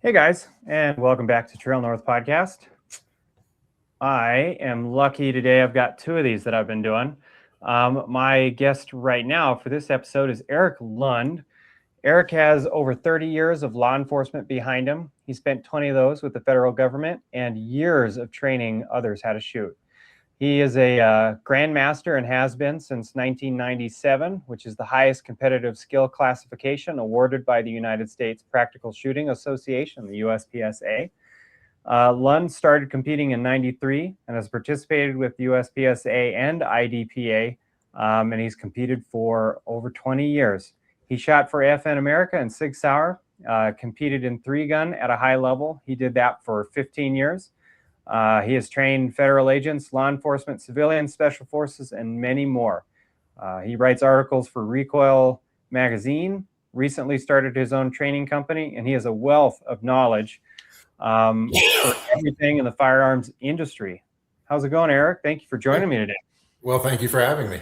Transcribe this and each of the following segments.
Hey guys, and welcome back to Trail North Podcast. I am lucky today. I've got two of these that I've been doing. My guest right now for this episode is Erik Lund. Erik has over 30 years of law enforcement behind him. He spent 20 of those with the federal government and years of training others how to shoot. He is a grandmaster and has been since 1997, which is the highest competitive skill classification awarded by the United States Practical Shooting Association, the USPSA. Lund started competing in '93 and has participated with USPSA and IDPA, and he's competed for over 20 years. He shot for FN America and Sig Sauer, competed in three-gun at a high level. He did that for 15 years. He has trained federal agents, law enforcement, civilians, special forces, and many more. He writes articles for Recoil magazine, recently started his own training company, and he has a wealth of knowledge for everything in the firearms industry. How's it going, Erik? Thank you for joining me today. Well, thank you for having me.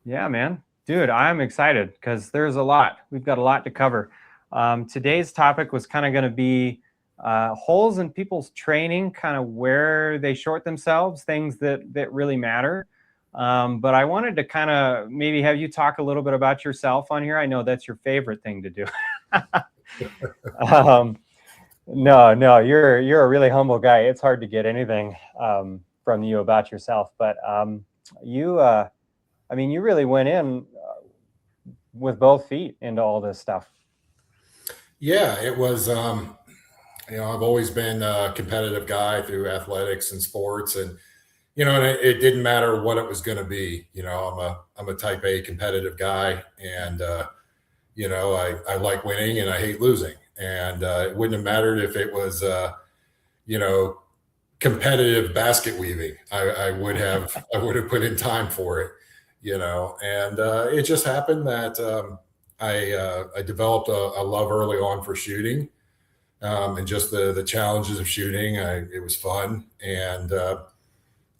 Yeah, man. Dude, I'm excited because there's a lot. We've got a lot to cover. Today's topic was kind of going to be holes in people's training, kind of where they short themselves, things that really matter. But I wanted to kind of maybe have you talk a little bit about yourself on here. I know that's your favorite thing to do. No, you're a really humble guy. It's hard to get anything from you about yourself, but you really went in with both feet into all this stuff. Yeah, it was, I've always been a competitive guy through athletics and sports, and, and it didn't matter what it was going to be. I'm a type A competitive guy, and, I like winning and I hate losing. And it wouldn't have mattered if it was, competitive basket weaving. I would have put in time for it, and it just happened that I developed a love early on for shooting, and just the challenges of shooting. It was fun, and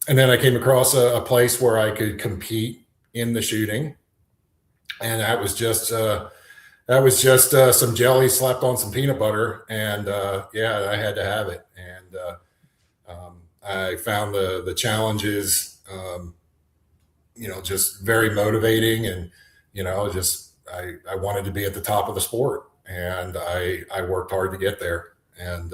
then I came across a place where I could compete in the shooting, and that was just some jelly slapped on some peanut butter, and I had to have it. And I found the challenges, just very motivating, and I wanted to be at the top of the sport, and I worked hard to get there. And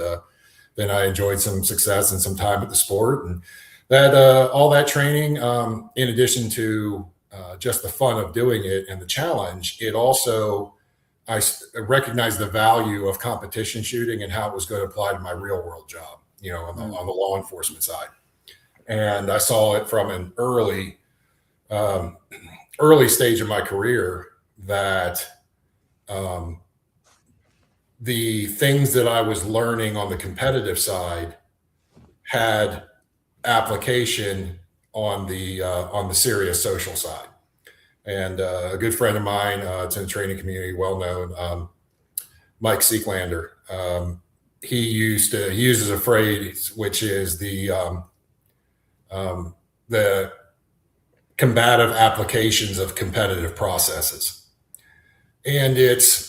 then I enjoyed some success and some time at the sport, and that all that training, in addition to just the fun of doing it and the challenge, it also, I recognized the value of competition shooting and how it was going to apply to my real world job, on the law enforcement side. And I saw it from an early stage of my career that the things that I was learning on the competitive side had application on the serious social side. And a good friend of mine, it's in the training community, well known, Mike Seeklander. He uses a phrase which is the combative applications of competitive processes, and it's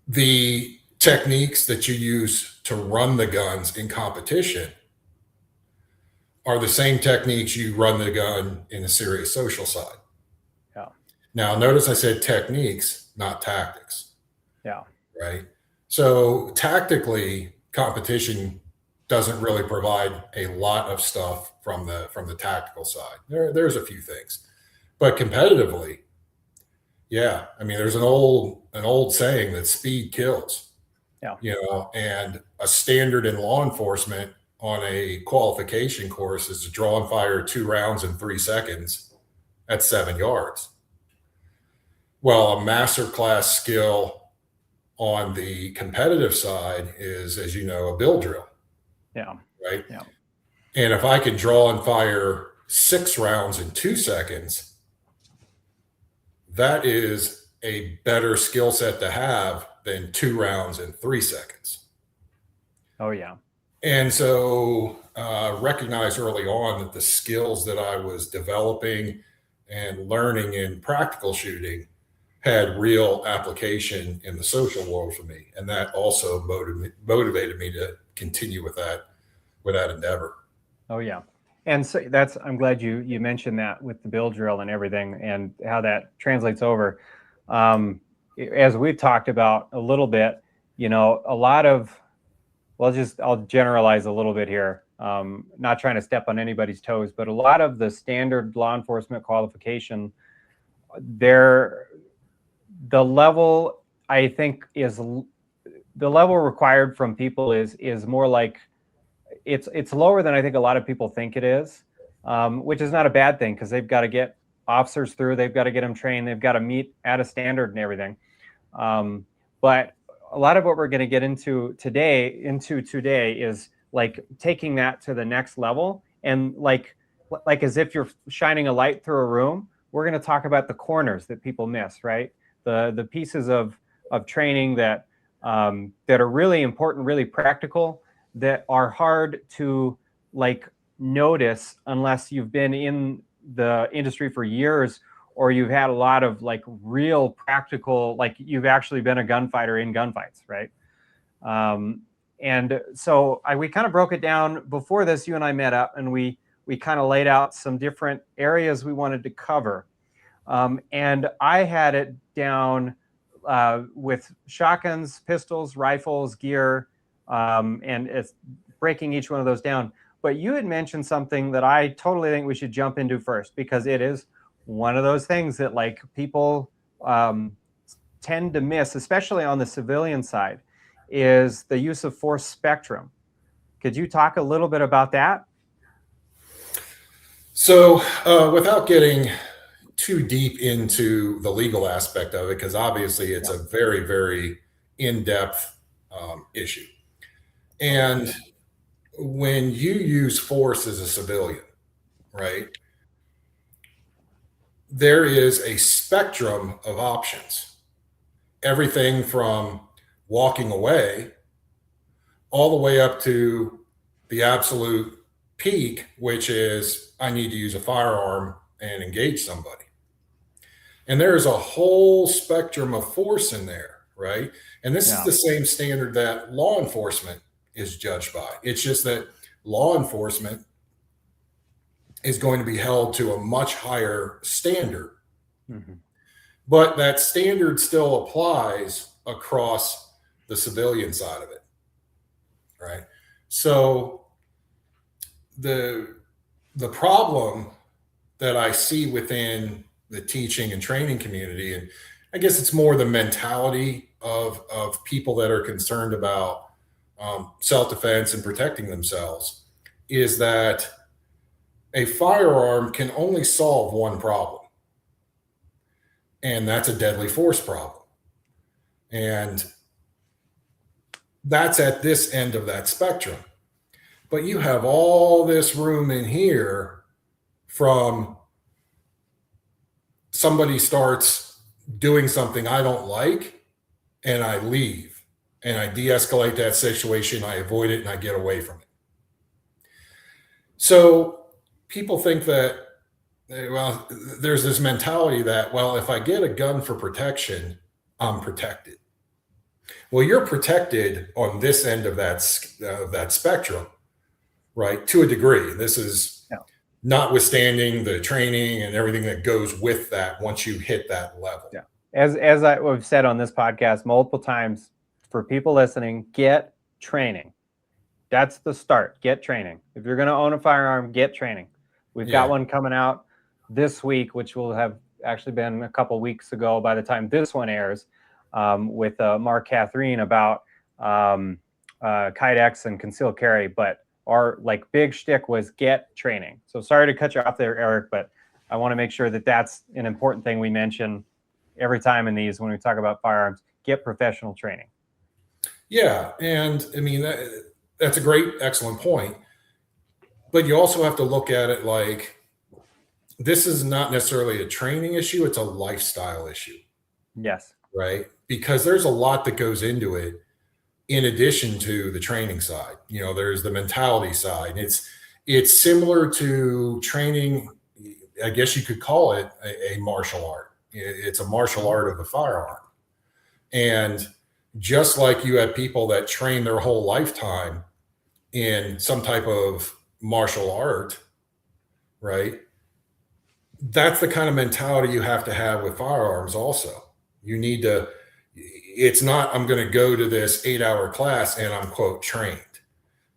the techniques that you use to run the guns in competition are the same techniques you run the gun in the serious social side. Yeah. Now, notice I said techniques, not tactics. Yeah. Right. So tactically, competition doesn't really provide a lot of stuff from the tactical side. There's a few things, but competitively, yeah. I mean, there's an old saying that speed kills. Yeah. And a standard in law enforcement on a qualification course is to draw and fire 2 rounds in 3 seconds at 7 yards. Well, a master class skill on the competitive side is, as you know, a bill drill. Yeah. Right. Yeah. And if I can draw and fire 6 rounds in 2 seconds, that is a better skill set to have than 2 rounds in 3 seconds. Oh, yeah. And so recognized early on that the skills that I was developing and learning in practical shooting had real application in the social world for me. And that also motivated me to continue with that endeavor. Oh yeah. And so I'm glad you mentioned that with the bill drill and everything and how that translates over. As we've talked about a little bit, a lot of, I'll generalize a little bit here. Not trying to step on anybody's toes, but a lot of the standard law enforcement qualification, the level I think is the level required from people is more like it's lower than I think a lot of people think it is, which is not a bad thing because they've got to get officers through, they've got to get them trained, they've got to meet at a standard and everything. But a lot of what we're going to get into today is like taking that to the next level, and like as if you're shining a light through a room, we're going to talk about the corners that people miss, right? The pieces of training that are really important, really practical, that are hard to like notice unless you've been in the industry for years, or you've had a lot of like real practical, like you've actually been a gunfighter in gunfights, right? And so we kind of broke it down before this. You and I met up, and we kind of laid out some different areas we wanted to cover. And I had it down with shotguns, pistols, rifles, gear, and it's breaking each one of those down. But you had mentioned something that I totally think we should jump into first, because it is one of those things that like people tend to miss, especially on the civilian side, is the use of force spectrum. Could you talk a little bit about that? So without getting too deep into the legal aspect of it, because obviously it's a very, very in-depth issue. And when you use force as a civilian, right, there is a spectrum of options. Everything from walking away all the way up to the absolute peak, which is I need to use a firearm and engage somebody. And there is a whole spectrum of force in there, right? And this is the same standard that law enforcement is judged by. It's just that law enforcement is going to be held to a much higher standard. Mm-hmm. But that standard still applies across the civilian side of it, right? So the problem that I see within the teaching and training community, and I guess it's more the mentality of people that are concerned about self-defense and protecting themselves, is that a firearm can only solve one problem, and that's a deadly force problem. And that's at this end of that spectrum. But you have all this room in here from somebody starts doing something I don't like, and I leave, and I de-escalate that situation, I avoid it, and I get away from it. So people think that, well, there's this mentality that, well, if I get a gun for protection, I'm protected. Well, you're protected on this end of that spectrum, right? To a degree. This is notwithstanding the training and everything that goes with that once you hit that level. Yeah. As I've said on this podcast multiple times, for people listening, get training. That's the start. Get training. If you're going to own a firearm, get training. We've got one coming out this week, which will have actually been a couple weeks ago by the time this one airs, with Mark Catherine about Kydex and concealed carry. But our like big shtick was get training. So sorry to cut you off there, Eric, but I want to make sure that that's an important thing we mention every time in these when we talk about firearms. Get professional training. Yeah, and I mean that's a great, excellent point. But you also have to look at it like this is not necessarily a training issue; it's a lifestyle issue. Yes. Right, because there's a lot that goes into it in addition to the training side. There's the mentality side. It's similar to training. I guess you could call it a martial art. It's a martial art of the firearm. And just like you have people that train their whole lifetime in some type of martial art, right? That's the kind of mentality you have to have with firearms also. It's not, I'm going to go to this 8-hour class and I'm quote trained.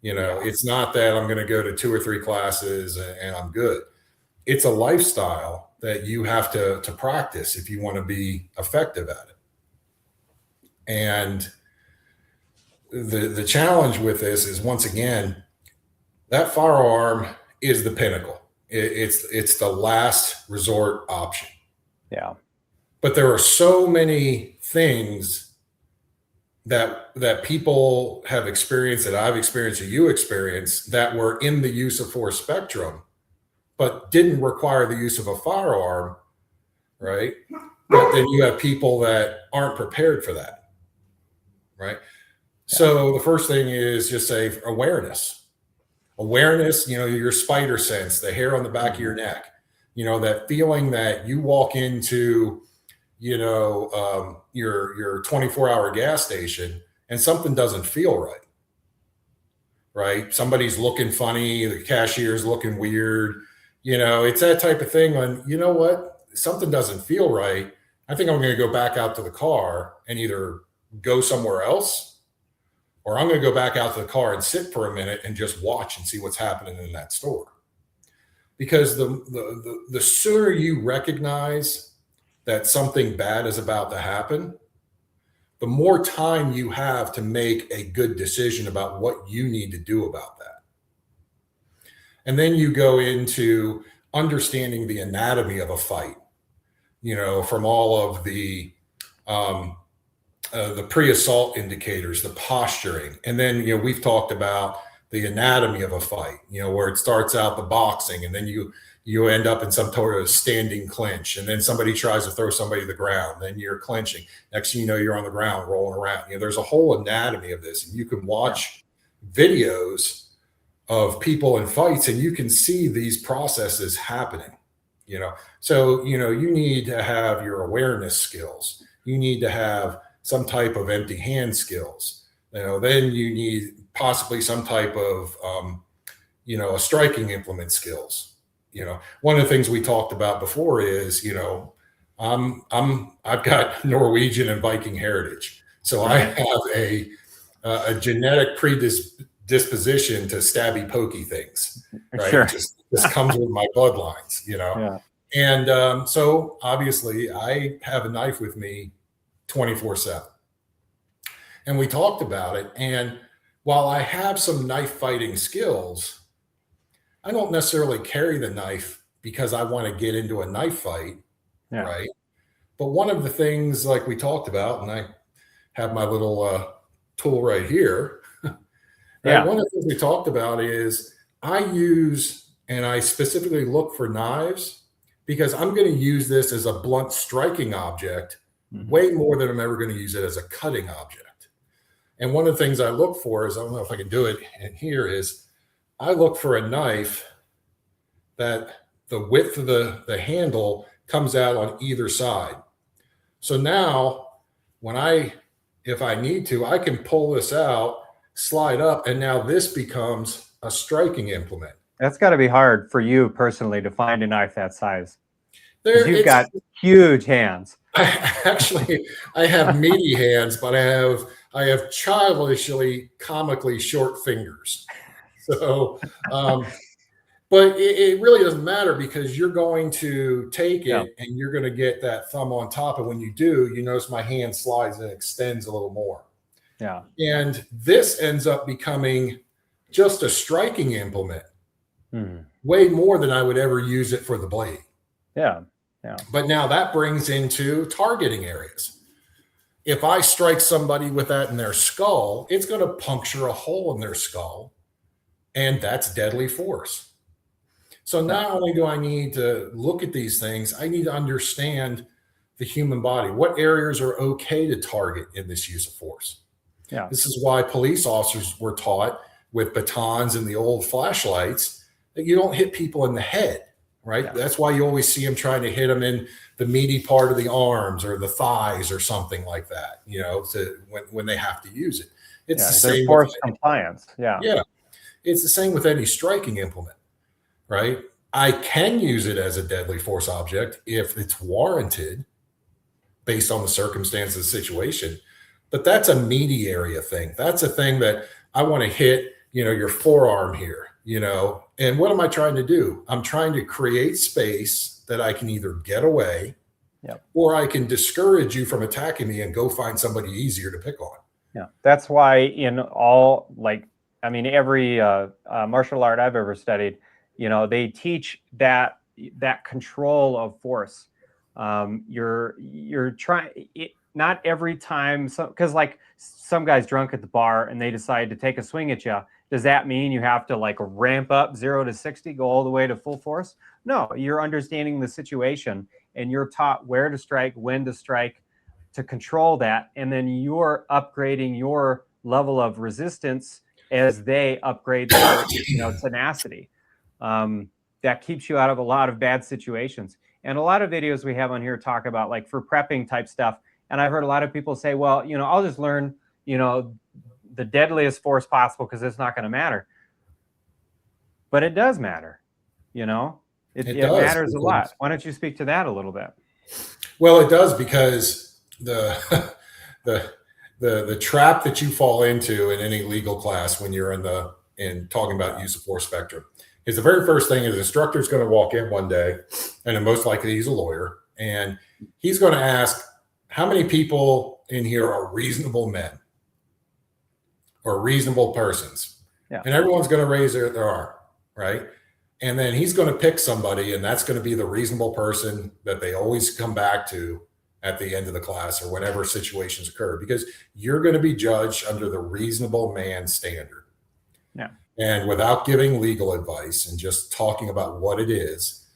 It's not that I'm going to go to 2 or 3 classes and I'm good. It's a lifestyle that you have to practice if you want to be effective at it. And the challenge with this is, once again, that firearm is the pinnacle. It's the last resort option. Yeah. But there are so many things that people have experienced, that I've experienced, that you experienced, that were in the use of force spectrum, but didn't require the use of a firearm, right? But then you have people that aren't prepared for that, right? So the first thing is just say awareness. Your spider sense, the hair on the back of your neck, that feeling that you walk into, your 24-hour gas station and something doesn't feel right. Right? Somebody's looking funny, the cashier's looking weird. It's that type of thing when, you know what, something doesn't feel right. I think I'm going to go back out to the car and either go somewhere else, or I'm going to go back out to the car and sit for a minute and just watch and see what's happening in that store. Because the sooner you recognize that something bad is about to happen, the more time you have to make a good decision about what you need to do about that. And then you go into understanding the anatomy of a fight, from all of the pre-assault indicators, the posturing. And then, we've talked about the anatomy of a fight, where it starts out the boxing and then you end up in some sort of standing clinch, and then somebody tries to throw somebody to the ground, then you're clinching. Next thing you know, you're on the ground rolling around. There's a whole anatomy of this, and you can watch videos of people in fights and you can see these processes happening. So you need to have your awareness skills. You need to have some type of empty hand skills. Then you need possibly some type of a striking implement skills. One of the things we talked about before is, I've got Norwegian and Viking heritage, so I have a genetic predisposition to stabby, pokey things. Right, Sure. It just comes with my bloodlines. Yeah. And so obviously I have a knife with me 24/7. And we talked about it. And while I have some knife fighting skills, I don't necessarily carry the knife because I want to get into a knife fight. Yeah. Right. But one of the things, like we talked about, and I have my little tool right here. Right? Yeah. One of the things we talked about is I specifically look for knives because I'm going to use this as a blunt striking object way more than I'm ever going to use it as a cutting object. And one of the things I look for is, I don't know if I can do it in here, is I look for a knife that the width of the handle comes out on either side. So now if I need to, I can pull this out, slide up, and now this becomes a striking implement. That's got to be hard for you personally to find a knife that size. You've got huge hands. I have meaty hands, but I have childishly, comically short fingers. So, but it really doesn't matter because you're going to take it and you're going to get that thumb on top. And when you do, you notice my hand slides and extends a little more. Yeah. And this ends up becoming just a striking implement, way more than I would ever use it for the blade. Yeah. Yeah. But now that brings into targeting areas. If I strike somebody with that in their skull, it's going to puncture a hole in their skull, and that's deadly force. So not only do I need to look at these things, I need to understand the human body. What areas are okay to target in this use of force? Yeah. This is why police officers were taught with batons and the old flashlights that you don't hit people in the head, right? Yeah. That's why you always see them trying to hit them in the meaty part of the arms or the thighs or something like that, when they have to use it. It's the They're same force compliance. yeah, it's the same with any striking implement, right? I can use it as a deadly force object if it's warranted based on the circumstances of the situation. But that's a meaty area thing. That's a thing that I want to hit, your forearm here, and what am I trying to do? I'm trying to create space that I can either get away or I can discourage you from attacking me and go find somebody easier to pick on. Yeah. That's why in all, every martial art I've ever studied, they teach that control of force. You're trying it, not every time, because like some guy's drunk at the bar and they decide to take a swing at you. Does that mean you have to like ramp up 0 to 60, go all the way to full force? No, you're understanding the situation and you're taught where to strike, when to strike, to control that. And then you're upgrading your level of resistance as they upgrade their tenacity. That keeps you out of a lot of bad situations. And a lot of videos we have on here talk about like for prepping type stuff. And I've heard a lot of people say, well, I'll just learn, the deadliest force possible because it's not going to matter. But it does matter, it matters a lot. Why don't you speak to that a little bit? Well, it does, because the trap that you fall into in any legal class when you're in talking about use of force spectrum is the very first thing is the instructor is going to walk in one day, and most likely he's a lawyer, and he's going to ask, how many people in here are reasonable men or reasonable persons? Yeah. And everyone's going to raise their arm, right? And then he's going to pick somebody, and that's going to be the reasonable person that they always come back to at the end of the class or whenever situations occur, because you're going to be judged under the reasonable man standard. Yeah. And without giving legal advice and just talking about what it is,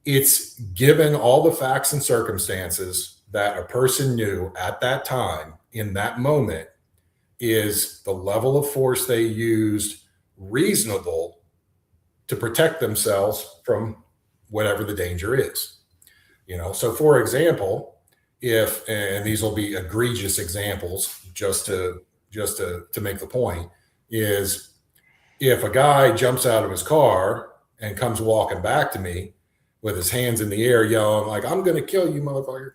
it's given all the facts and circumstances that a person knew at that time in that moment. Is the level of force they used reasonable to protect themselves from whatever the danger is? So for example, and these will be egregious examples just to make the point, is if a guy jumps out of his car and comes walking back to me with his hands in the air yelling like, I'm going to kill you, motherfucker,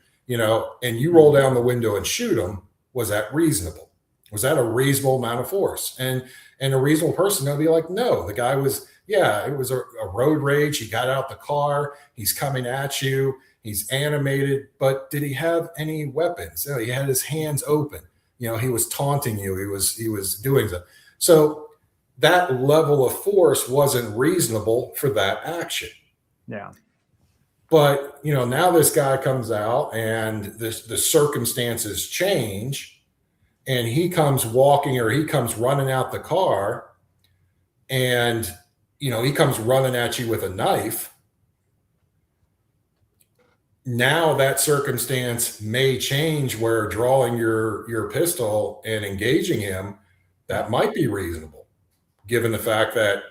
and you roll down the window and shoot him, was that reasonable? Was that a reasonable amount of force? And a reasonable person will be like, no, the guy was, it was a road rage. He got out the car. He's coming at you. He's animated, but did he have any weapons? No, he had his hands open. He was taunting you. He was doing that. So that level of force wasn't reasonable for that action. Yeah. But, now this guy comes out and the circumstances change, and he comes walking or he comes running out the car, and, he comes running at you with a knife. Now that circumstance may change where drawing your pistol and engaging him, that might be reasonable, given the fact that,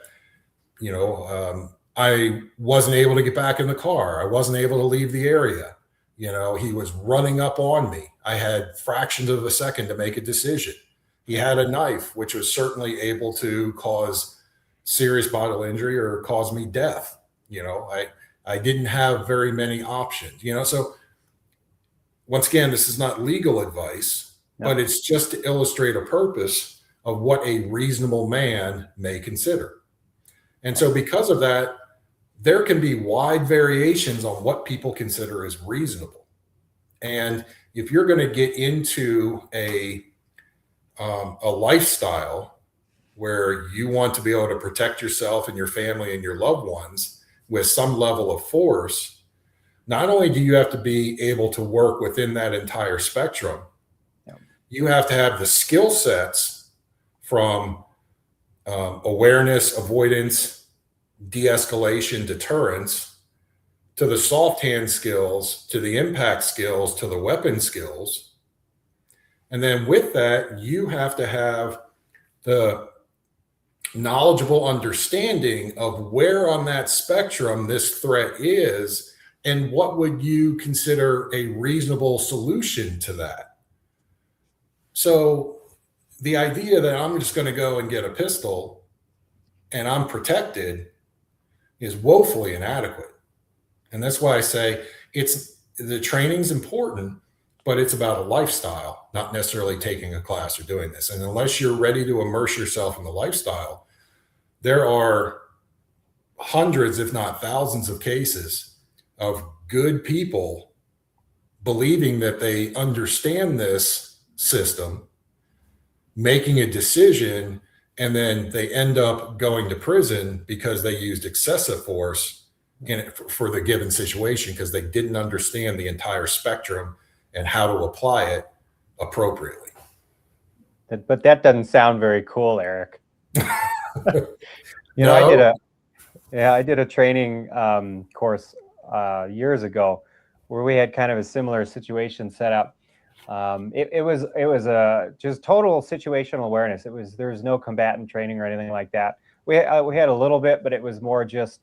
I wasn't able to get back in the car. I wasn't able to leave the area. He was running up on me. I had fractions of a second to make a decision. He had a knife, which was certainly able to cause serious bodily injury or cause me death. I didn't have very many options, so once again, this is not legal advice, but it's just to illustrate a purpose of what a reasonable man may consider. And so because of that, there can be wide variations on what people consider as reasonable. And if you're going to get into a lifestyle where you want to be able to protect yourself and your family and your loved ones with some level of force, not only do you have to be able to work within that entire spectrum, you have to have the skill sets from awareness, avoidance, de-escalation, deterrence, to the soft hand skills, to the impact skills, to the weapon skills. And then with that, you have to have the knowledgeable understanding of where on that spectrum this threat is and what would you consider a reasonable solution to that. So the idea that I'm just going to go and get a pistol and I'm protected is woefully inadequate. And that's why I say the training's important, but it's about a lifestyle, not necessarily taking a class or doing this. And unless you're ready to immerse yourself in the lifestyle, there are hundreds, if not thousands of cases of good people believing that they understand this system, making a decision, and then they end up going to prison because they used excessive force for the given situation because they didn't understand the entire spectrum and how to apply it appropriately. But that doesn't sound very cool, Erik. No. I did a training course years ago where we had kind of a similar situation set up. It was just total situational awareness. There was no combatant training or anything like that. We had a little bit, but it was more just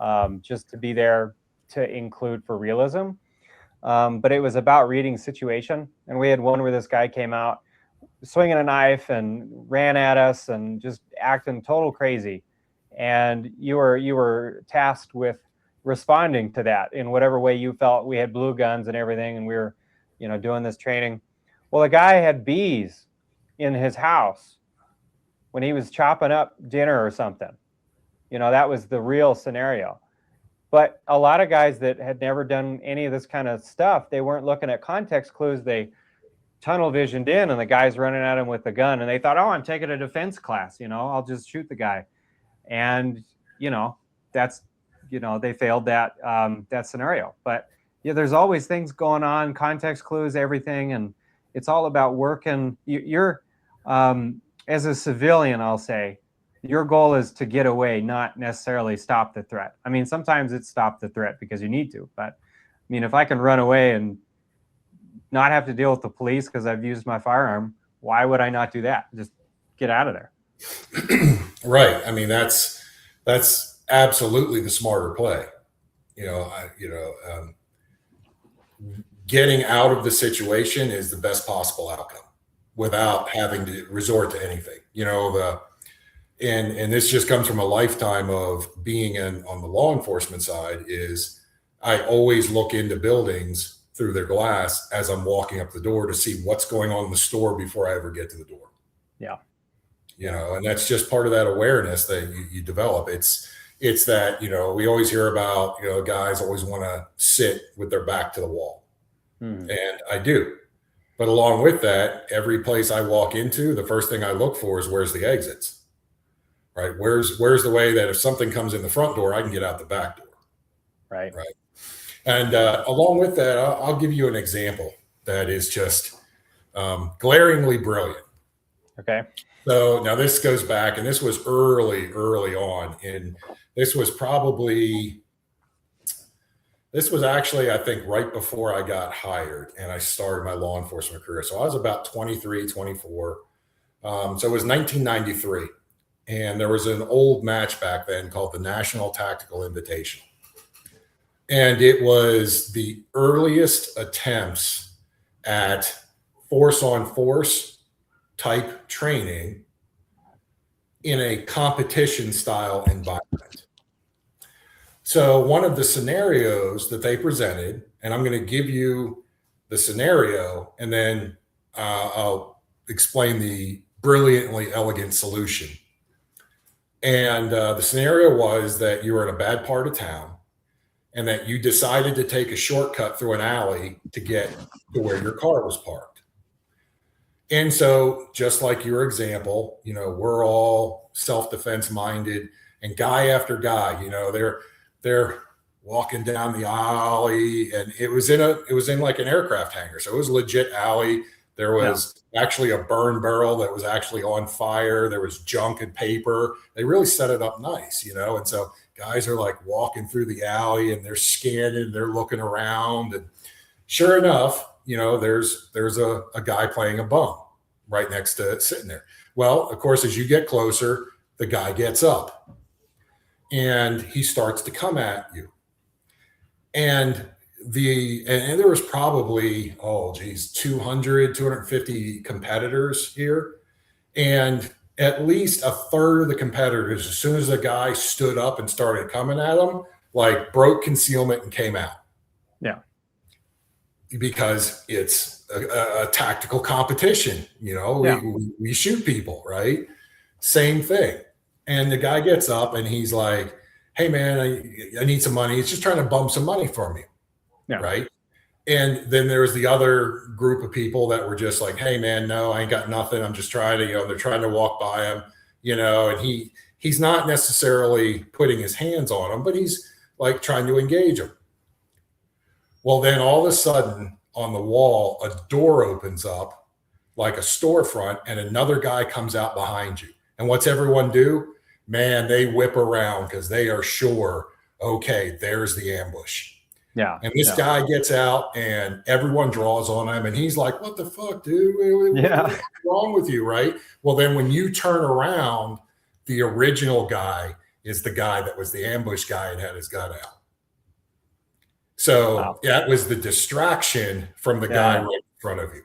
to be there to include for realism. But it was about reading situation. And we had one where this guy came out swinging a knife and ran at us and just acting total crazy. And you were tasked with responding to that in whatever way you felt. We had blue guns and everything, and we were, doing this training. Well, the guy had bees in his house when he was chopping up dinner or something. That was the real scenario. But a lot of guys that had never done any of this kind of stuff, they weren't looking at context clues. They tunnel visioned in, and the guy's running at him with the gun, and they thought, oh, I'm taking a defense class, I'll just shoot the guy. And, that's, they failed that scenario. But there's always things going on, context clues, everything. And it's all about working. You're as a civilian, I'll say, your goal is to get away, not necessarily stop the threat. I mean, sometimes it's stop the threat because you need to. But I mean, if I can run away and not have to deal with the police because I've used my firearm, why would I not do that? Just get out of there. Right. I mean, that's absolutely the smarter play. Getting out of the situation is the best possible outcome without having to resort to anything. And this just comes from a lifetime of being on the law enforcement side. Is I always look into buildings through their glass as I'm walking up the door to see what's going on in the store before I ever get to the door. Yeah. And that's just part of that awareness that you develop. It's that, we always hear about, guys always want to sit with their back to the wall. And I do. But along with that, every place I walk into, the first thing I look for is where's the exits, right? Where's the way that if something comes in the front door, I can get out the back door. Right. And along with that, I'll give you an example that is just glaringly brilliant. Okay. So now this goes back, and this was early on, and this was actually, I think, right before I got hired and I started my law enforcement career. So I was about 23, 24. So it was 1993. And there was an old match back then called the National Tactical Invitational. And it was the earliest attempts at force-on-force type training in a competition style environment. So one of the scenarios that they presented, and I'm going to give you the scenario, and then I'll explain the brilliantly elegant solution. And the scenario was that you were in a bad part of town and that you decided to take a shortcut through an alley to get to where your car was parked. And so just like your example, we're all self-defense minded, and guy after guy, they're walking down the alley, and it was in like an aircraft hangar. So it was a legit alley. There was actually a burn barrel that was actually on fire. There was junk and paper. They really set it up nice, and so guys are like walking through the alley and they're scanning, they're looking around, and sure enough, there's a guy playing a bum right next to it sitting there. Well, of course, as you get closer, the guy gets up and he starts to come at you. And there was probably, 250 competitors here. And at least a third of the competitors, as soon as the guy stood up and started coming at him, like broke concealment and came out. Yeah. Because it's a tactical competition, we shoot people, right? Same thing. And the guy gets up and he's like, hey man, I need some money. He's just trying to bum some money from you. Yeah. Right. And then there's the other group of people that were just like, hey man, no, I ain't got nothing. I'm just trying to, they're trying to walk by him, and he's not necessarily putting his hands on him, but he's like trying to engage him. Well, then all of a sudden on the wall, a door opens up like a storefront and another guy comes out behind you. And what's everyone do? Man, they whip around because they are sure, okay, there's the ambush. Yeah. And this guy gets out and everyone draws on him and he's like, what the fuck, dude? What's wrong with you, right? Well, then when you turn around, the original guy is the guy that was the ambush guy and had his gun out. So that was the distraction from the guy right in front of you,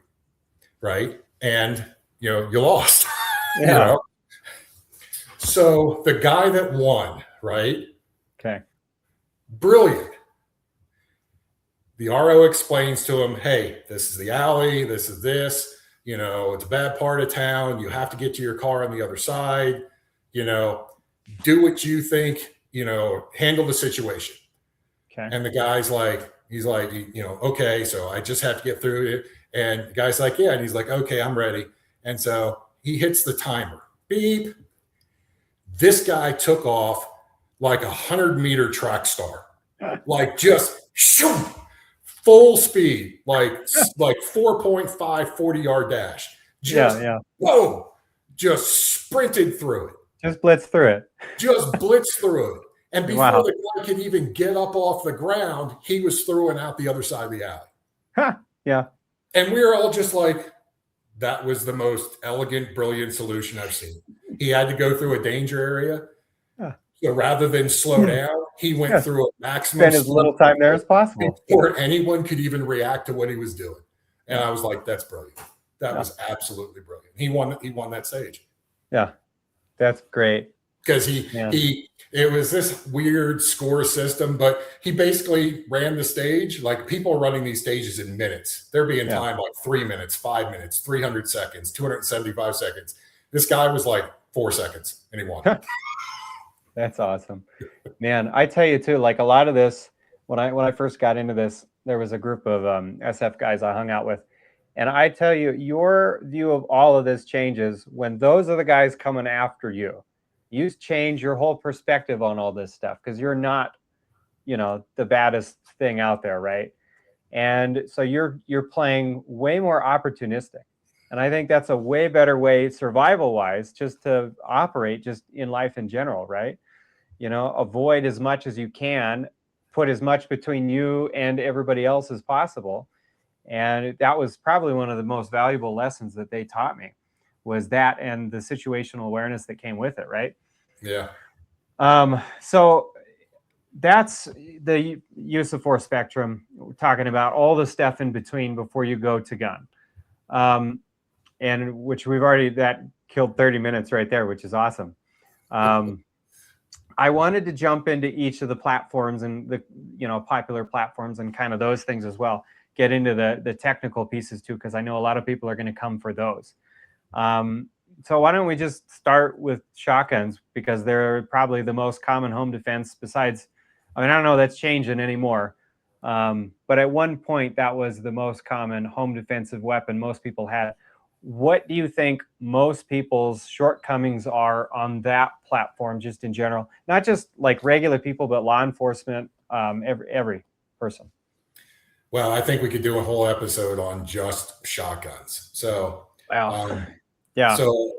right? And, you lost. Yeah. So the guy that won, right? Okay. Brilliant. The RO explains to him, hey, this is the alley. This is this. It's a bad part of town. You have to get to your car on the other side. Do what you think, handle the situation. Okay. And the guy's like, okay, so I just have to get through it. And the guy's like, yeah. And he's like, okay, I'm ready. And so he hits the timer. Beep. This guy took off like 100-meter track star, like just shoo, full speed, like 4.5 40-yard dash. Whoa, just sprinted through it. Just blitzed through it. Just blitzed through it. And before the guy could even get up off the ground, he was through and out the other side of the alley. Huh. Yeah. And we were all just like, that was the most elegant, brilliant solution I've seen. He had to go through a danger area. Yeah. So rather than slow down, he went through a maximum. Spend as little time there as possible. Before anyone could even react to what he was doing. And I was like, that's brilliant. That was absolutely brilliant. He won that stage. Yeah. That's great. Because it was this weird score system, but he basically ran the stage. Like people are running these stages in minutes. They're being timed like 3 minutes, 5 minutes, 300 seconds, 275 seconds. This guy was like 4 seconds and he won. That's awesome, man. I tell you too, like a lot of this, when I first got into this, there was a group of SF guys I hung out with. And I tell you, your view of all of this changes when those are the guys coming after you. You change your whole perspective on all this stuff because you're not, the baddest thing out there, right? And so you're playing way more opportunistic. And I think that's a way better way, survival-wise, just to operate just in life in general, right? Avoid as much as you can, put as much between you and everybody else as possible. And that was probably one of the most valuable lessons that they taught me. Was that and the situational awareness that came with it, right? Yeah. So that's the use of force spectrum. We're talking about all the stuff in between before you go to gun. And which that killed 30 minutes right there, which is awesome. I wanted to jump into each of the platforms and the popular platforms and kind of those things as well. Get into the technical pieces too, because I know a lot of people are going to come for those. So why don't we just start with shotguns, because they're probably the most common home defense besides, I don't know that's changing anymore. But at one point that was the most common home defensive weapon most people had. What do you think most people's shortcomings are on that platform, just in general, not just like regular people, but law enforcement, every person? Well, I think we could do a whole episode on just shotguns. So, So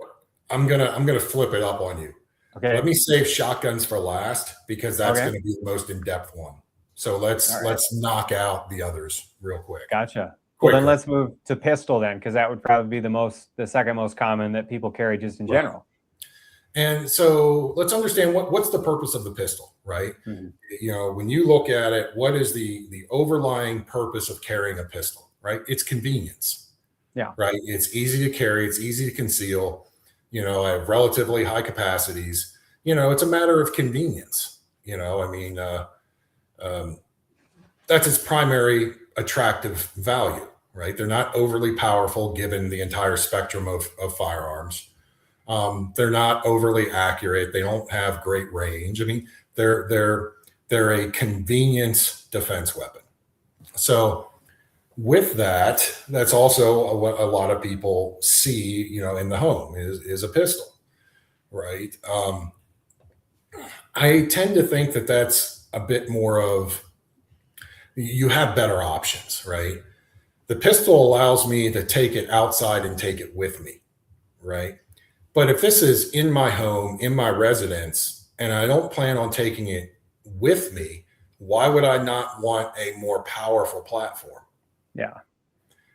I'm gonna flip it up on you. Okay. Let me save shotguns for last because that's going to be the most in-depth one. So let's knock out the others real quick. Gotcha. Well, then let's move to pistol then, because that would probably be the second most common that people carry just in general. And so let's understand what's the purpose of the pistol, right? Mm-hmm. When you look at it, what is the overlying purpose of carrying a pistol, right? It's convenience. Yeah. Right. It's easy to carry. It's easy to conceal. I have relatively high capacities. It's a matter of convenience. That's its primary attractive value, right? They're not overly powerful given the entire spectrum of firearms. They're not overly accurate. They don't have great range. I mean, they're a convenience defense weapon. So with that, that's also what a lot of people see, in the home is a pistol, right? I tend to think that that's a bit more of, you have better options, right? The pistol allows me to take it outside and take it with me, right? But if this is in my home, in my residence, and I don't plan on taking it with me, why would I not want a more powerful platform? Yeah.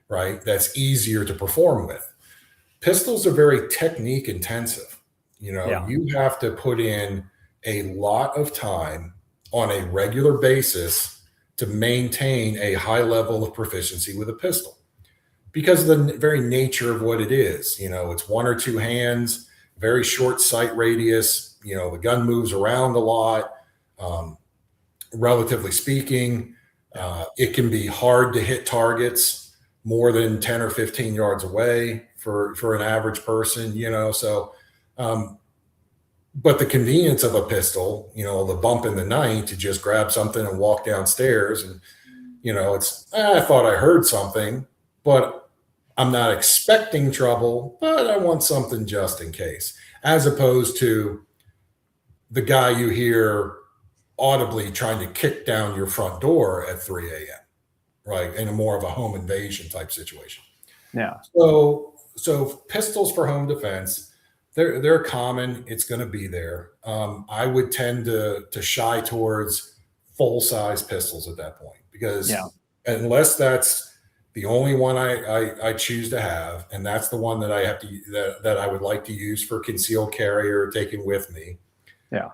Right. That's easier to perform with. Pistols are very technique intensive. You have to put in a lot of time on a regular basis to maintain a high level of proficiency with a pistol because of the very nature of what it is. It's one or two hands, very short sight radius. The gun moves around a lot, relatively speaking. It can be hard to hit targets more than 10 or 15 yards away for an average person, but the convenience of a pistol, the bump in the night to just grab something and walk downstairs and, I thought I heard something, but I'm not expecting trouble, but I want something just in case, as opposed to the guy you hear audibly trying to kick down your front door at 3 a.m., right? In a more of a home invasion type situation. Yeah. So pistols for home defense, they're common. It's going to be there. I would tend to shy towards full size pistols at that point because unless that's the only one I choose to have, and that's the one that I have to that I would like to use for concealed carry or taking with me. Yeah.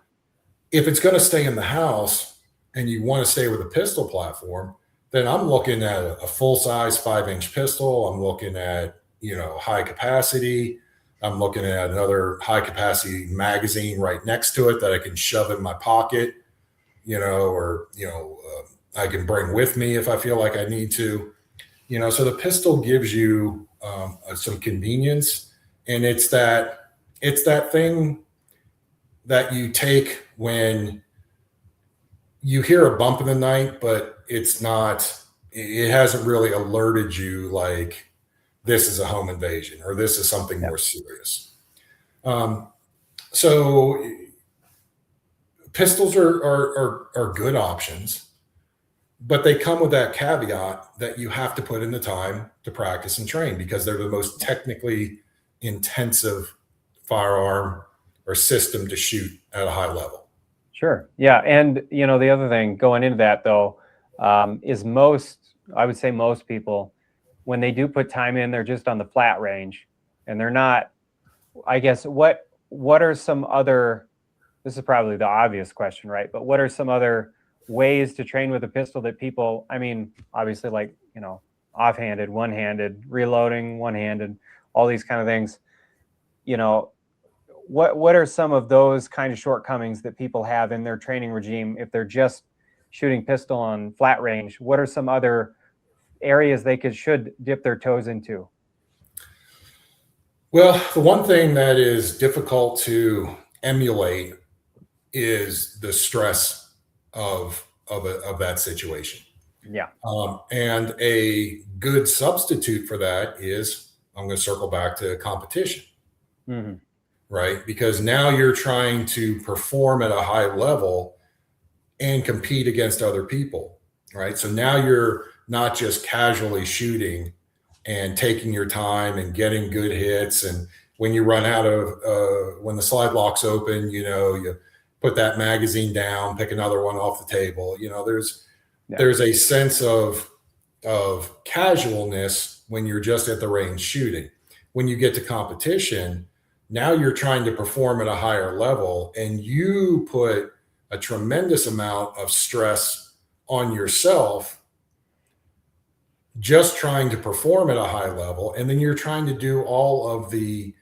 If it's going to stay in the house and you want to stay with a pistol platform, then I'm looking at a full-size 5-inch pistol. I'm looking at, high capacity. I'm looking at another high-capacity magazine right next to it that I can shove in my pocket, or I can bring with me if I feel like I need to. So the pistol gives you some convenience, and it's that thing that you take when you hear a bump in the night, but it hasn't really alerted you like this is a home invasion or this is something more serious. So pistols are good options, but they come with that caveat that you have to put in the time to practice and train because they're the most technically intensive firearm or system to shoot at a high level. Sure. Yeah. And, the other thing going into that, though, is I would say most people, when they do put time in, they're just on the flat range and they're not, I guess, what are some other, this is probably the obvious question, right? But what are some other ways to train with a pistol that people, obviously like, offhanded, one-handed, reloading, one-handed, all these kind of things, what are some of those kind of shortcomings that people have in their training regime if they're just shooting pistol on flat range? What are some other areas they should dip their toes into? Well, the one thing that is difficult to emulate is the stress of that situation. Yeah. And a good substitute for that is, I'm going to circle back to competition. Mm-hmm. Right? Because now you're trying to perform at a high level and compete against other people, right? So now you're not just casually shooting and taking your time and getting good hits. And when you run out of, when the slide lock's open, you put that magazine down, pick another one off the table. There's a sense of of casualness when you're just at the range shooting. When you get to competition, now you're trying to perform at a higher level, and you put a tremendous amount of stress on yourself just trying to perform at a high level, and then you're trying to do all of the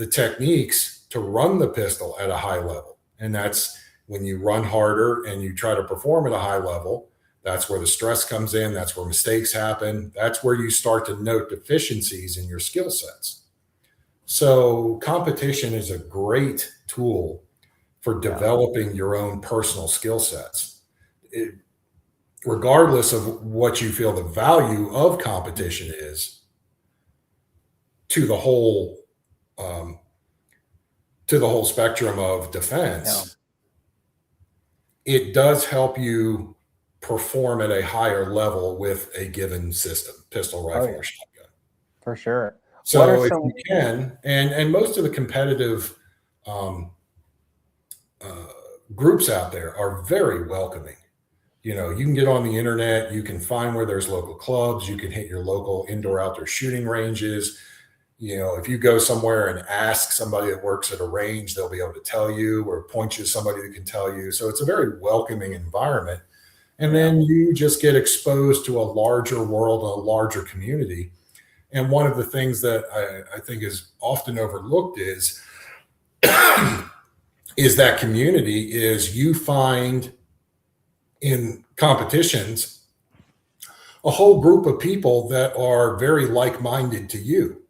techniques to run the pistol at a high level. And that's when you run harder and you try to perform at a high level. That's where the stress comes in. That's where mistakes happen. That's where you start to note deficiencies in your skill sets. So competition is a great tool for developing your own personal skill sets. Regardless of what you feel the value of competition is to the whole spectrum of defense, it does help you perform at a higher level with a given system, pistol, rifle, or shotgun. For sure. So if you can, and most of the competitive groups out there are very welcoming. You know, you can get on the internet, you can find where there's local clubs, you can hit your local indoor outdoor shooting ranges. You know, if you go somewhere and ask somebody that works at a range, they'll be able to tell you, or point you to somebody that can tell you. So it's a very welcoming environment. And then you just get exposed to a larger world, a larger community. And one of the things that I think is often overlooked is that community is you find in competitions a whole group of people that are very like-minded to you.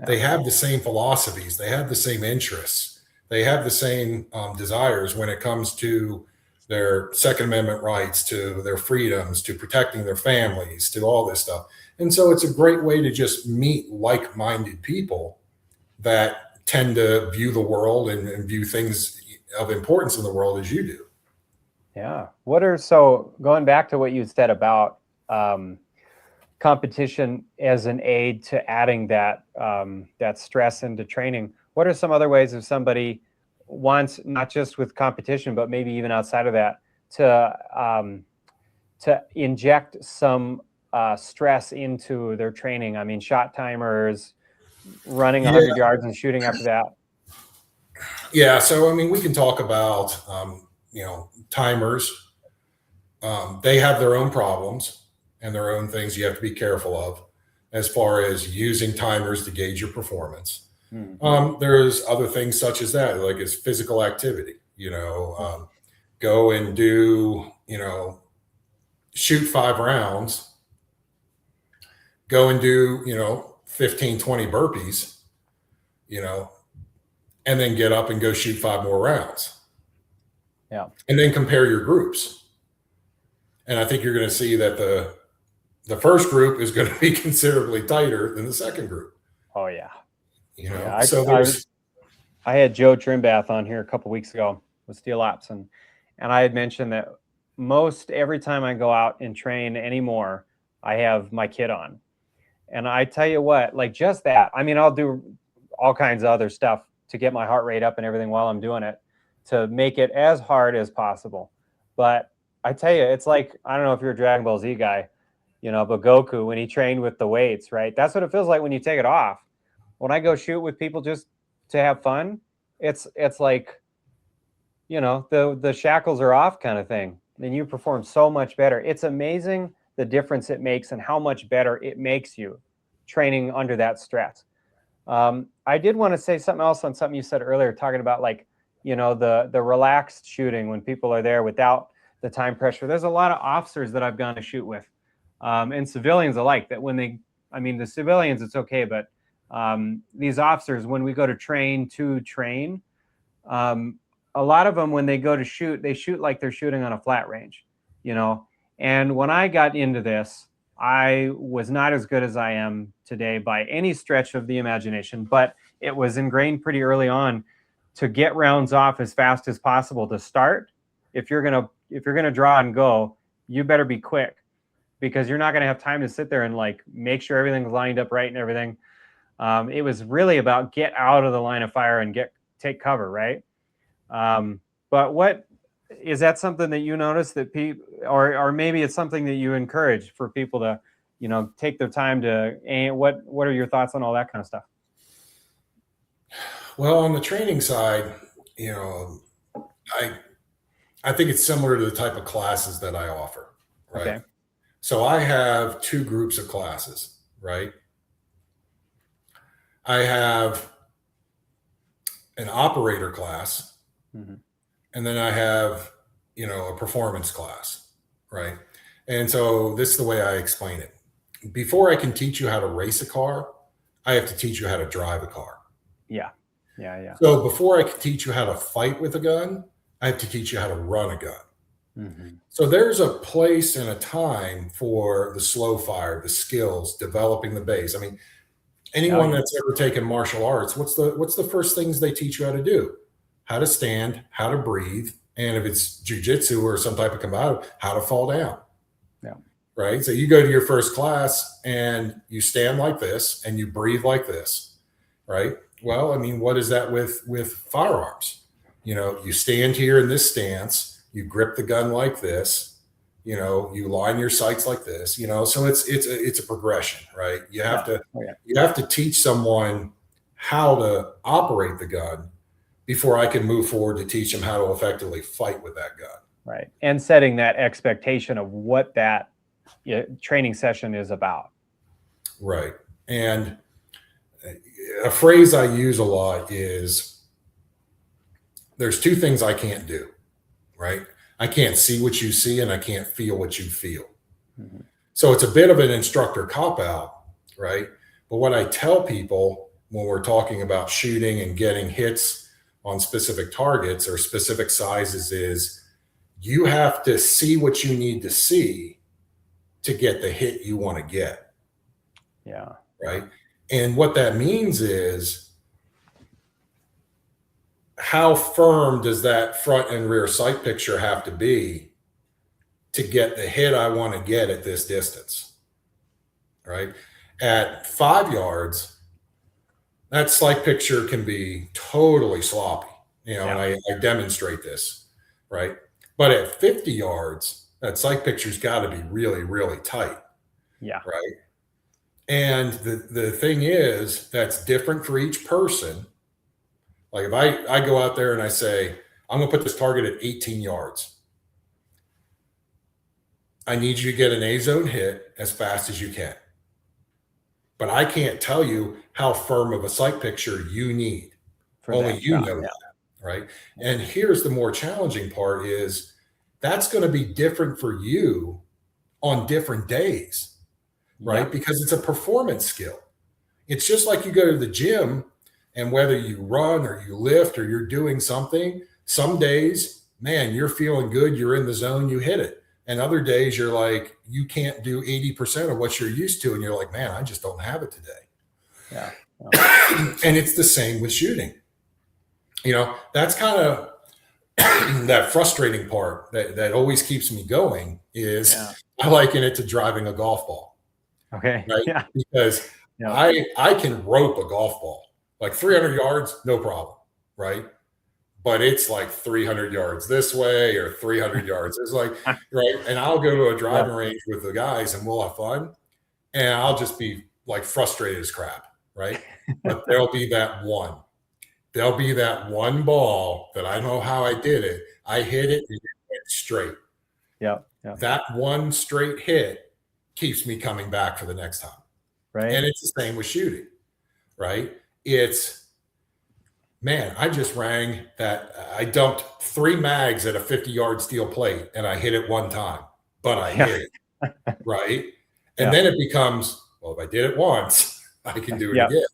They have the same philosophies, they have the same interests, they have the same desires when it comes to their Second Amendment rights, to their freedoms, to protecting their families, to all this stuff. And so it's a great way to just meet like-minded people that tend to view the world and view things of importance in the world as you do. Yeah. So going back to what you said about competition as an aid to adding that stress into training, what are some other ways if somebody wants, not just with competition, but maybe even outside of that, to inject some stress into their training? I mean, shot timers, running 100 yards and shooting after that. Yeah. So, I mean, we can talk about, timers. They have their own problems and their own things you have to be careful of as far as using timers to gauge your performance. Mm-hmm. There's other things such as that, like it's physical activity, go and do, shoot 5 rounds, go and do, 15, 20 burpees, and then get up and go shoot 5 more rounds. Yeah. And then compare your groups. And I think you're going to see that the first group is going to be considerably tighter than the second group. Oh yeah. I had Joe Trimbath on here a couple weeks ago with Steel Ops, and I had mentioned that every time I go out and train anymore, I have my kit on. And I tell you what, like just that, I mean, I'll do all kinds of other stuff to get my heart rate up and everything while I'm doing it to make it as hard as possible. But I tell you, it's like, I don't know if you're a Dragon Ball Z guy, but Goku, when he trained with the weights, right? That's what it feels like when you take it off. When I go shoot with people just to have fun, it's like, the shackles are off kind of thing. And you perform so much better. It's amazing the difference it makes and how much better it makes you training under that stress. I did want to say something else on something you said earlier, talking about like, the relaxed shooting when people are there without the time pressure. There's a lot of officers that I've gone to shoot with, and civilians alike, that when the civilians, it's okay, but these officers, when we go to train, a lot of them, when they go to shoot, they shoot like they're shooting on a flat range, and when I got into this, I was not as good as I am today by any stretch of the imagination, but it was ingrained pretty early on to get rounds off as fast as possible to start. If you're gonna draw and go, you better be quick, because you're not gonna have time to sit there and like make sure everything's lined up right and everything. It was really about get out of the line of fire and take cover, right? But what is that something that you notice that people, or maybe it's something that you encourage for people to, take their time to, and what are your thoughts on all that kind of stuff? Well, on the training side, you know, I I think it's similar to the type of classes that I offer, right? Okay. So I have two groups of classes, right? I have an operator class, Hmm. and then I have, a performance class, right? And so this is the way I explain it. Before I can teach you how to race a car, I have to teach you how to drive a car. Yeah. Yeah. Yeah. So before I can teach you how to fight with a gun, I have to teach you how to run a gun. Hmm. So there's a place and a time for the slow fire, the skills, developing the base. I mean, Oh, anyone yeah. that's ever taken martial arts, what's the first things they teach you how to do? How to stand, how to breathe, and if it's jujitsu or some type of combative, how to fall down. Yeah. Right. So you go to your first class and you stand like this and you breathe like this. Right. Well, I mean, what is that with firearms? You stand here in this stance, you grip the gun like this, you line your sights like this, so it's a progression, right? You have Yeah. to Oh, yeah. you have to teach someone how to operate the gun before I can move forward to teach them how to effectively fight with that gun. Right. And setting that expectation of what that training session is about. Right. And a phrase I use a lot is there's two things I can't do, right? I can't see what you see and I can't feel what you feel. Hmm. So it's a bit of an instructor cop out, right? But what I tell people when we're talking about shooting and getting hits on specific targets or specific sizes is you have to see what you need to see to get the hit you want to get, Yeah. right? And what that means is how firm does that front and rear sight picture have to be to get the hit I want to get at this distance, right? At 5 yards, that sight picture can be totally sloppy, and Yeah. I demonstrate this, right? But at 50 yards, that sight picture's got to be really, really tight, Yeah. right? And the thing is, that's different for each person. Like if I go out there and I say, I'm going to put this target at 18 yards. I need you to get an A zone hit as fast as you can. But I can't tell you how firm of a sight picture you need. For Only that you shot. know Yeah. that, right? And here's the more challenging part is that's going to be different for you on different days, Yeah. right? Because it's a performance skill. It's just like you go to the gym and whether you run or you lift or you're doing something, some days, man, you're feeling good, you're in the zone, you hit it. And other days you're like, you can't do 80% of what you're used to. And you're like, man, I just don't have it today. Yeah. Yeah. And it's the same with shooting. That's kind of that frustrating part that always keeps me going is Yeah. I liken it to driving a golf ball, Okay. right? Yeah. Because Yeah. I can rope a golf ball like 300 yards, no problem, right? But it's like 300 yards this way or 300 yards. It's like, right. And I'll go to a Yeah. driving range with the guys and we'll have fun. And I'll just be like frustrated as crap, right? But there'll be that one ball that I know how I did it. I hit it and it went straight. Yeah. Yeah. That one straight hit keeps me coming back for the next time. Right. And it's the same with shooting, right? It's, man, I just rang that. I dumped 3 mags at a 50-yard steel plate and I hit it one time, but I Yeah. hit it, right? And Yeah. then it becomes, well, if I did it once, I can do it Yeah. again.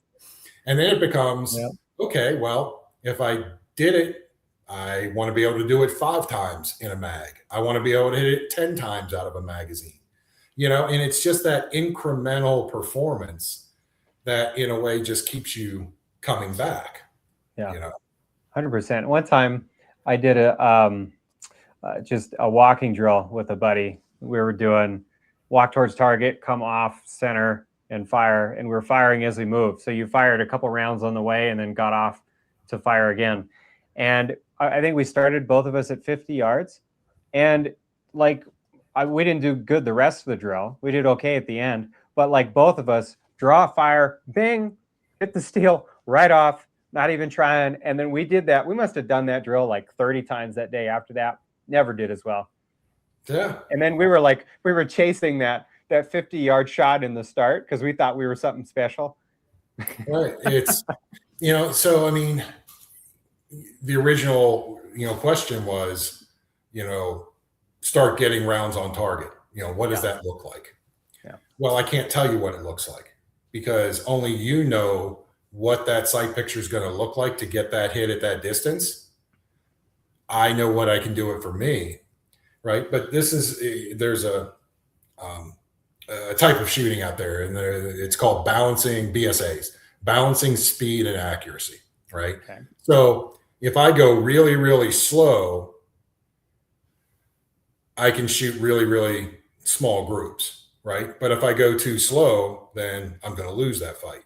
And then it Yeah. becomes, okay, well, if I did it, I want to be able to do it 5 times in a mag. I want to be able to hit it 10 times out of a magazine, and it's just that incremental performance that in a way just keeps you coming back, Yeah. you know? 100%. One time I did just a walking drill with a buddy. We were doing walk towards target, come off center and fire. And we were firing as we moved. So you fired a couple rounds on the way and then got off to fire again. And I think we started both of us at 50 yards, and like we didn't do good the rest of the drill. We did okay at the end, but like both of us draw fire, bing, hit the steel right off, not even trying. And then we did that. We must have done that drill like 30 times that day after that. Never did as well. Yeah. And then we were chasing that 50-yard shot in the start because we thought we were something special. Right. It's, so, I mean, the original, question was, start getting rounds on target. What does that look like? Yeah. Well, I can't tell you what it looks like because only you know what that sight picture is going to look like to get that hit at that distance. I know what I can do it for me. Right. But there's a type of shooting out there, and it's called balancing BSAs, balancing speed and accuracy. Right. Okay. So if I go really, really slow, I can shoot really, really small groups. Right. But if I go too slow, then I'm going to lose that fight.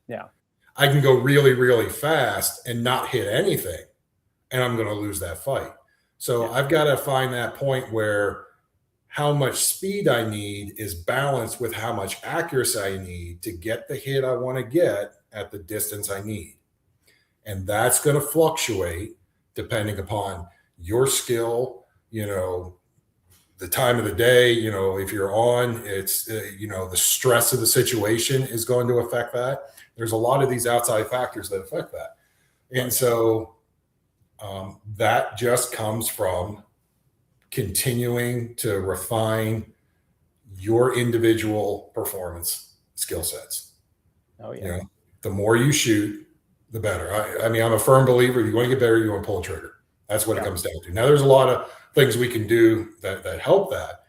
Yeah. I can go really, really fast and not hit anything, and I'm going to lose that fight. So I've got to find that point where how much speed I need is balanced with how much accuracy I need to get the hit I want to get at the distance I need. And that's going to fluctuate depending upon your skill, the time of the day, if you're on, it's, the stress of the situation is going to affect that. There's a lot of these outside factors that affect that. And so that just comes from continuing to refine your individual performance skill sets. Oh yeah. The more you shoot, the better. I mean, I'm a firm believer. You want to get better, you want to pull the trigger. That's what it comes down to. Now, there's a lot of things we can do that help that,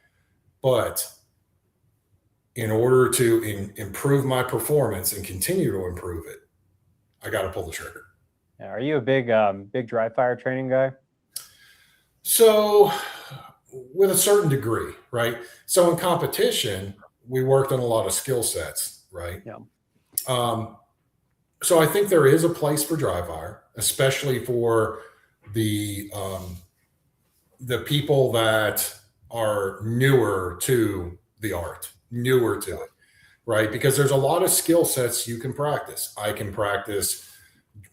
but in order to improve my performance and continue to improve it, I got to pull the trigger. Are you a big dry fire training guy? So with a certain degree, right? So in competition, we worked on a lot of skill sets, right? Yeah. So I think there is a place for dry fire, especially for the people that are newer to the art, newer to it, right? Because there's a lot of skill sets you can practice. I can practice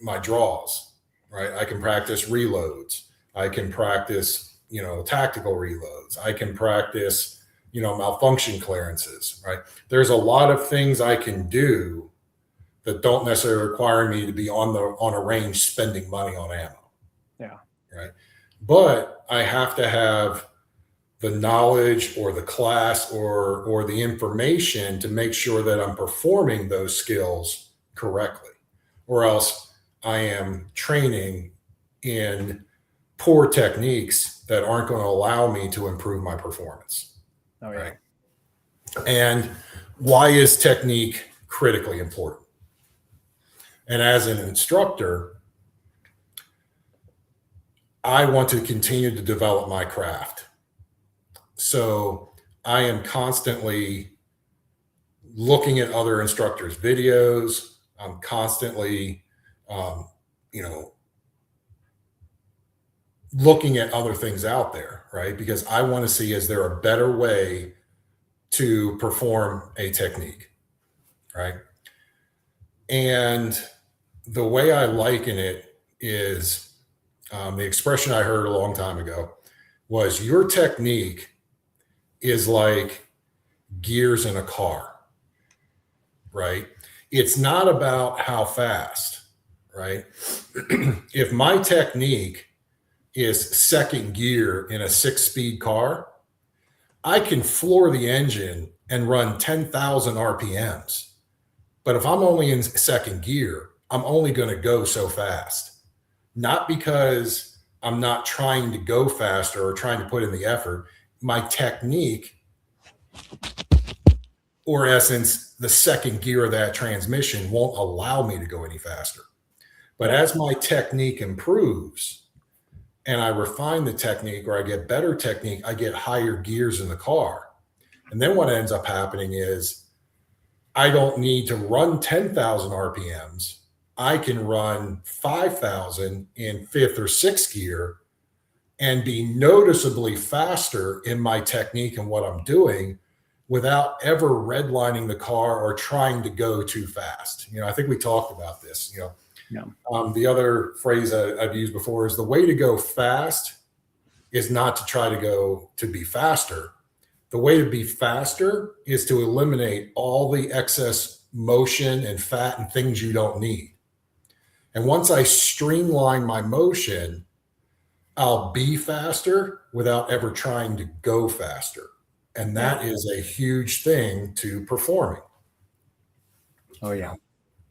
my draws, right? I can practice reloads. I can practice, tactical reloads. I can practice, malfunction clearances, right? There's a lot of things I can do that don't necessarily require me to be on a range spending money on ammo. Yeah. Right. But I have to have the knowledge or the class or the information to make sure that I'm performing those skills correctly, or else I am training in poor techniques that aren't going to allow me to improve my performance. Oh, yeah. Right. And why is technique critically important? And as an instructor, I want to continue to develop my craft. So I am constantly looking at other instructors' videos. I'm constantly, looking at other things out there, right? Because I want to see, is there a better way to perform a technique, right? And the way I liken it is the expression I heard a long time ago was your technique is like gears in a car, right? It's not about how fast, right? If my technique is second gear in a 6-speed car, I can floor the engine and run 10,000 RPMs. But if I'm only in second gear, I'm only going to go so fast. Not because I'm not trying to go faster or trying to put in the effort. My technique, or in essence, the second gear of that transmission won't allow me to go any faster. But as my technique improves and I refine the technique or I get better technique, I get higher gears in the car. And then what ends up happening is I don't need to run 10,000 RPMs. I can run 5,000 in fifth or sixth gear and be noticeably faster in my technique and what I'm doing without ever redlining the car or trying to go too fast. I think we talked about this. Yeah. The other phrase I've used before is the way to go fast is not to try to go to be faster. The way to be faster is to eliminate all the excess motion and fat and things you don't need. And once I streamline my motion, I'll be faster without ever trying to go faster. And that is a huge thing to performing. Oh, yeah.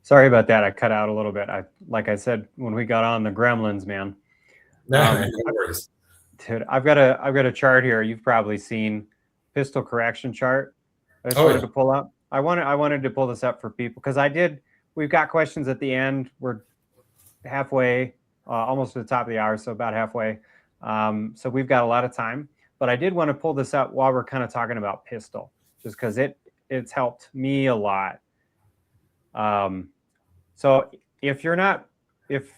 Sorry about that. I cut out a little bit. Like I said, when we got on the gremlins, man. No worries. Dude, I've got a chart here. You've probably seen pistol correction chart. I just wanted to pull up. I wanted to pull this up for people because we've got questions at the end. We're halfway, almost to the top of the hour, so about halfway. So we've got a lot of time. But I did want to pull this up while we're kind of talking about pistol, just because it's helped me a lot. So if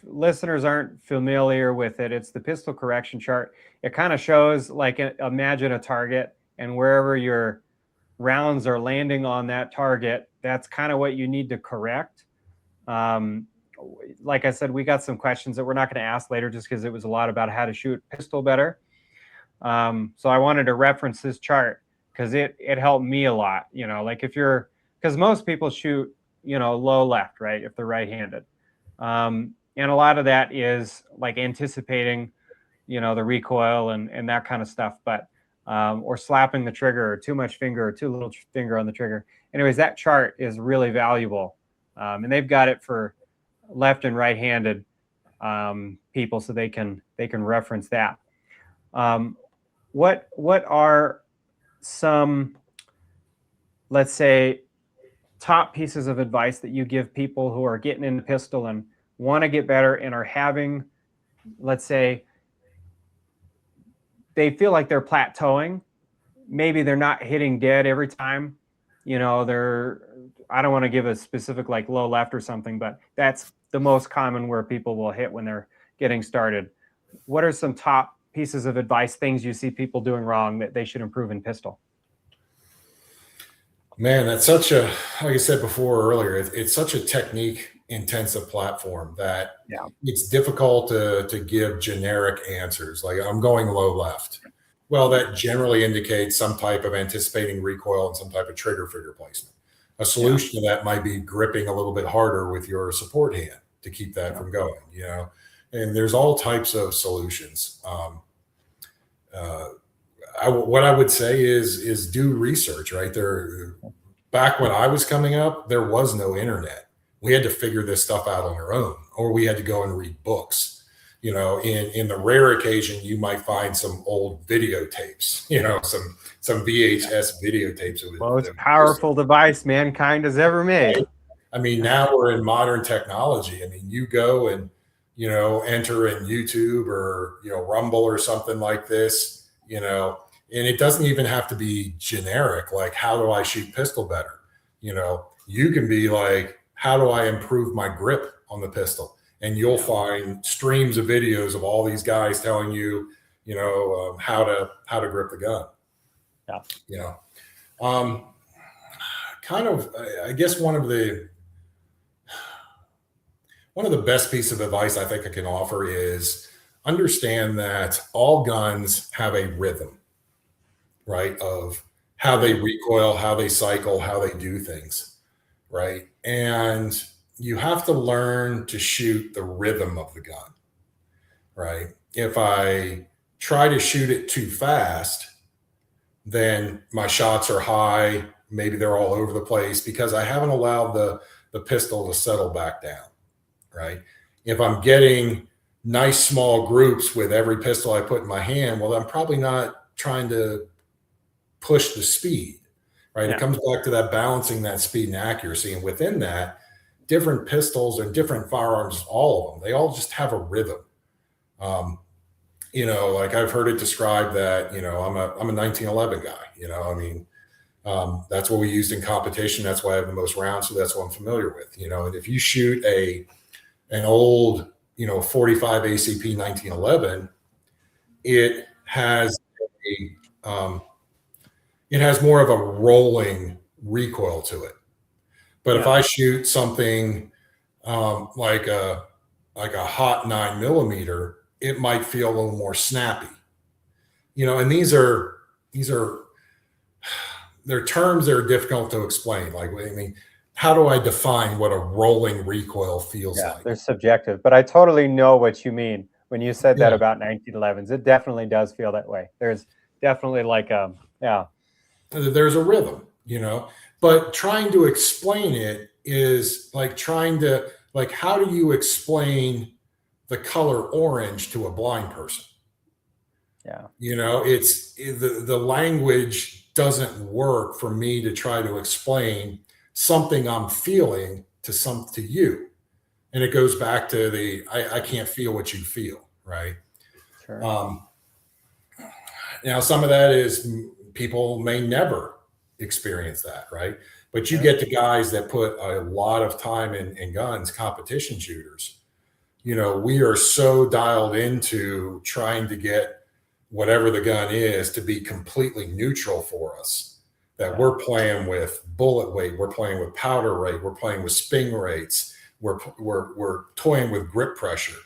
listeners aren't familiar with it, it's the pistol correction chart. It kind of shows, like, imagine a target, and wherever your rounds are landing on that target, that's kind of what you need to correct. Like I said, we got some questions that we're not going to ask later just because it was a lot about how to shoot pistol better. So I wanted to reference this chart because it helped me a lot, like because most people shoot, low left, right? If they're right-handed. And a lot of that is like anticipating, the recoil and that kind of stuff, but, or slapping the trigger or too much finger or too little finger on the trigger. Anyways, that chart is really valuable. And they've got it for left and right-handed people, so they can reference that. What are some, let's say, top pieces of advice that you give people who are getting into pistol and want to get better and are having, let's say, they feel like they're plateauing? Maybe they're not hitting dead every time. I don't want to give a specific like low left or something, but that's the most common where people will hit when they're getting started. What are some top pieces of advice, things you see people doing wrong that they should improve in pistol? Man, that's such a, like I said before earlier, it's such a technique intensive platform that it's difficult to give generic answers. Like, I'm going low left. Well, that generally indicates some type of anticipating recoil and some type of trigger figure placement. A solution to that might be gripping a little bit harder with your support hand to keep that from going, and there's all types of solutions. What I would say is do research, right? Back when I was coming up, there was no internet. We had to figure this stuff out on our own, or we had to go and read books. In the rare occasion, you might find some old videotapes, some VHS videotapes. Most powerful device mankind has ever made. Right? I mean, now we're in modern technology. I mean, you go and, enter in YouTube or, Rumble or something like this, and it doesn't even have to be generic. Like, how do I shoot pistol better? You can be like, how do I improve my grip on the pistol? And you'll find streams of videos of all these guys telling you, how to grip the gun. Kind of, I guess one of the best pieces of advice I think I can offer is understand that all guns have a rhythm, right? Of how they recoil, how they cycle, how they do things, right? And you have to learn to shoot the rhythm of the gun, right? If I try to shoot it too fast, then my shots are high. Maybe they're all over the place because I haven't allowed the pistol to settle back down, right? If I'm getting nice small groups with every pistol I put in my hand, well, I'm probably not trying to push the speed, right? It comes back to that balancing that speed and accuracy. And within that, different pistols and different firearms, all of them, they all just have a rhythm. Like I've heard it described that, I'm a 1911 guy, that's what we used in competition. That's why I have the most rounds. So that's what I'm familiar with, and if you shoot a an old, 45 ACP 1911, it has it has more of a rolling recoil to it. But if I shoot something like a hot 9mm, it might feel a little more snappy. And these are they're terms that are difficult to explain. Like, I mean, how do I define what a rolling recoil feels like? They're subjective, but I totally know what you mean when you said that Yeah. about 1911s. It definitely does feel that way. There's definitely like There's a rhythm, but trying to explain it is like how do you explain the color orange to a blind person? Yeah. It's the language doesn't work for me to try to explain something I'm feeling to you. And it goes back to I can't feel what you feel, right? Sure. Now, some of that is people may never experience that, right? But you get the guys that put a lot of time in guns, competition shooters. We are so dialed into trying to get whatever the gun is to be completely neutral for us, that we're playing with bullet weight, we're playing with powder rate, we're playing with spin rates, we're toying with grip pressure,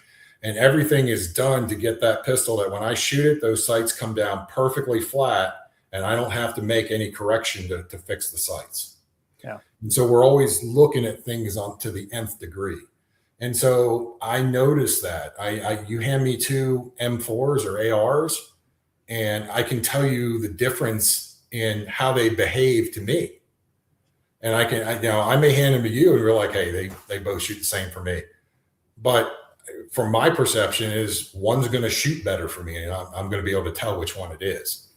and everything is done to get that pistol that when I shoot it, those sights come down perfectly flat and I don't have to make any correction to fix the sights. Yeah. And so we're always looking at things to the nth degree. And so I noticed that you hand me two M4s or ARs, and I can tell you the difference in how they behave to me. And I may hand them to you and you're like, hey, they both shoot the same for me. But from my perception is one's going to shoot better for me, and I'm going to be able to tell which one it is.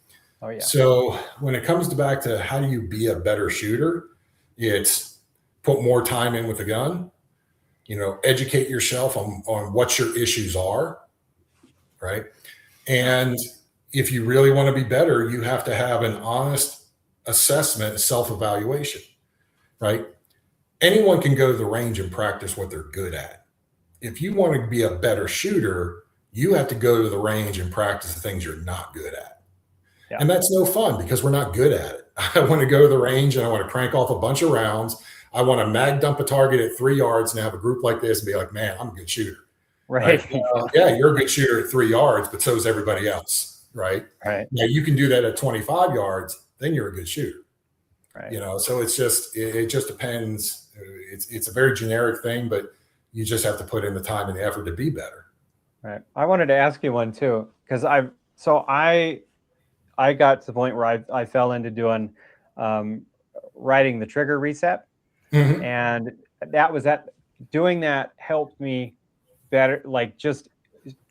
Oh yeah. So when it comes back to how do you be a better shooter, it's put more time in with the gun, educate yourself on what your issues are, right? And if you really want to be better, you have to have an honest assessment, self-evaluation, right? Anyone can go to the range and practice what they're good at. If you want to be a better shooter, you have to go to the range and practice the things you're not good at. Yeah. And that's no fun because we're not good at it. I want to go to the range and I want to crank off a bunch of rounds. I want to mag dump a target at 3 yards and have a group like this and be like, man, I'm a good shooter. Right. Yeah, you're a good shooter at 3 yards, but so is everybody else. Right. Now you can do that at 25 yards, then you're a good shooter. Right. So it just depends. It's a very generic thing, but you just have to put in the time and the effort to be better. Right. I wanted to ask you one too, because I got to the point where I fell into doing writing the trigger reset. Mm-hmm. And doing that helped me better, like just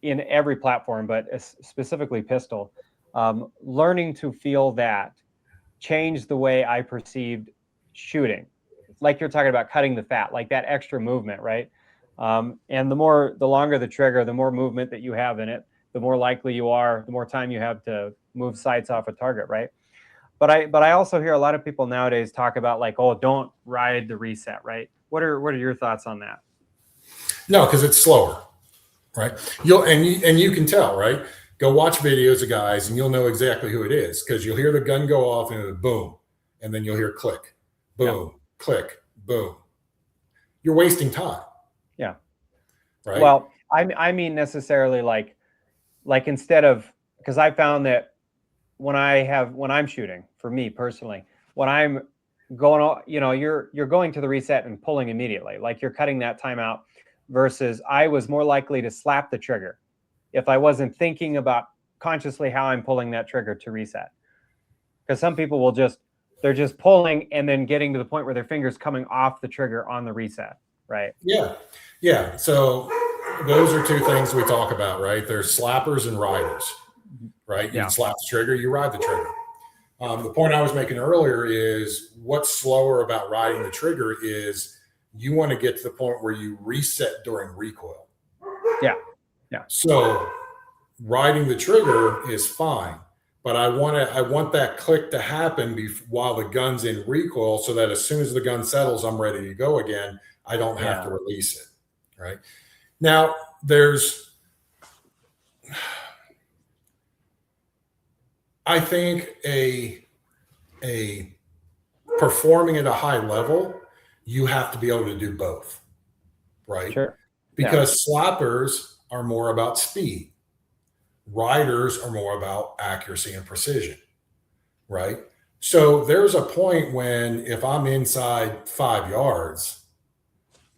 in every platform, but specifically pistol, learning to feel that changed the way I perceived shooting. Like you're talking about cutting the fat, like that extra movement, right? And the longer the trigger, the more movement that you have in it, the more likely you are, the more time you have to move sights off a target, right? But I also hear a lot of people nowadays talk about like, oh, don't ride the reset, right? What are your thoughts on that? No, because it's slower, right? You can tell, right? Go watch videos of guys and you'll know exactly who it is because you'll hear the gun go off and it'll boom, and then you'll hear click, boom, click, boom. You're wasting time. Yeah. Right. Well, I mean necessarily like instead of, because I found that when I'm shooting, for me personally, when I'm going, you're going to the reset and pulling immediately, like you're cutting that time out, versus I was more likely to slap the trigger if I wasn't thinking about consciously how I'm pulling that trigger to reset. Because some people they're just pulling and then getting to the point where their finger's coming off the trigger on the reset, right? Yeah. So those are two things we talk about, right? There's slappers and riders, right? You slap the trigger, you ride the trigger. The point I was making earlier is what's slower about riding the trigger is you want to get to the point where you reset during recoil. Yeah. So riding the trigger is fine, but I want that click to happen while the gun's in recoil, so that as soon as the gun settles, I'm ready to go again. I don't have to release it, right? Now, I think a performing at a high level, you have to be able to do both, right? Sure. Because slappers are more about speed. Riders are more about accuracy and precision, right? So there's a point when if I'm inside 5 yards,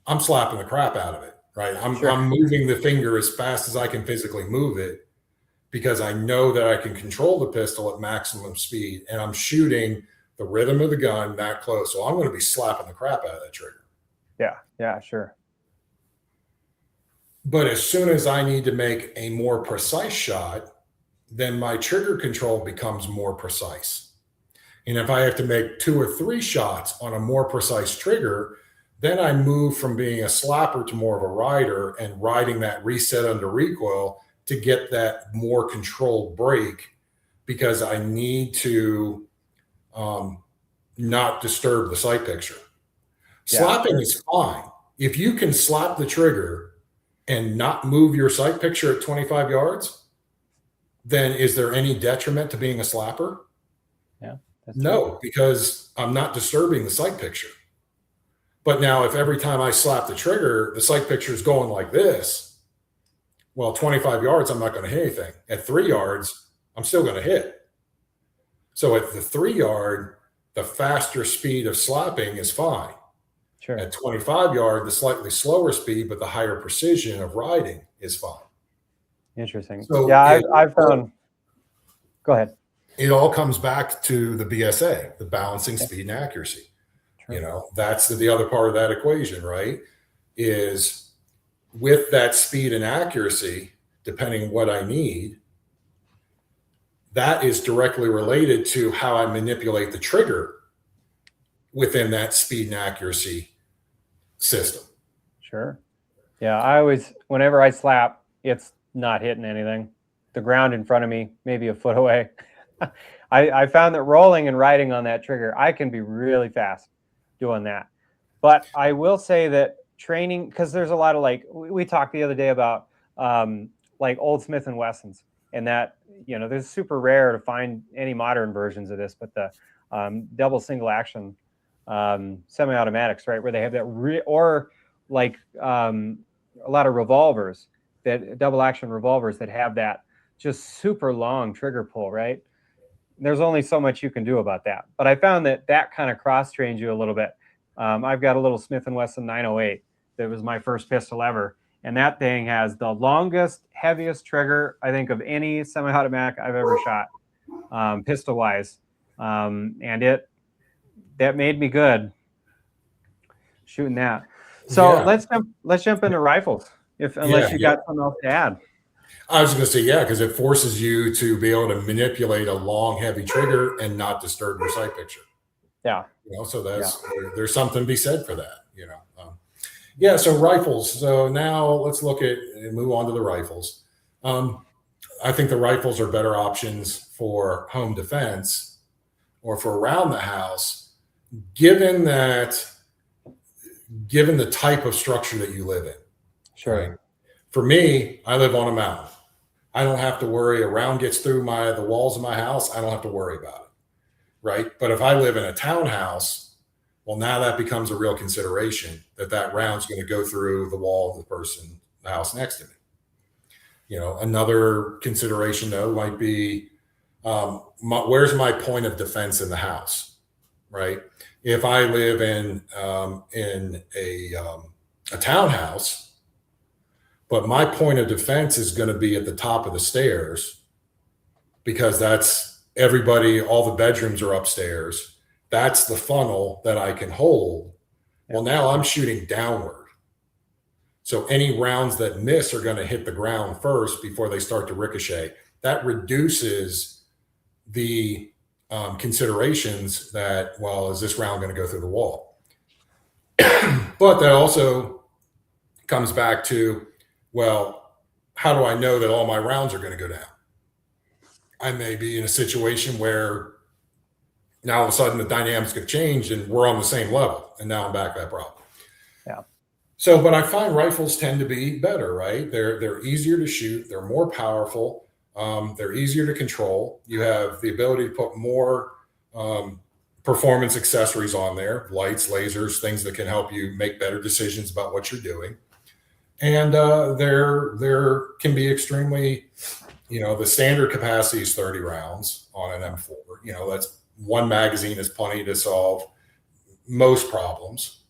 I'm slapping the crap out of it, right? I'm moving the finger as fast as I can physically move it because I know that I can control the pistol at maximum speed and I'm shooting the rhythm of the gun that close. So I'm going to be slapping the crap out of that trigger. Yeah, sure. But as soon as I need to make a more precise shot, then my trigger control becomes more precise. And if I have to make 2 or 3 shots on a more precise trigger, then I move from being a slapper to more of a rider and riding that reset under recoil to get that more controlled break because I need to not disturb the sight picture. Slapping is fine. If you can slap the trigger and not move your sight picture at 25 yards, then is there any detriment to being a slapper? Yeah. No, because I'm not disturbing the sight picture. But now if every time I slap the trigger, the sight picture is going like this, well, 25 yards, I'm not going to hit anything. At 3 yards, I'm still going to hit. So at the 3 yard, the faster speed of slapping is fine. Sure. At 25 yard, the slightly slower speed, but the higher precision of riding is fine. Interesting. So yeah, I've found. Go ahead. It all comes back to the BSA, the balancing speed and accuracy. True. You know, that's the other part of that equation, right? Is with that speed and accuracy, depending what I need, that is directly related to how I manipulate the trigger within that speed and accuracy system. Sure. Yeah, I always, whenever I slap, it's not hitting anything. The ground in front of me, maybe a foot away. I found that rolling and riding on that trigger, I can be really fast doing that. But I will say that training, because there's a lot of like, we talked the other day about like old Smith & Wessons, and that, you know, there's super rare to find any modern versions of this, but the double single action semi-automatics, right, where they have that or like a lot of revolvers, that double action revolvers that have that just super long trigger pull, right? There's only so much you can do about that. But I found that that kind of cross-trains you a little bit. I've got a little Smith & Wesson 908 that was my first pistol ever, and that thing has the longest, heaviest trigger, I think, of any semi-automatic I've ever shot, pistol-wise. And that made me good shooting that. So let's jump into rifles, unless you got something else to add. I was going to say, because it forces you to be able to manipulate a long, heavy trigger and not disturb your sight picture. Yeah. You know, so there's something to be said for that, you know. So rifles. So now let's move on to the rifles. I think the rifles are better options for home defense or for around the house, given the type of structure that you live in. Sure. Right? For me, I live on a mountain. I don't have to worry. A round gets through the walls of my house. I don't have to worry about it. Right. But if I live in a townhouse, well, now that becomes a real consideration that round's going to go through the wall of the house next to me. You know, another consideration though might be, where's my point of defense in the house? Right. If I live in a townhouse, but my point of defense is going to be at the top of the stairs because that's everybody, all the bedrooms are upstairs. That's the funnel that I can hold. Well, now I'm shooting downward. So any rounds that miss are going to hit the ground first before they start to ricochet. That reduces the considerations that, well, is this round going to go through the wall? But that also comes back to, well, how do I know that all my rounds are going to go down? I may be in a situation where now all of a sudden the dynamics have changed and we're on the same level. And now I'm back to that problem. Yeah. So, but I find rifles tend to be better, right? They're easier to shoot. They're more powerful. They're easier to control. You have the ability to put more um, performance accessories on there, lights, lasers, things that can help you make better decisions about what you're doing. And there can be extremely, the standard capacity is 30 rounds on an M4. That's one magazine is plenty to solve most problems.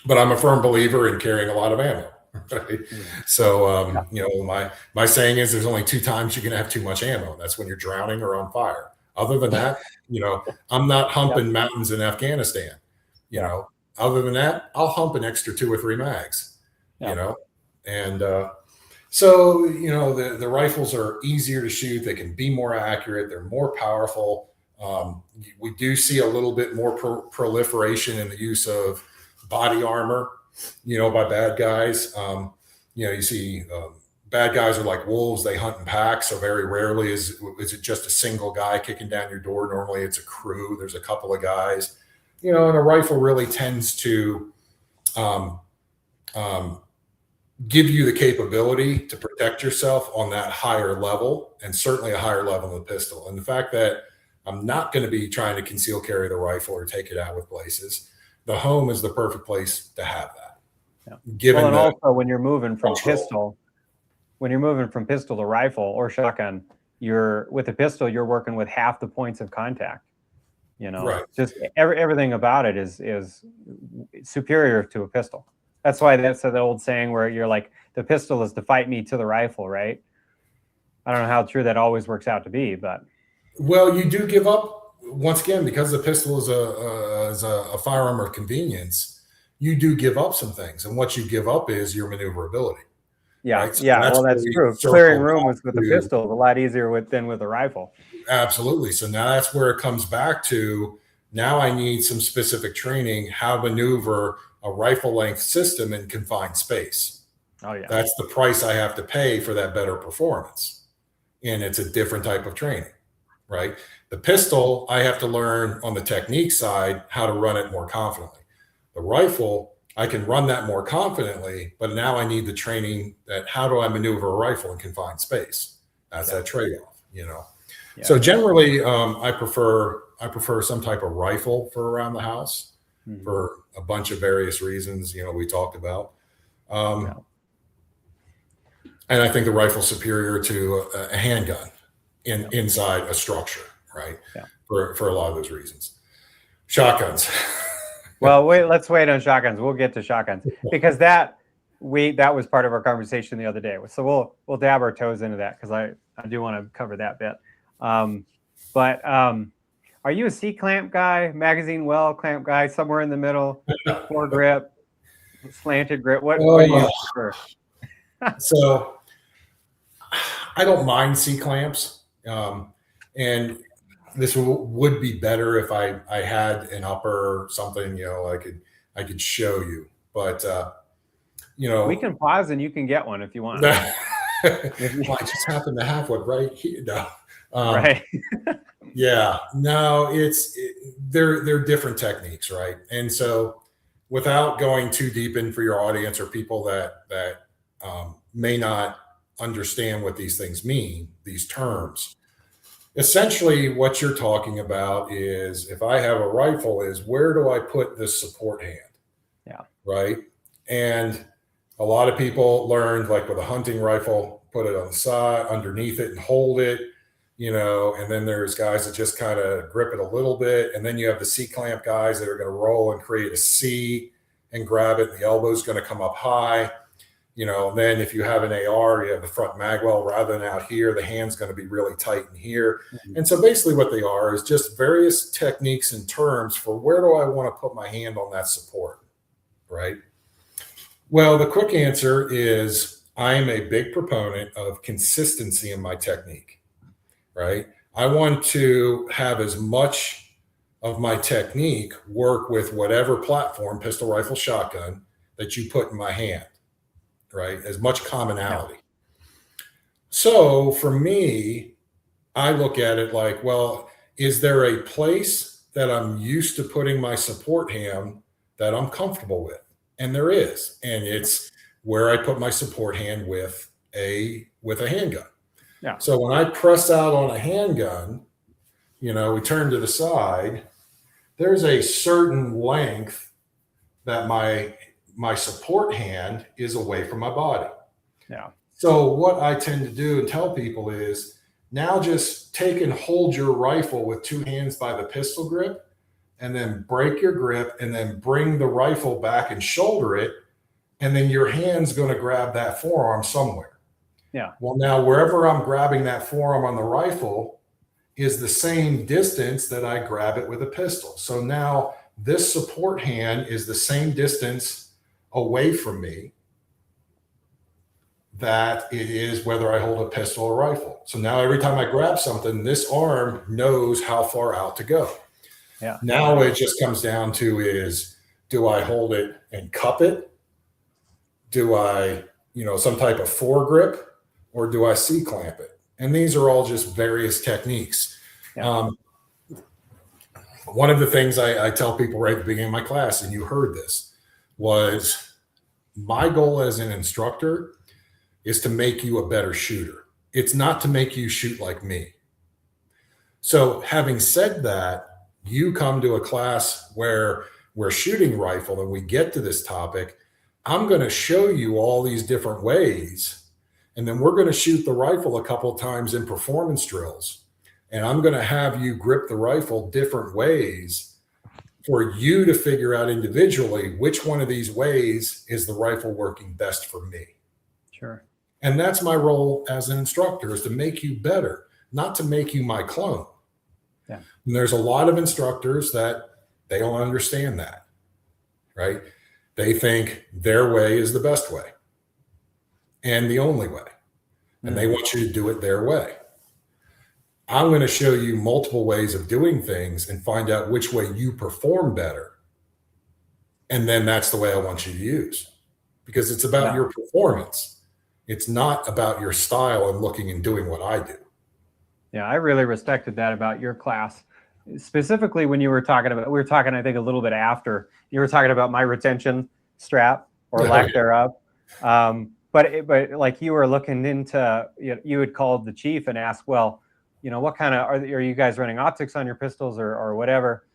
But I'm a firm believer in carrying a lot of ammo. Right? So, my saying is there's only two times you can have too much ammo. That's when you're drowning or on fire. Other than that, I'm not humping mountains in Afghanistan. Other than that, I'll hump an extra 2 or 3 mags. And so the rifles are easier to shoot. They can be more accurate. They're more powerful. We do see a little bit more proliferation in the use of body armor, by bad guys. You see bad guys are like wolves. They hunt in packs. So very rarely is it just a single guy kicking down your door. Normally it's a crew. There's a couple of guys, and a rifle really tends to give you the capability to protect yourself on that higher level, and certainly a higher level than the pistol. And the fact that I'm not going to be trying to conceal carry the rifle or take it out with places, the home is the perfect place to have that. Given and also when you're moving from pistol to rifle or shotgun, with a pistol, you're working with half the points of contact. Right. Just everything about it is superior to a pistol. That's why that's the old saying where you're like, the pistol is to fight me to the rifle, right? I don't know how true that always works out to be, but. Well, you do give up. Once again, because the pistol is a firearm of convenience, you do give up some things, and what you give up is your maneuverability. Yeah, right? So that's true. Clearing room with the pistol is a lot easier than with a rifle. Absolutely. So now that's where it comes back to. Now I need some specific training how to maneuver a rifle length system in confined space. Oh yeah, that's the price I have to pay for that better performance, and it's a different type of training. Right. The pistol, I have to learn on the technique side how to run it more confidently. The rifle, I can run that more confidently, but now I need the training that how do I maneuver a rifle in confined space? That's that trade-off, Yeah. So generally, I prefer some type of rifle for around the house for a bunch of various reasons, we talked about. And I think the rifle's superior to a handgun. Inside a structure, right? Yeah. For a lot of those reasons. Shotguns. Well, let's wait on shotguns. We'll get to shotguns because that was part of our conversation the other day. So we'll dab our toes into that because I do want to cover that bit. But are you a C-clamp guy, magazine well clamp guy, somewhere in the middle, foregrip, slanted grip? What do you prefer? So I don't mind C-clamps. And this would be better if I had an upper or something, I could show you, but we can pause and you can get one if you want. Well, I just happen to have one right here. No. Right. Yeah, no, they're different techniques. Right. And so without going too deep in for your audience or people that may not understand what these things mean, these terms. Essentially, what you're talking about is if I have a rifle, is where do I put this support hand? Yeah. Right. And a lot of people learned, like with a hunting rifle, put it on the side, underneath it, and hold it. And then there's guys that just kind of grip it a little bit, and then you have the C-clamp guys that are going to roll and create a C and grab it. And the elbow's going to come up high. And then if you have an AR, you have the front magwell rather than out here, the hand's going to be really tight in here. Mm-hmm. And so basically what they are is just various techniques and terms for where do I want to put my hand on that support, right? Well, the quick answer is I am a big proponent of consistency in my technique, right? I want to have as much of my technique work with whatever platform, pistol, rifle, shotgun, that you put in my hand. Right? As much commonality. So for me, I look at it like, well, is there a place that I'm used to putting my support hand that I'm comfortable with? And there is, and it's where I put my support hand with a handgun. Yeah. So when I press out on a handgun, we turn to the side, there's a certain length that my support hand is away from my body. Yeah. So what I tend to do and tell people is now just take and hold your rifle with two hands by the pistol grip, and then break your grip, and then bring the rifle back and shoulder it. And then your hand's going to grab that forearm somewhere. Yeah. Well, now wherever I'm grabbing that forearm on the rifle is the same distance that I grab it with a pistol. So now this support hand is the same distance away from me that it is whether I hold a pistol or rifle. So now every time I grab something, this arm knows how far out to go. Yeah. Now it just comes down to is, do I hold it and cup it? Do I, some type of foregrip, or do I C-clamp it? And these are all just various techniques. Yeah. One of the things I tell people right at the beginning of my class, and you heard this, was my goal as an instructor is to make you a better shooter. It's not to make you shoot like me. So having said that, you come to a class where we're shooting rifle and we get to this topic, I'm going to show you all these different ways. And then we're going to shoot the rifle a couple of times in performance drills. And I'm going to have you grip the rifle different ways for you to figure out individually which one of these ways is the rifle working best for me. Sure. And that's my role as an instructor, is to make you better, not to make you my clone. Yeah. And there's a lot of instructors that they don't understand that, right? They think their way is the best way and the only way. And they want you to do it their way. I'm going to show you multiple ways of doing things and find out which way you perform better. And then that's the way I want you to use, because it's about your performance. It's not about your style and looking and doing what I do. Yeah, I really respected that about your class. Specifically when you were talking about, we were talking, I think, a little bit after, you were talking about my retention strap or lack thereof. But like you were looking into, you had called the chief and asked, well, what kind of, are you guys running optics on your pistols or whatever?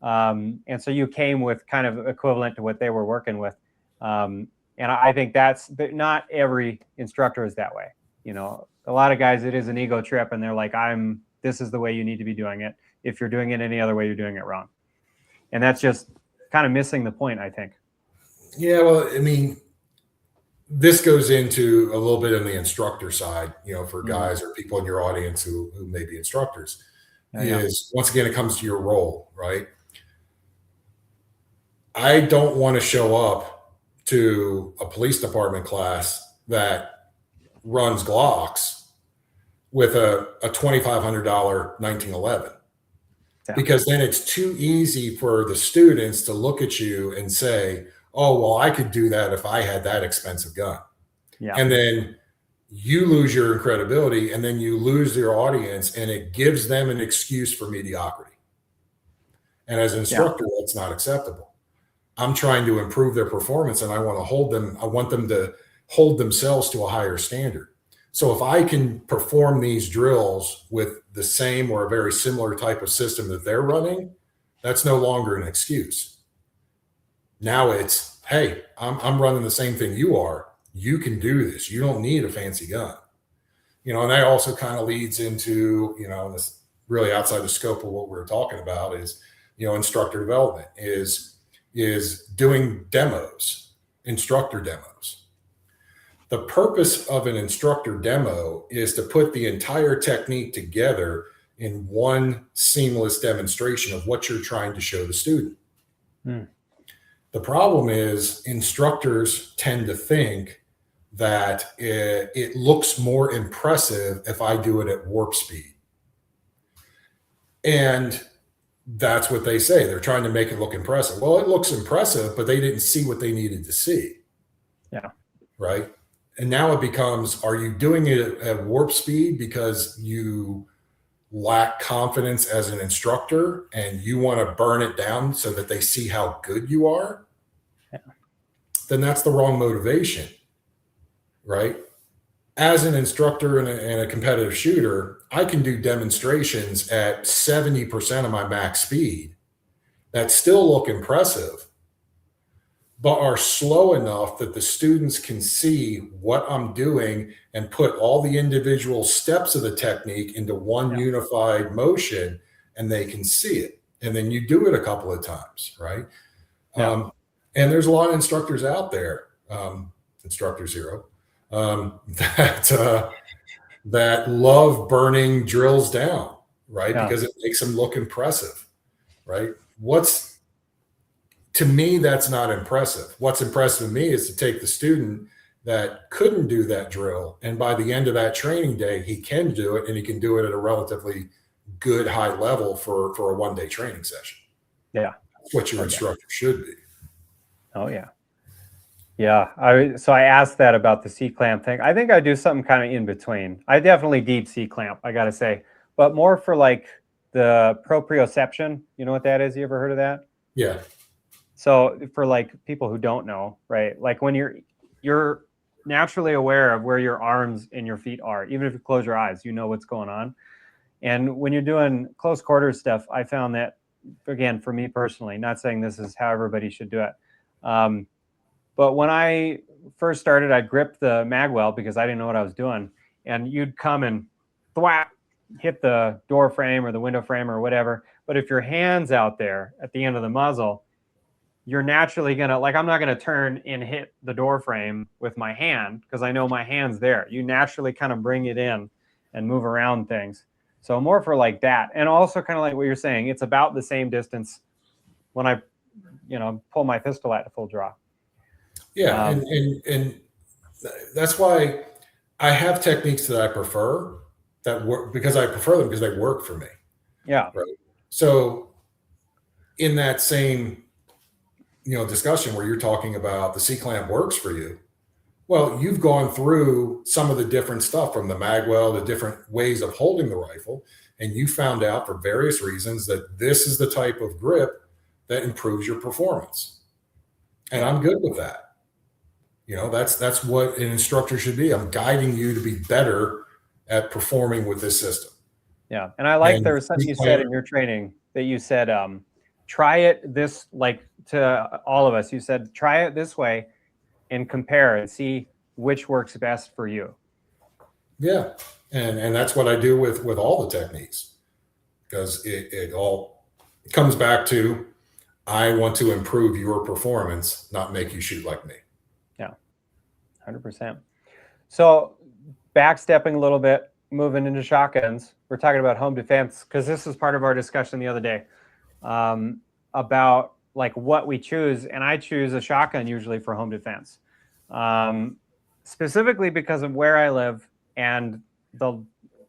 And so you came with kind of equivalent to what they were working with. And I think not every instructor is that way. A lot of guys, it is an ego trip, and they're like, this is the way you need to be doing it. If you're doing it any other way, you're doing it wrong. And that's just kind of missing the point, I think. Yeah, well, I mean, this goes into a little bit on the instructor side, for guys or people in your audience who may be instructors, once again, it comes to your role, right? I don't want to show up to a police department class that runs Glocks with a $2,500 1911, because then it's too easy for the students to look at you and say, oh, well, I could do that if I had that expensive gun. Yeah. And then you lose your credibility, and then you lose your audience, and it gives them an excuse for mediocrity. And as an instructor, that's not acceptable. I'm trying to improve their performance, and I want them to hold themselves to a higher standard. So if I can perform these drills with the same or a very similar type of system that they're running, that's no longer an excuse. Now it's, hey, I'm running the same thing you are. You can do this. You don't need a fancy gun. And that also kind of leads into, this really outside the scope of what we're talking about is, instructor development is doing demos, instructor demos. The purpose of an instructor demo is to put the entire technique together in one seamless demonstration of what you're trying to show the student. The problem is instructors tend to think that it looks more impressive if I do it at warp speed. And that's what they say. They're trying to make it look impressive. Well, it looks impressive, but they didn't see what they needed to see. Yeah. Right. And now it becomes, are you doing it at warp speed because you lack confidence as an instructor and you want to burn it down so that they see how good you are? Yeah. then that's the wrong motivation, right? As an instructor and a competitive shooter, I can do demonstrations at 70% of my max speed that still look impressive, but are slow enough that the students can see what I'm doing and put all the individual steps of the technique into one unified motion, and they can see it. And then you do it a couple of times, right? Yeah. And there's a lot of instructors out there, instructor zero, that love burning drills down, right? Yeah. Because it makes them look impressive, right? To me, that's not impressive. What's impressive to me is to take the student that couldn't do that drill, and by the end of that training day, he can do it, and he can do it at a relatively good high level for a one-day training session. Yeah. That's what your instructor should be. Oh yeah. Yeah. So I asked that about the C-clamp thing. I think I do something kind of in between. I definitely deep C-clamp, I got to say, but more for like the proprioception. You know what that is? You ever heard of that? Yeah. So for like people who don't know, right? Like when you're naturally aware of where your arms and your feet are, even if you close your eyes, you know what's going on. And when you're doing close quarters stuff, I found that, again, for me personally, not saying this is how everybody should do it. But when I first started, I gripped the mag well because I didn't know what I was doing. And you'd come and thwap, hit the door frame or the window frame or whatever. But if your hand's out there at the end of the muzzle, you're naturally going to, like, I'm not going to turn and hit the door frame with my hand because I know my hand's there. You naturally kind of bring it in and move around things. So more for like that. And also kind of like what you're saying, it's about the same distance when I, pull my pistol at a full draw. Yeah. And that's why I have techniques that I prefer that work, because I prefer them because they work for me. Yeah. Right. So in that same, discussion where you're talking about the C-clamp works for you, well, you've gone through some of the different stuff from the magwell to different ways of holding the rifle, and you found out for various reasons that this is the type of grip that improves your performance. And I'm good with that. That's what an instructor should be. I'm guiding you to be better at performing with this system. Yeah. And I like there was something you said in your training that you said, try it this, like, to all of us, you said, try it this way and compare and see which works best for you. Yeah. And that's what I do with all the techniques, because it all comes back to, I want to improve your performance, not make you shoot like me. Yeah. 100%. So backstepping a little bit, moving into shotguns, we're talking about home defense, because this is part of our discussion the other day about like what we choose. And I choose a shotgun usually for home defense, specifically because of where I live and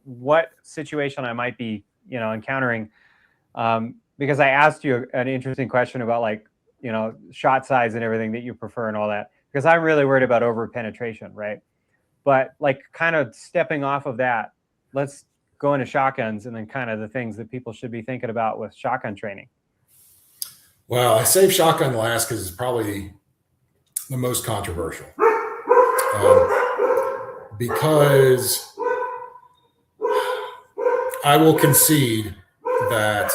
what situation I might be, encountering. Because I asked you an interesting question about like, shot size and everything that you prefer and all that, because I'm really worried about over penetration, right? But like kind of stepping off of that, let's go into shotguns and then kind of the things that people should be thinking about with shotgun training. Well, I save shotgun last because it's probably the most controversial. Because I will concede that,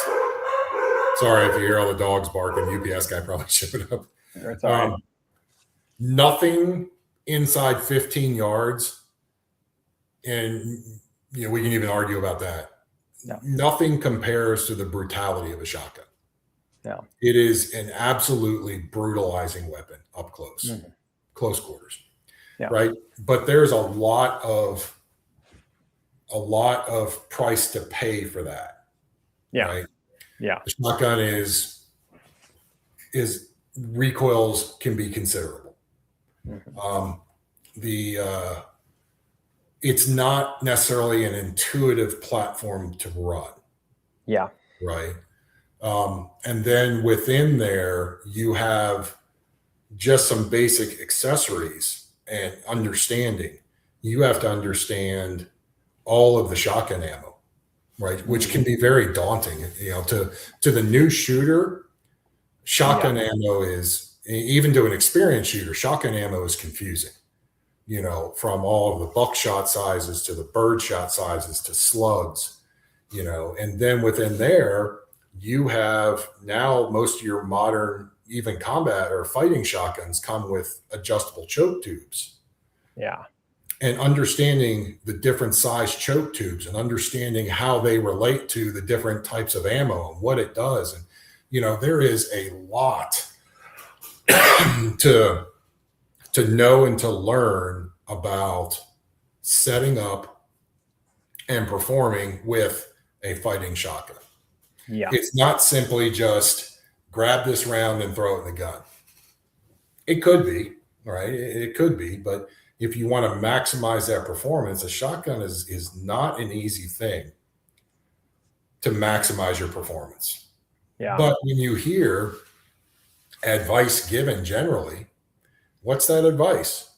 sorry if you hear all the dogs barking, UPS guy probably showed up. That's all right. Nothing inside 15 yards, and we can even argue about that. No. Nothing compares to the brutality of a shotgun. No. It is an absolutely brutalizing weapon up close, close quarters. Yeah. Right. But there's a lot of price to pay for that. Yeah. Right. Yeah. The shotgun is recoils can be considerable. It's not necessarily an intuitive platform to run. Yeah. Right. And then within there, you have just some basic accessories and understanding. You have to understand all of the shotgun ammo, right? Which can be very daunting, to the new shooter. Shotgun ammo is even to an experienced shooter, shotgun ammo is confusing, from all of the buckshot sizes to the bird shot sizes to slugs, and then within there, you have now most of your modern, even combat or fighting shotguns come with adjustable choke tubes. Yeah. And understanding the different size choke tubes and understanding how they relate to the different types of ammo and what it does. And, there is a lot to know and to learn about setting up and performing with a fighting shotgun. Yeah. It's not simply just grab this round and throw it in the gun. It could be, right? It could be, but if you want to maximize that performance, a shotgun is not an easy thing to maximize your performance. Yeah. But when you hear advice given generally, what's that advice?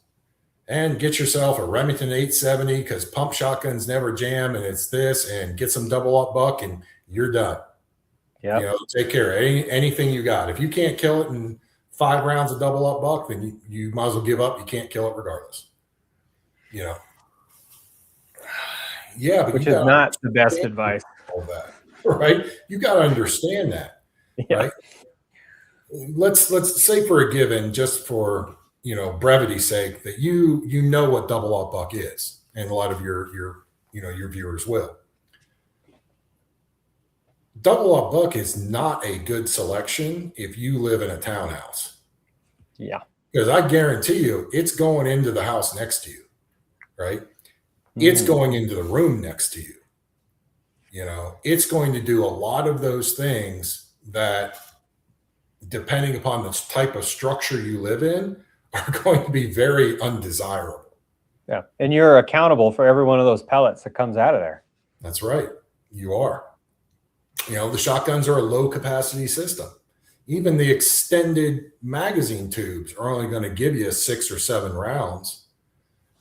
And get yourself a Remington 870 because pump shotguns never jam, and it's this, and get some double up buck and you're done. Yeah. Take care of anything you got. If you can't kill it in 5 rounds of double up buck, then you might as well give up. You can't kill it regardless. Yeah, but which is not the best advice. All that, right? You got to understand that, right? Let's say for a given, just for brevity's sake, that you know what double up buck is, and a lot of your viewers will. Double up buck is not a good selection if you live in a townhouse. Yeah, because I guarantee you, it's going into the house next to you, right? It's going into the room next to you. It's going to do a lot of those things that, depending upon the type of structure you live in, are going to be very undesirable. Yeah. And you're accountable for every one of those pellets that comes out of there. That's right. You are. The shotguns are a low capacity system. Even the extended magazine tubes are only going to give you 6 or 7 rounds.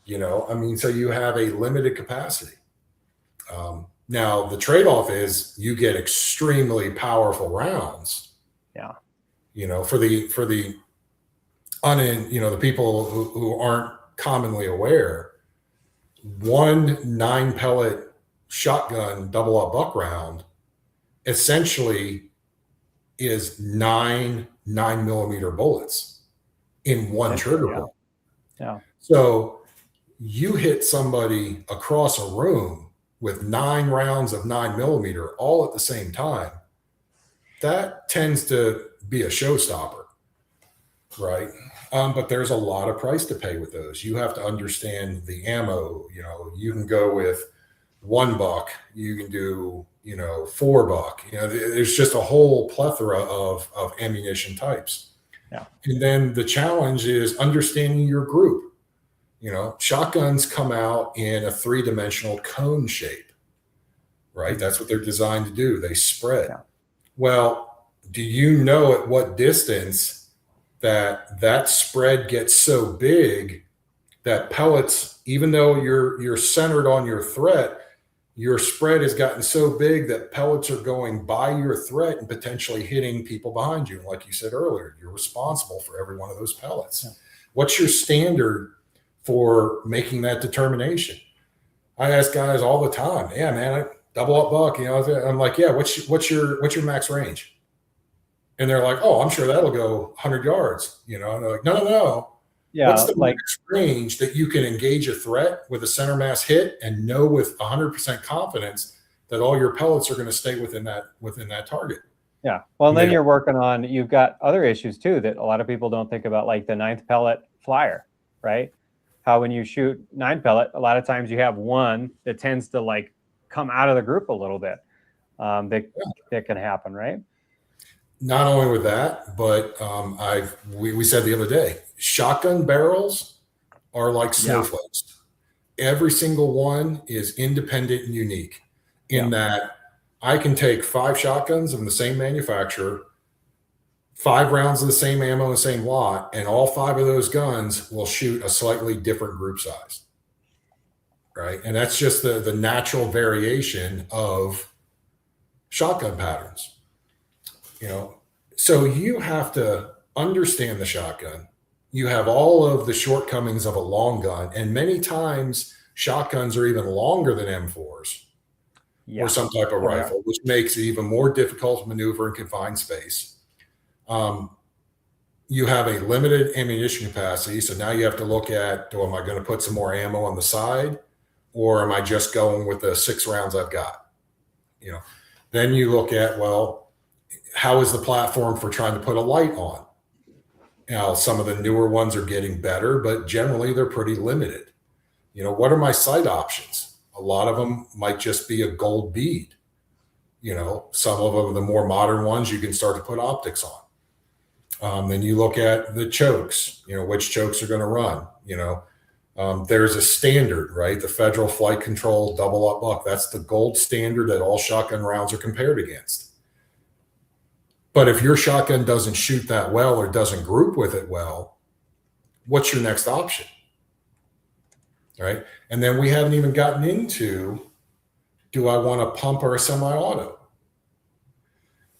So you have a limited capacity. Now the trade-off is you get extremely powerful rounds. Yeah. For the the people who aren't commonly aware, one 9 pellet shotgun double up buck round essentially is 9 9mm bullets in one trigger point. Yeah. So you hit somebody across a room with 9 rounds of 9mm all at the same time. That tends to be a showstopper, right? But there's a lot of price to pay with those. You have to understand the ammo. You can go with $1, you can do, $4. There's just a whole plethora of ammunition types. Yeah. And then the challenge is understanding your group. Shotguns come out in a 3-dimensional cone shape, right? That's what they're designed to do. They spread. Yeah. Well, do you know at what distance that spread gets so big that pellets, even though you're centered on your threat, your spread has gotten so big that pellets are going by your threat and potentially hitting people behind you. And like you said earlier, you're responsible for every one of those pellets. Yeah. What's your standard for making that determination? I ask guys all the time, yeah, man, double up buck, I'm like, yeah, what's your max range? And they're like, oh, I'm sure that'll go 100 yards, and they're like, no. Yeah, what's the max range that you can engage a threat with a center mass hit and know with 100% confidence that all your pellets are going to stay within that target? Yeah. Well, then you're working on, you've got other issues too that a lot of people don't think about, like the 9th pellet flyer, right? How when you shoot 9 pellet, a lot of times you have one that tends to come out of the group a little bit. That can happen, right? Not only with that, but we said the other day, shotgun barrels are like snowflakes. Yeah. Every single one is independent and unique in that I can take 5 shotguns of the same manufacturer, 5 rounds of the same ammo and same lot, and all 5 of those guns will shoot a slightly different group size, right? And that's just the natural variation of shotgun patterns. So you have to understand the shotgun. You have all of the shortcomings of a long gun, and many times shotguns are even longer than M4s or some type of rifle, which makes it even more difficult to maneuver in confined space. You have a limited ammunition capacity, so now you have to look at, am I going to put some more ammo on the side, or am I just going with the 6 rounds I've got? Then you look at, well, how is the platform for trying to put a light on? Now, some of the newer ones are getting better, but generally they're pretty limited. What are my sight options? A lot of them might just be a gold bead. Some of them, the more modern ones, you can start to put optics on. Then you look at the chokes, which chokes are going to run. There's a standard, right? The Federal Flight Control double up buck. That's the gold standard that all shotgun rounds are compared against. But if your shotgun doesn't shoot that well or doesn't group with it well, what's your next option? Right? And then we haven't even gotten into, do I want a pump or a semi-auto?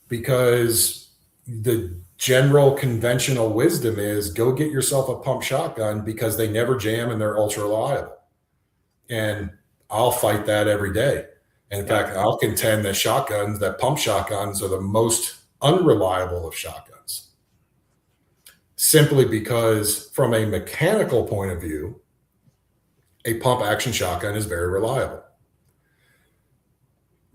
Because the general conventional wisdom is go get yourself a pump shotgun because they never jam and they're ultra reliable. And I'll fight that every day. And in fact, I'll contend that pump shotguns are the most unreliable of shotguns, simply because from a mechanical point of view, a pump action shotgun is very reliable.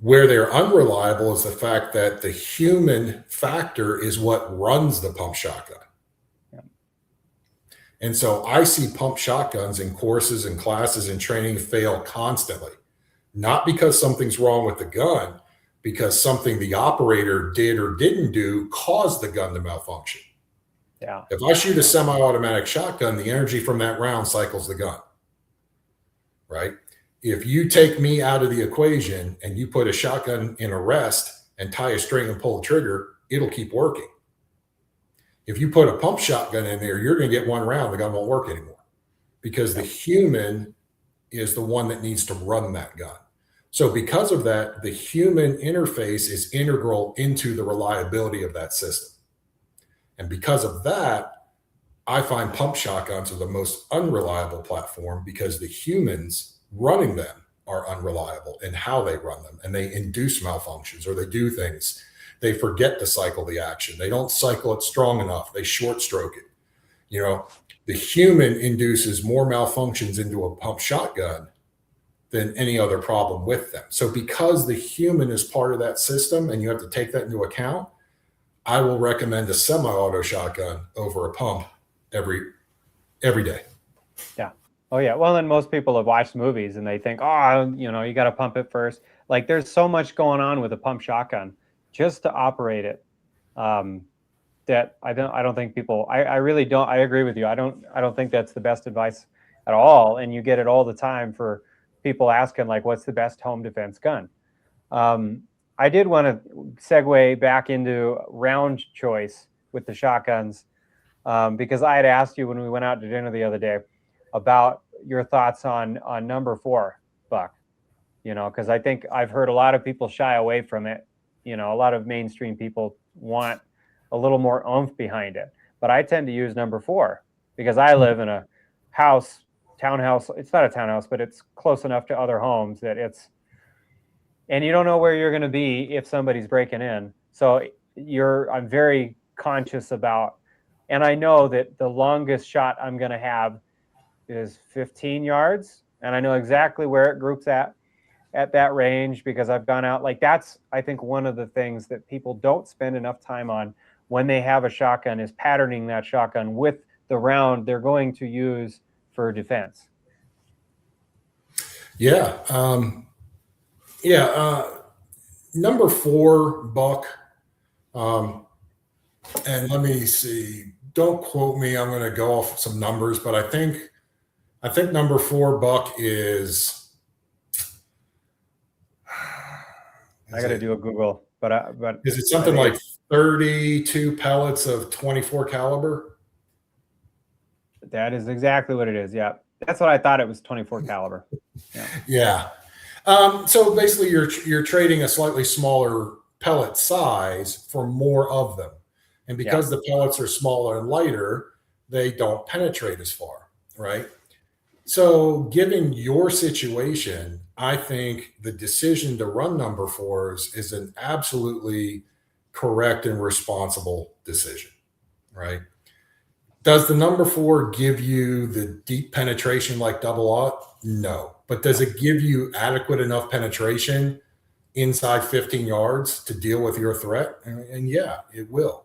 Where they're unreliable is the fact that the human factor is what runs the pump shotgun. Yeah. And so I see pump shotguns in courses and classes and training fail constantly, not because something's wrong with the gun, because something the operator did or didn't do caused the gun to malfunction. Yeah. If I shoot a semi-automatic shotgun, the energy from that round cycles the gun, right? If you take me out of the equation and you put a shotgun in a rest and tie a string and pull the trigger, it'll keep working. If you put a pump shotgun in there, you're going to get one round, the gun won't work anymore, because the human is the one that needs to run that gun. So because of that, the human interface is integral into the reliability of that system. And because of that, I find pump shotguns are the most unreliable platform because the humans running them are unreliable in how they run them, and they induce malfunctions, or they do things. They forget to cycle the action. They don't cycle it strong enough. They short stroke it. The human induces more malfunctions into a pump shotgun than any other problem with them. So because the human is part of that system and you have to take that into account, I will recommend a semi-auto shotgun over a pump every day. Yeah. Oh yeah. Well, then most people have watched movies and they think, you got to pump it first. Like there's so much going on with a pump shotgun just to operate it. That I don't think people, I really don't, I agree with you. I don't think that's the best advice at all. And you get it all the time for people asking like, what's the best home defense gun? I did want to segue back into round choice with the shotguns, because I had asked you when we went out to dinner the other day about your thoughts on number 4 buck, because I think I've heard a lot of people shy away from it. A lot of mainstream people want a little more oomph behind it, but I tend to use number 4 because I live in a townhouse. It's not a townhouse, but it's close enough to other homes that and you don't know where you're going to be if somebody's breaking in. So I'm very conscious about, and I know that the longest shot I'm going to have is 15 yards. And I know exactly where it groups at that range because I've gone out. Like that's, I think, one of the things that people don't spend enough time on when they have a shotgun is patterning that shotgun with the round they're going to use for defense. Yeah. Number 4 buck. And let me see, don't quote me. I'm going to go off some numbers, but I think number 4 buck is, I got to do a Google, but is it something like 32 pellets of 24 caliber? That is exactly what it is. Yeah. That's what I thought it was, 24 caliber. Yeah. So basically you're trading a slightly smaller pellet size for more of them. And because the pellets are smaller and lighter, they don't penetrate as far, right? So given your situation, I think the decision to run number fours is an absolutely correct and responsible decision, right? Does the number four give you the deep penetration like double aught? No. But does it give you adequate enough penetration inside 15 yards to deal with your threat? And yeah, it will.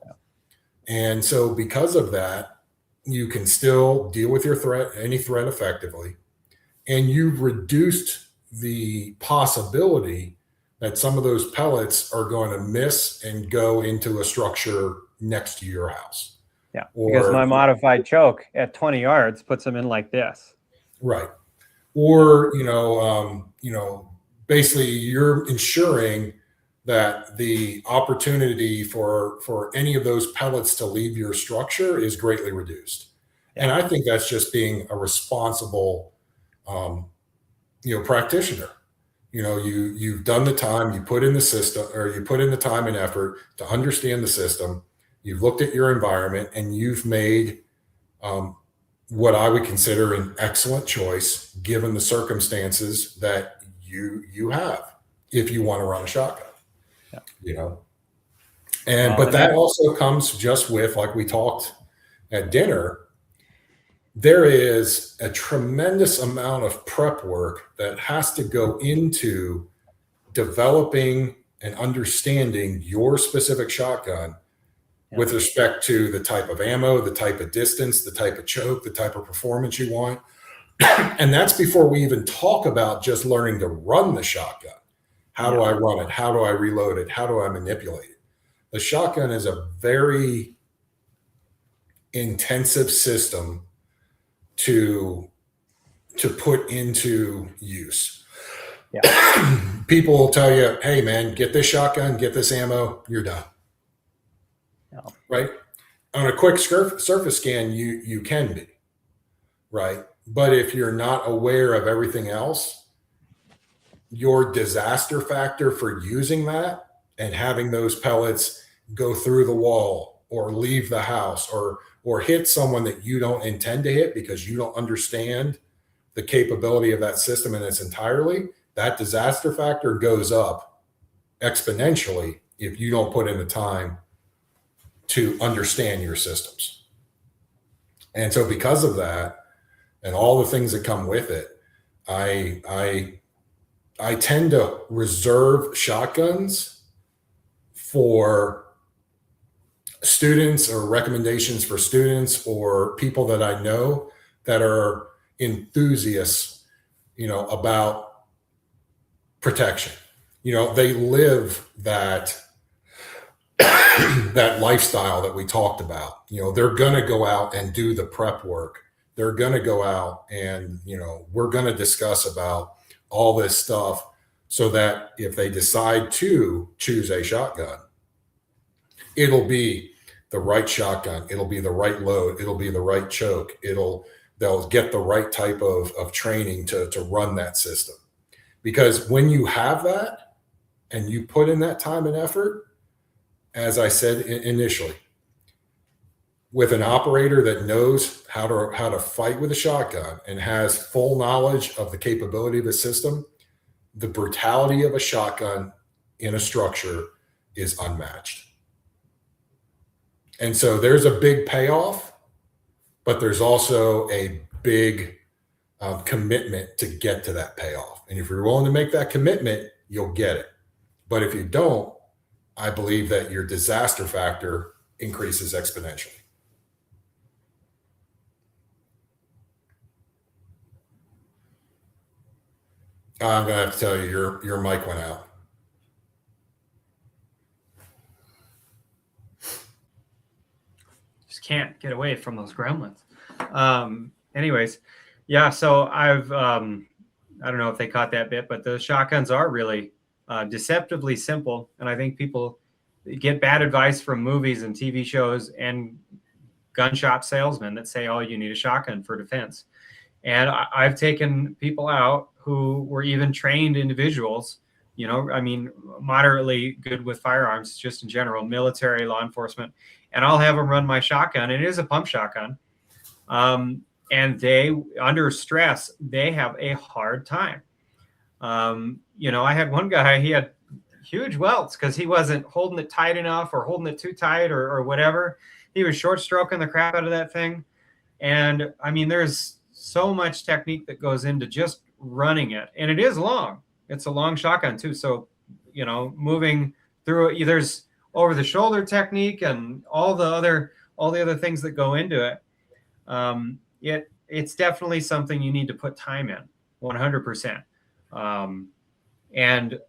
And so because of that, you can still deal with your threat, any threat effectively. And you've reduced the possibility that some of those pellets are going to miss and go into a structure next to your house. Yeah, because my modified choke at 20 yards puts them in like this. Right. Or, basically you're ensuring that the opportunity for any of those pellets to leave your structure is greatly reduced. Yeah. And I think that's just being a responsible, practitioner. You've done the time, you put in the system, or you put in the time and effort to understand the system. You've looked at your environment and you've made what I would consider an excellent choice given the circumstances that you have if you want to run a shotgun. Yeah. But that also comes just with, like we talked at dinner, there is a tremendous amount of prep work that has to go into developing and understanding your specific shotgun with respect to the type of ammo, the type of distance, the type of choke, the type of performance you want. And that's before we even talk about just learning to run the shotgun. How do I run it? How do I reload it? How do I manipulate it? The shotgun is a very intensive system to put into use. Yeah. People will tell you, hey man, get this shotgun, get this ammo, you're done. No. Right? On a quick surface scan, you can be, right? But if you're not aware of everything else, your disaster factor for using that and having those pellets go through the wall or leave the house or hit someone that you don't intend to hit because you don't understand the capability of that system in its entirety, that disaster factor goes up exponentially if you don't put in the time to understand your systems. And so because of that and all the things that come with it, I tend to reserve shotguns for students or recommendations for students or people that I know that are enthusiasts, about protection. They live that that lifestyle that we talked about. They're going to go out and do the prep work. They're going to go out and, we're going to discuss about all this stuff so that if they decide to choose a shotgun, it'll be the right shotgun. It'll be the right load. It'll be the right choke. They'll get the right type of training to run that system. Because when you have that and you put in that time and effort, as I said initially, with an operator that knows how to fight with a shotgun and has full knowledge of the capability of the system, the brutality of a shotgun in a structure is unmatched. And so there's a big payoff, but there's also a big commitment to get to that payoff. And if you're willing to make that commitment, you'll get it. But if you don't, I believe that your disaster factor increases exponentially. I'm going to have to tell you, your mic went out. Just can't get away from those gremlins. Anyways, yeah, so I don't know if they caught that bit, but the shotguns are really deceptively simple. And I think people get bad advice from movies and TV shows and gun shop salesmen that say, oh, you need a shotgun for defense. And I've taken people out who were even trained individuals I mean, moderately good with firearms, just in general, military, law enforcement, and I'll have them run my shotgun. It is a pump shotgun. And they, under stress, they have a hard time. I had one guy, he had huge welts because he wasn't holding it tight enough or holding it too tight or whatever. He was short stroking the crap out of that thing. And I mean, there's so much technique that goes into just running it. And it is long. It's a long shotgun too. So, moving through it, there's over the shoulder technique and all the other things that go into it. It's definitely something you need to put time in, 100%. And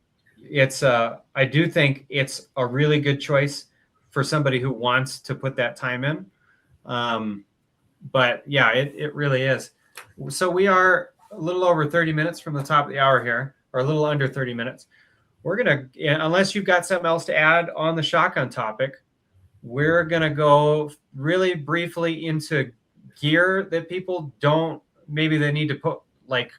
I do think it's a really good choice for somebody who wants to put that time in. But yeah, it really is. So we are a little over 30 minutes from the top of the hour here, or a little under 30 minutes. We're going to, unless you've got something else to add on the shotgun topic, we're going to go really briefly into gear that people don't, maybe they need to put, like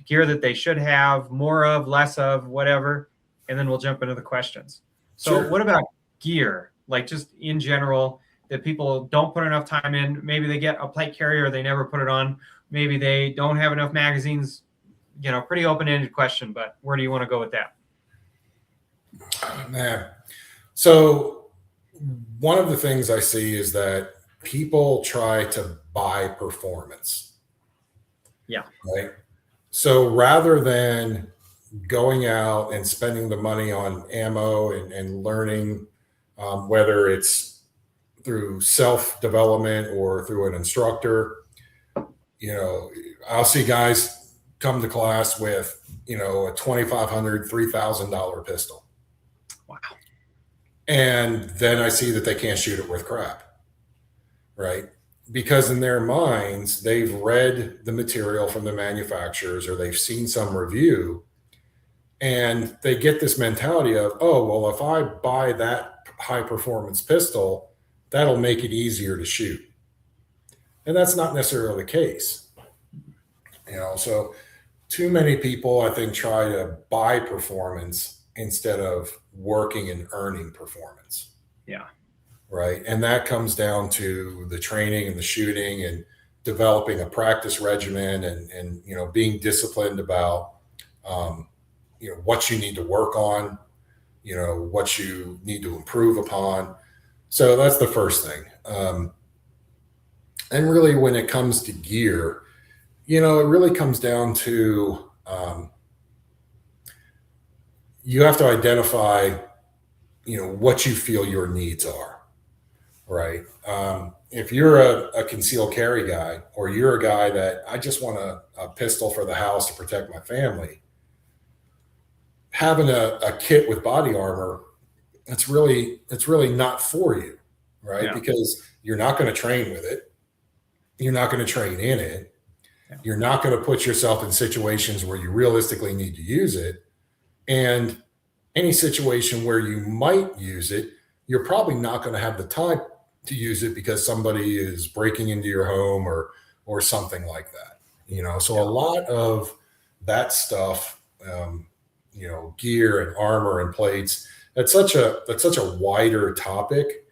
gear that they should have more of, less of, whatever. And then we'll jump into the questions. So What about gear? Like just in general, that people don't put enough time in. Maybe they get a plate carrier, they never put it on. Maybe they don't have enough magazines. Pretty open-ended question, but where do you want to go with that? Man. So one of the things I see is that people try to buy performance. Yeah. Right. So rather than going out and spending the money on ammo and learning, whether it's through self-development or through an instructor, I'll see guys come to class with, a $2,500, $3,000 pistol. Wow. And then I see that they can't shoot it worth crap. Right. Because in their minds, they've read the material from the manufacturers or they've seen some review and they get this mentality of, oh, well, if I buy that high performance pistol, that'll make it easier to shoot. And that's not necessarily the case. So too many people, I think, try to buy performance instead of working and earning performance. Yeah. Right. And that comes down to the training and the shooting and developing a practice regimen and being disciplined about, what you need to work on, what you need to improve upon. So that's the first thing. And really, when it comes to gear, it really comes down to you have to identify, what you feel your needs are. Right. If you're a concealed carry guy, or you're a guy that I just want a pistol for the house to protect my family, having a kit with body armor, it's really not for you. Right. Yeah. Because you're not going to train with it. You're not going to train in it. Yeah. You're not going to put yourself in situations where you realistically need to use it. And any situation where you might use it, you're probably not going to have the time to use it because somebody is breaking into your home or something like that. So a lot of that stuff, gear and armor and plates, that's such a wider topic,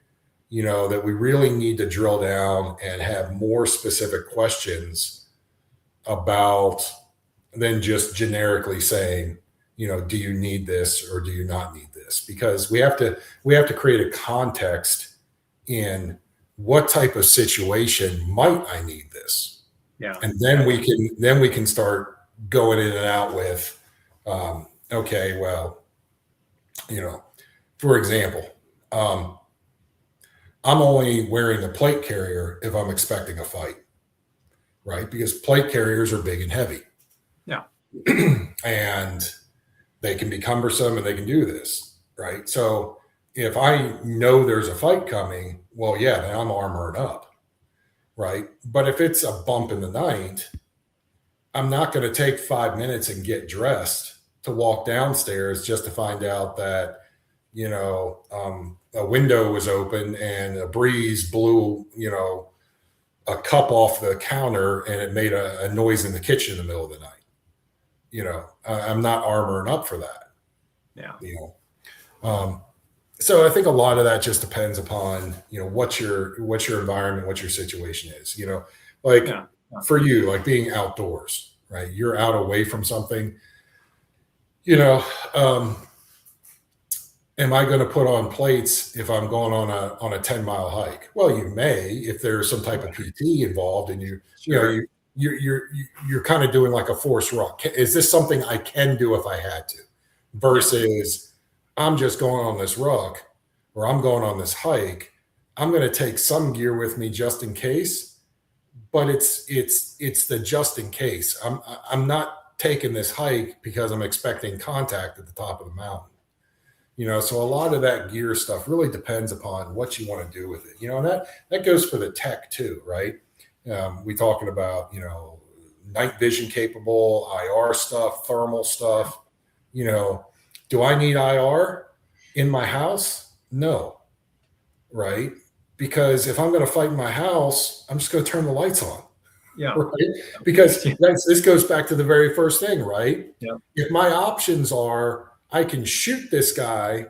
that we really need to drill down and have more specific questions about than just generically saying, do you need this or do you not need this? Because we have to create a context in what type of situation might I need this. Yeah. And then we can start going in and out with, okay, well, for example, I'm only wearing a plate carrier if I'm expecting a fight, right? Because plate carriers are big and heavy. Yeah. And they can be cumbersome and they can do this, right? So if I know there's a fight coming, well, yeah, then I'm armored up, right? But if it's a bump in the night, I'm not going to take 5 minutes and get dressed to walk downstairs just to find out that, a window was open and a breeze blew, a cup off the counter and it made a noise in the kitchen in the middle of the night. I'm not armoring up for that. Yeah. You know, so I think a lot of that just depends upon, what your environment, what your situation is. Like Yeah. for you, like being outdoors, right? You're out away from something. You know, um, am I going to put on plates if I'm going on a 10-mile hike? Well, you may if there's some type of PT involved, and Sure. you're kind of doing like a forced run. Is this something I can do if I had to? Versus I'm just going on this ruck or I'm going on this hike. I'm going to take some gear with me just in case, but it's the just in case. I'm not taking this hike because I'm expecting contact at the top of the mountain. So a lot of that gear stuff really depends upon what you want to do with it. And that goes for the tech too, right? We talking about night vision capable IR stuff, thermal stuff. Do I need IR in my house? No, right? Because if I'm going to fight in my house, I'm just going to turn the lights on. Yeah. Right? Because this goes back to the very first thing, right? Yeah. If my options are I can shoot this guy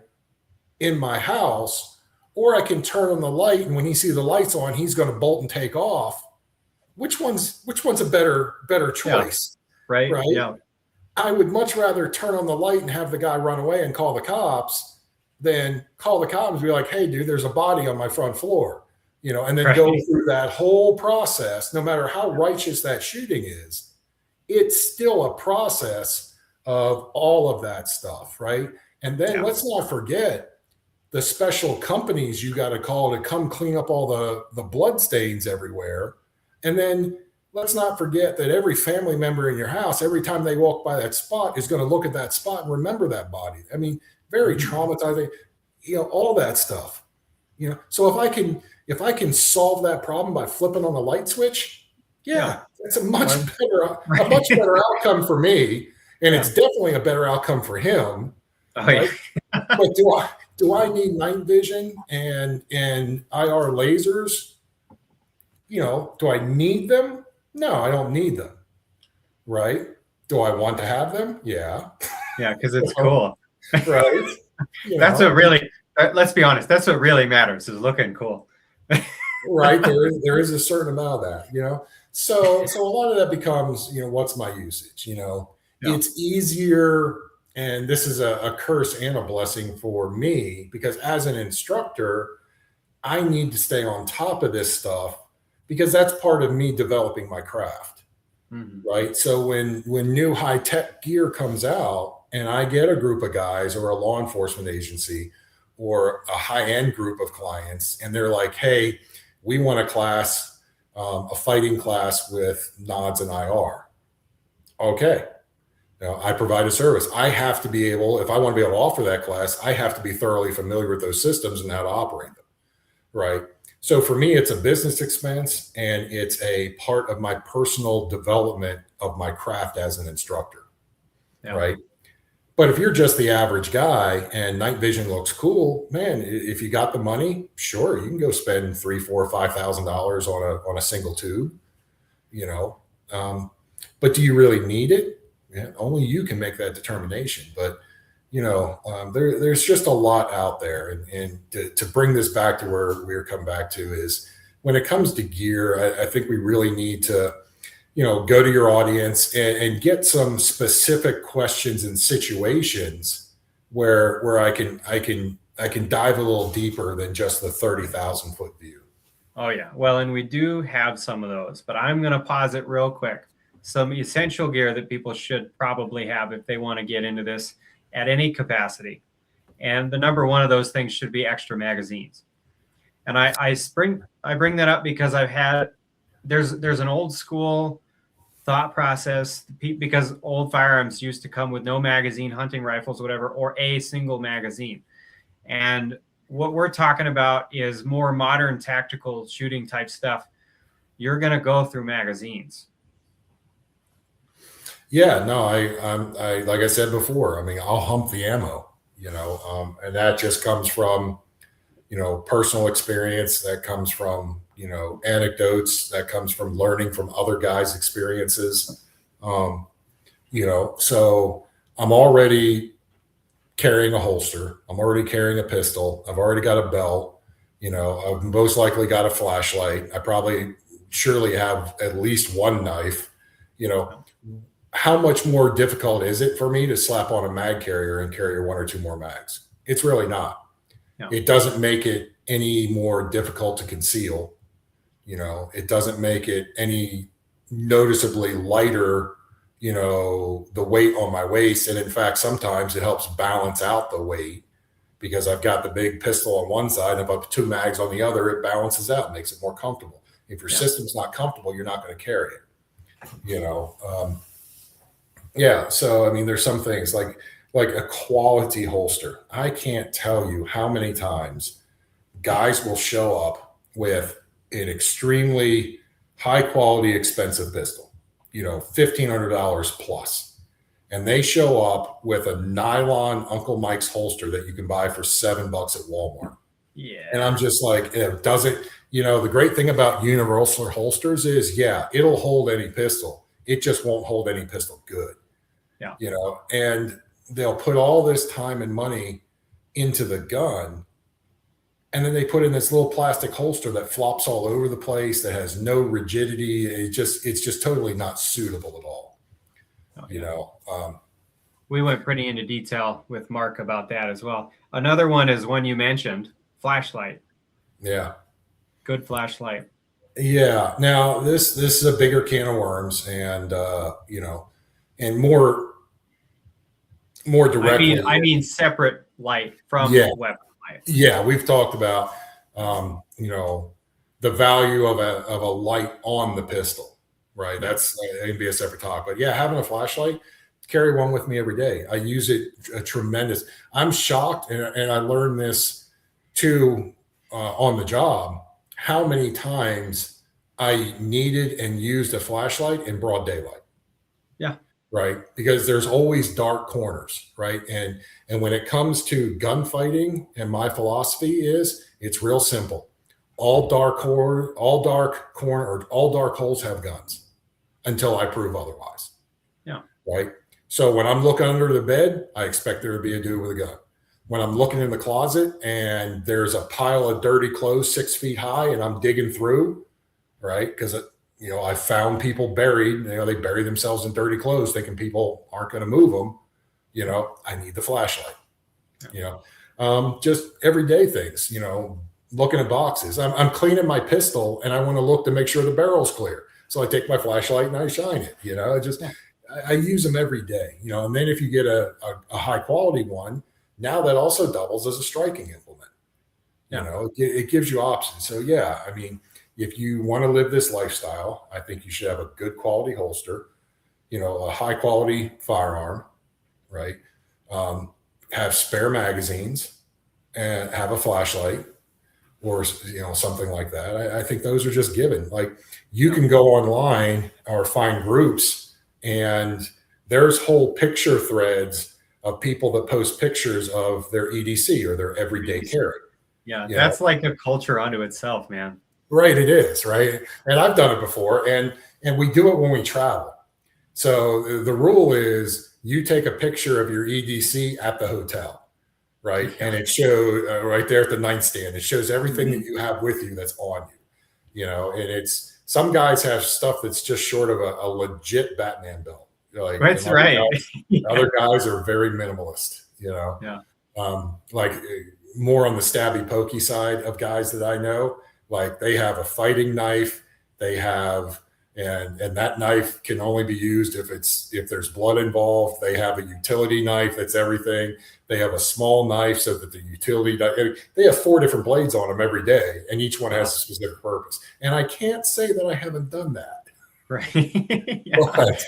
in my house, or I can turn on the light, and when he sees the lights on, he's going to bolt and take off. Which one's a better choice? Yeah. Right. Right. Yeah. I would much rather turn on the light and have the guy run away and call the cops than call the cops and be like, hey, dude, there's a body on my front floor, and then go through that whole process. No matter how righteous that shooting is, it's still a process of all of that stuff, right? And then let's not forget the special companies you got to call to come clean up all the blood stains everywhere. And then let's not forget that every family member in your house, every time they walk by that spot, is going to look at that spot and remember that body. I mean, very traumatizing, all that stuff. So if I can solve that problem by flipping on the light switch, it's a much better outcome for me. And it's definitely a better outcome for him. Right? But do I need night vision and IR lasers? Do I need them? No, I don't need them. Right? Do I want to have them? Yeah. Yeah, because it's cool. Right. That's what really, let's be honest, that's what really matters, is looking cool. Right. There is a certain amount of that, So a lot of that becomes, what's my usage? It's easier. And this is a curse and a blessing for me, because as an instructor, I need to stay on top of this stuff because that's part of me developing my craft. Mm-hmm. Right. So when new high tech gear comes out and I get a group of guys or a law enforcement agency or a high end group of clients, and they're like, hey, we want a class, a fighting class with nods and IR. Okay. I provide a service. I have to be able, if I want to be able to offer that class, I have to be thoroughly familiar with those systems and how to operate them. Right. So for me, it's a business expense and it's a part of my personal development of my craft as an instructor. Yeah. Right. But if you're just the average guy and night vision looks cool, man, if you got the money, sure, you can go spend $3,000, $4,000, $5,000 on a single tube, but do you really need it? Yeah, only you can make that determination. But, there's just a lot out there. And to bring this back to where we're coming back to is when it comes to gear, I think we really need to, go to your audience and get some specific questions and situations where I can dive a little deeper than just the 30,000 foot view. Oh yeah. Well, and we do have some of those, but I'm going to pause it real quick. Some essential gear that people should probably have if they want to get into this at any capacity. And the number one of those things should be extra magazines. And I bring that up because there's an old school thought process, because old firearms used to come with no magazine, hunting rifles, whatever, or a single magazine. And what we're talking about is more modern tactical shooting type stuff. You're going to go through magazines. Yeah, no, I like I said before, I mean, I'll hump the ammo, and that just comes from, personal experience. That comes from, anecdotes. That comes from learning from other guys' experiences. So I'm already carrying a holster. I'm already carrying a pistol. I've already got a belt. I've most likely got a flashlight. I probably surely have at least one knife. How much more difficult is it for me to slap on a mag carrier and carry one or two more mags? It's really not. Yeah. It doesn't make it any more difficult to conceal. It doesn't make it any noticeably lighter, the weight on my waist. And in fact, sometimes it helps balance out the weight because I've got the big pistol on one side and if I have two mags on the other, it balances out, makes it more comfortable. If your system's not comfortable, you're not going to carry it. So I mean, there's some things like a quality holster. I can't tell you how many times guys will show up with an extremely high quality, expensive pistol, $1,500 plus. And they show up with a nylon Uncle Mike's holster that you can buy for $7 at Walmart. Yeah. And I'm just like, does it, the great thing about universal holsters is, it'll hold any pistol. It just won't hold any pistol good. Yeah. And they'll put all this time and money into the gun. And then they put in this little plastic holster that flops all over the place, that has no rigidity. It's just totally not suitable at all. We went pretty into detail with Mark about that as well. Another one is one you mentioned, flashlight. Yeah. Good flashlight. Yeah. Now this is a bigger can of worms, and and more directly. I mean separate light from weapon light. Yeah, we've talked about the value of a light on the pistol, right? That's it can be a separate talk, but having a flashlight, carry one with me every day. I use it a tremendous. I'm shocked, and I learned this too on the job, how many times I needed and used a flashlight in broad daylight. Yeah. Right. Because there's always dark corners. Right. And when it comes to gunfighting, and my philosophy is, it's real simple. All dark holes have guns until I prove otherwise. Yeah. Right. So when I'm looking under the bed, I expect there to be a dude with a gun. When I'm looking in the closet and there's a pile of dirty clothes 6 feet high and I'm digging through, right? Because I found people buried. They bury themselves in dirty clothes, thinking people aren't going to move them. I need the flashlight. Just everyday things. Looking at boxes. I'm cleaning my pistol and I want to look to make sure the barrel's clear. So I take my flashlight and I shine it. I use them every day. And then if you get a high quality one, now that also doubles as a striking implement. It gives you options. So I mean, if you want to live this lifestyle, I think you should have a good quality holster, a high quality firearm, right? Have spare magazines and have a flashlight or, something like that. I think those are just given. Like, you can go online or find groups, and there's whole picture threads of people that post pictures of their EDC or their everyday carry. Yeah. That's like a culture unto itself, man. Right. It is. Right. And I've done it before, and we do it when we travel. So the rule is you take a picture of your EDC at the hotel, right? And it shows right there at the nightstand. It shows everything that you have with you that's on you, and it's, some guys have stuff that's just short of a legit Batman belt. That's right. Other guys are very minimalist, like more on the stabby pokey side of guys that I know. Like, they have a fighting knife, they have, and that knife can only be used if there's blood involved. They have a utility knife that's everything. They have a small knife so that the utility, they have 4 different blades on them every day, and each one has a specific purpose. And I can't say that I haven't done that. Right. But,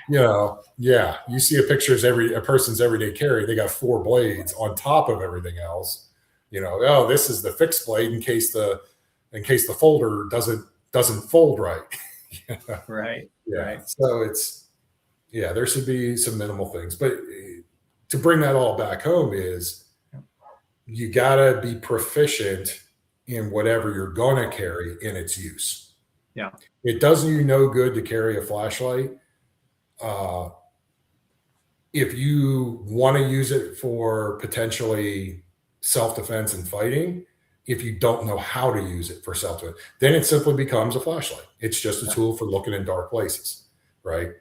you see a picture of a person's everyday carry. They got 4 blades on top of everything else. This is the fixed blade in case the folder doesn't fold right. Right. Yeah. Right. So it's, there should be some minimal things, but to bring that all back home is, you gotta be proficient in whatever you're gonna carry in its use. Yeah. It does you no good to carry a flashlight if you want to use it for potentially self-defense and fighting, if you don't know how to use it for self-defense, then it simply becomes a flashlight. It's just a tool for looking in dark places, right?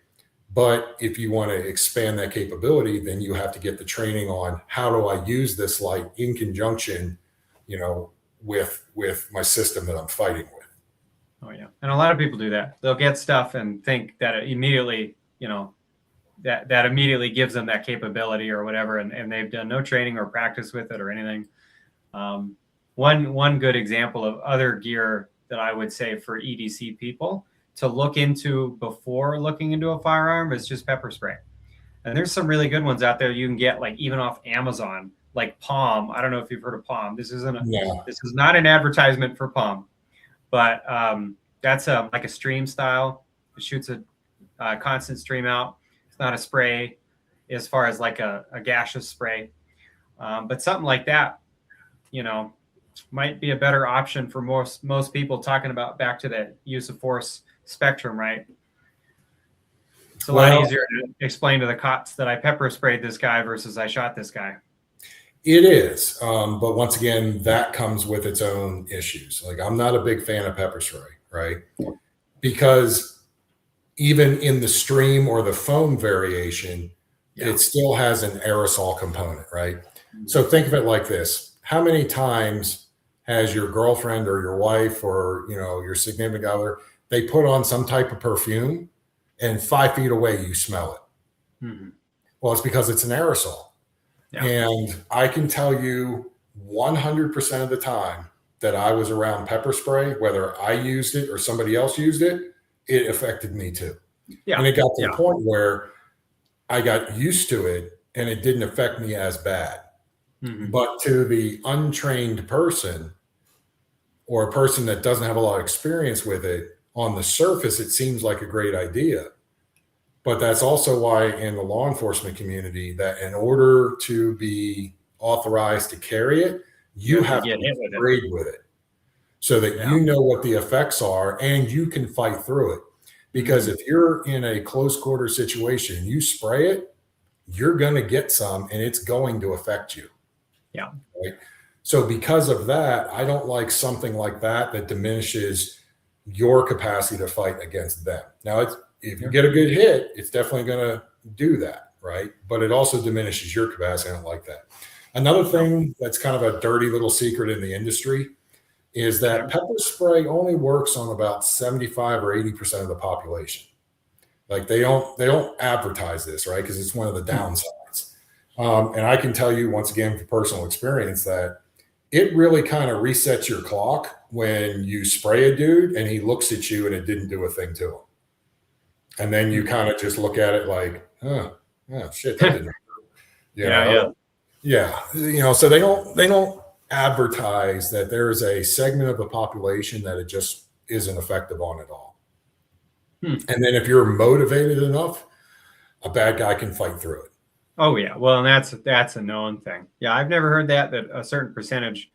But if you want to expand that capability, then you have to get the training on how do I use this light in conjunction, with my system that I'm fighting with. Oh yeah, and a lot of people do that. They'll get stuff and think that it immediately, that immediately gives them that capability or whatever, and they've done no training or practice with it or anything. One good example of other gear that I would say for EDC people to look into before looking into a firearm is just pepper spray. And there's some really good ones out there you can get, like even off Amazon, like Palm. I don't know if you've heard of Palm. This is not an advertisement for Palm, but that's like a stream style. It shoots a constant stream out. It's not a spray as far as like a gaseous spray, but something like that, might be a better option for most people, talking about back to the use of force spectrum, right? It's a lot easier to explain to the cops that I pepper sprayed this guy versus I shot this guy. It is. But once again, that comes with its own issues. Like, I'm not a big fan of pepper spray, right? Because even in the stream or the foam variation, it still has an aerosol component, right? So think of it like this. How many times has your girlfriend or your wife or, your significant other, they put on some type of perfume and 5 feet away, you smell it? Mm-hmm. Well, it's because it's an aerosol. Yeah. And I can tell you 100% of the time that I was around pepper spray, whether I used it or somebody else used it, it affected me too. Yeah. And it got to the point where I got used to it and it didn't affect me as bad. Mm-hmm. But to the untrained person or a person that doesn't have a lot of experience with it, on the surface, it seems like a great idea. But that's also why in the law enforcement community, that in order to be authorized to carry it, you have to be sprayed with it so that you know what the effects are and you can fight through it. Because if you're in a close quarter situation, you spray it, you're going to get some and it's going to affect you. Yeah. Right? So because of that, I don't like something like that diminishes your capacity to fight against them. Now, if you get a good hit, it's definitely going to do that, right? But it also diminishes your capacity. I don't like that. Another thing that's kind of a dirty little secret in the industry is that pepper spray only works on about 75 or 80% of the population. Like they don't advertise this, right? Because it's one of the downsides. And I can tell you once again from personal experience that it really kind of resets your clock when you spray a dude and he looks at you and it didn't do a thing to him. And then you kind of just look at it like, oh shit, that didn't hurt. So they don't advertise that there is a segment of the population that it just isn't effective on at all. And then if you're motivated enough, a bad guy can fight through it. Oh yeah. Well, and that's a known thing. Yeah. I've never heard that a certain percentage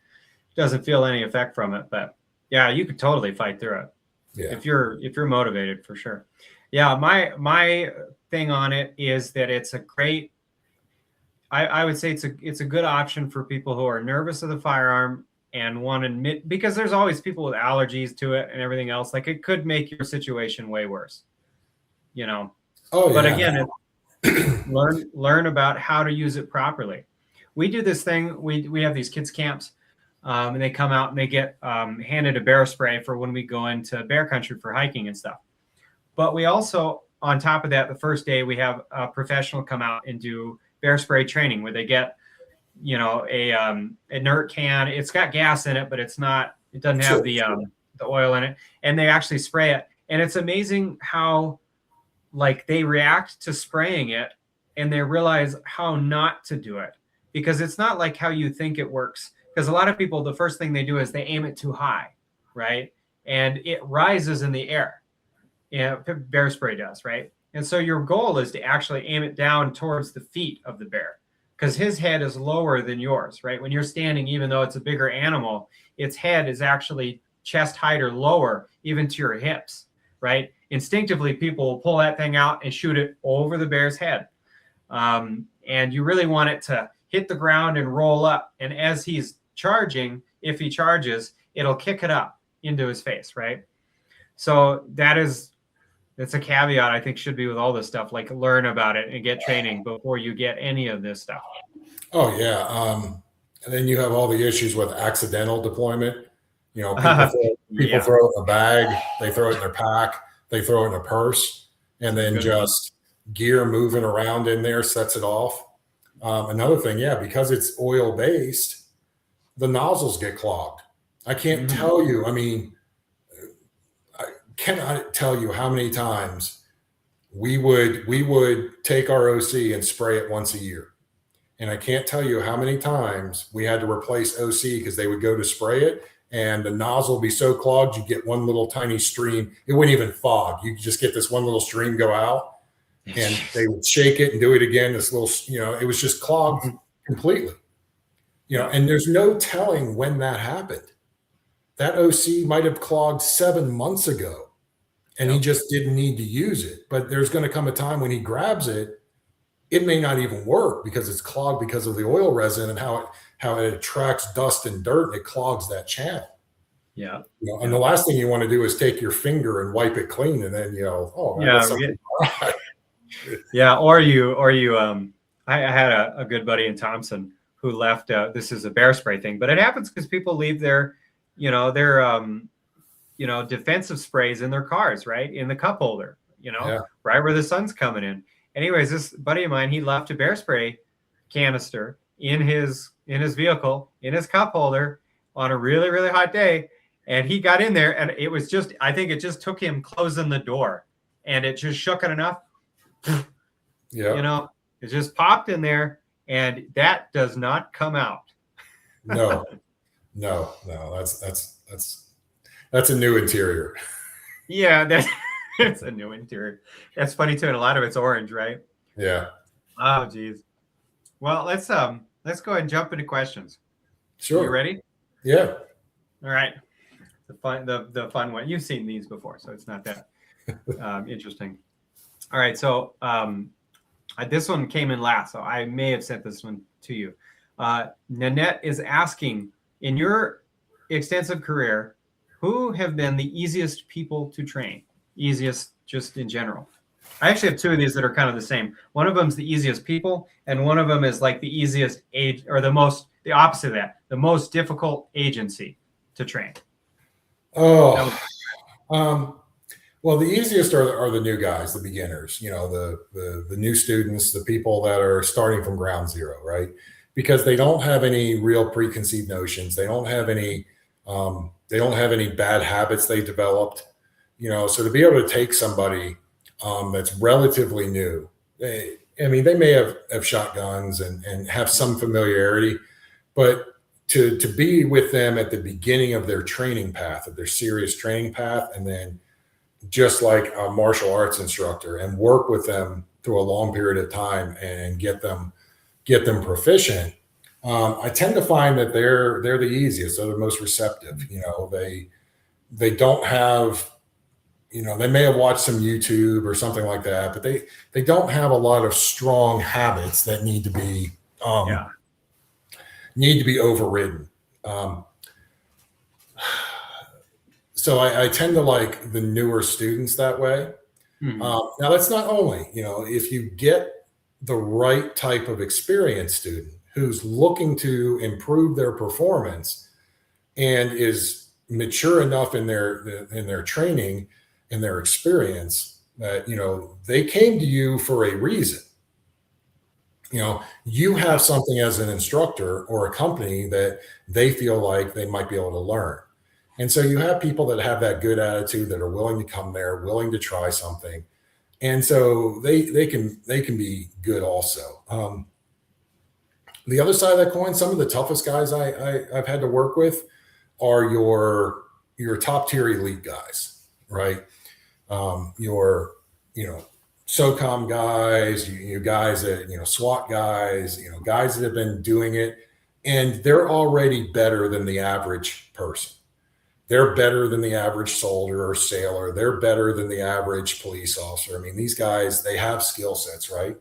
doesn't feel any effect from it, but yeah, you could totally fight through it. Yeah. If you're motivated, for sure. Yeah. My thing on it is that it's a great, I would say it's a good option for people who are nervous of the firearm and want to admit, because there's always people with allergies to it and everything else. Like it could make your situation way worse, Oh, but again, learn about how to use it properly. We do this thing. We have these kids camps, and they come out and they get handed a bear spray for when we go into bear country for hiking and stuff. But we also, on top of that, the first day we have a professional come out and do bear spray training where they get, a inert can. It's got gas in it, but it doesn't have the oil in it, and they actually spray it. And it's amazing how they react to spraying it and they realize how not to do it, because it's not like how you think it works. Because a lot of people, the first thing they do is they aim it too high, right? And it rises in the air. Yeah, bear spray does, right? And so your goal is to actually aim it down towards the feet of the bear, because his head is lower than yours, right? When you're standing, even though it's a bigger animal, its head is actually chest height or lower, even to your hips, right? Instinctively, people will pull that thing out and shoot it over the bear's head. and you really want it to hit the ground and roll up. And as he's charging, if he charges, it'll kick it up into his face, right? So that's a caveat I think should be with all this stuff. Like, learn about it and get training before you get any of this stuff. Oh yeah. And then you have all the issues with accidental deployment. People throw it in a bag, they throw it in their pack, they throw it in a purse, and then just gear moving around in there sets it off. Another thing, because it's oil based, the nozzles get clogged. I can't tell you. I mean, I cannot tell you how many times we would take our OC and spray it once a year. And I can't tell you how many times we had to replace OC because they would go to spray it and the nozzle would be so clogged, you get one little tiny stream. It wouldn't even fog. You just get this one little stream go out and they would shake it and do it again. This little, it was just clogged completely, and there's no telling when that happened. That OC might have clogged 7 months ago and he just didn't need to use it. But there's going to come a time when he grabs it, it may not even work because it's clogged because of the oil resin and how it attracts dust and dirt and it clogs that channel. Yeah. And the last thing you want to do is take your finger and wipe it clean and then, I had a good buddy in Thompson who left, this is a bear spray thing, but it happens because people leave their defensive sprays in their cars, right? In the cup holder, right where the sun's coming in. Anyways, this buddy of mine, he left a bear spray canister in his vehicle, in his cup holder on a really, really hot day. And he got in there and it was I think it just took him closing the door and it just shook it enough. It just popped in there and that does not come out. No, that's a new interior. Yeah, it's a new interior. That's funny too. And a lot of it's orange, right? Yeah. Oh, geez. Well, let's go ahead and jump into questions. Sure. You ready? Yeah. All right. The fun one. You've seen these before, so it's not that interesting. All right. So this one came in last, so I may have sent this one to you. Nanette is asking, in your extensive career, who have been the easiest people to train? Easiest just in general. I actually have two of these that are kind of the same. One of them is the easiest people, and one of them is like the easiest age, or the opposite of that, the most difficult agency to train. Well, the easiest are the new guys, the beginners, the new students, the people that are starting from ground zero, right? Because they don't have any real preconceived notions. They don't have any bad habits they developed. So to be able to take somebody that's relatively new, they may have shotguns and have some familiarity, but to be with them at the beginning of their training path, of their serious training path, and then just like a martial arts instructor and work with them through a long period of time and get them proficient. I tend to find that they're the easiest, they're the most receptive. They don't have, they may have watched some YouTube or something like that, but they don't have a lot of strong habits that need to be overridden. So I tend to like the newer students that way. Now that's not only, if you get the right type of experienced student who's looking to improve their performance and is mature enough in their training and their experience that, they came to you for a reason. You have something as an instructor or a company that they feel like they might be able to learn. And so you have people that have that good attitude, that are willing to come there, willing to try something. And so they can be good also. The other side of that coin, some of the toughest guys I've had to work with are your top tier elite guys, right? Your SOCOM guys, you guys that, SWAT guys, guys that have been doing it, and they're already better than the average person. They're better than the average soldier or sailor. They're better than the average police officer. These guys, they have skill sets, right?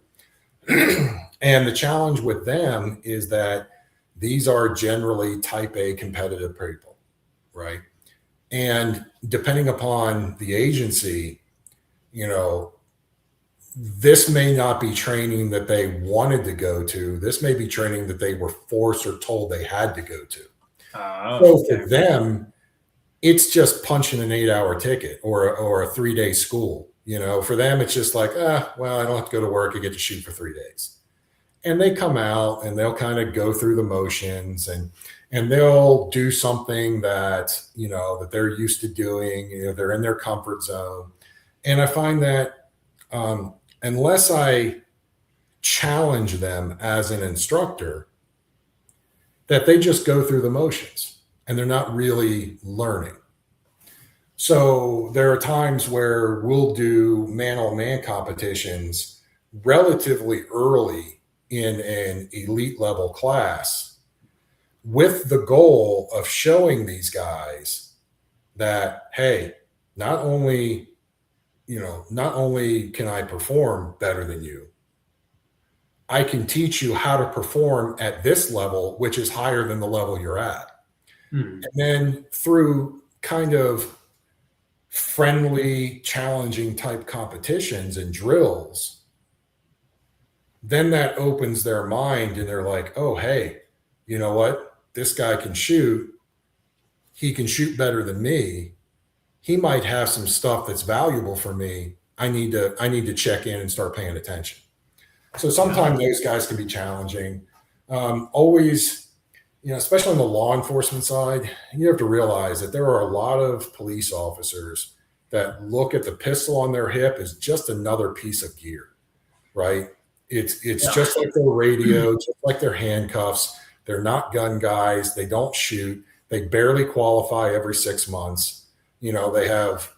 And the challenge with them is that these are generally type A competitive people, right? And depending upon the agency, you know, this may not be training that they wanted to go to. This may be training that they were forced or told they had to go to. So okay. for them, it's just punching an 8-hour ticket or a 3-day school. You know, for them, it's just like, well, I don't have to go to work. I get to shoot for 3 days. And they come out and they'll kind of go through the motions and they'll do something that, you know, that they're used to doing. You know, they're in their comfort zone. And I find that unless I challenge them as an instructor, that they just go through the motions and they're not really learning. So there are times where we'll do man-on-man competitions relatively early in an elite level class with the goal of showing these guys that, hey, not only can I perform better than you, I can teach you how to perform at this level, which is higher than the level you're at. And then through kind of friendly, challenging type competitions and drills, then that opens their mind and they're like, oh, hey, you know what? This guy can shoot. He can shoot better than me. He might have some stuff that's valuable for me. I need to check in and start paying attention. So sometimes those guys can be challenging. Always, you know, especially on the law enforcement side, you have to realize that there are a lot of police officers that look at the pistol on their hip as just another piece of gear, right? It's just like their radio, just like their handcuffs. They're not gun guys. They don't shoot. They barely qualify every 6 months. You know, they have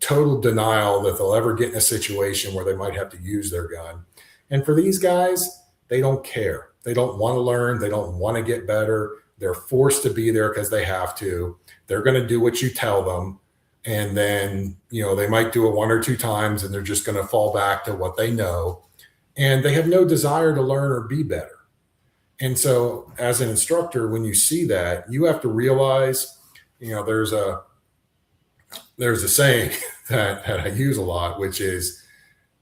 total denial that they'll ever get in a situation where they might have to use their gun. And for these guys, they don't care. They don't want to learn. They don't want to get better. They're forced to be there because they have to. They're going to do what you tell them. And then, you know, they might do it 1 or 2 times and they're just going to fall back to what they know. And they have no desire to learn or be better. And so as an instructor, when you see that, you have to realize, you know, there's a saying that I use a lot, which is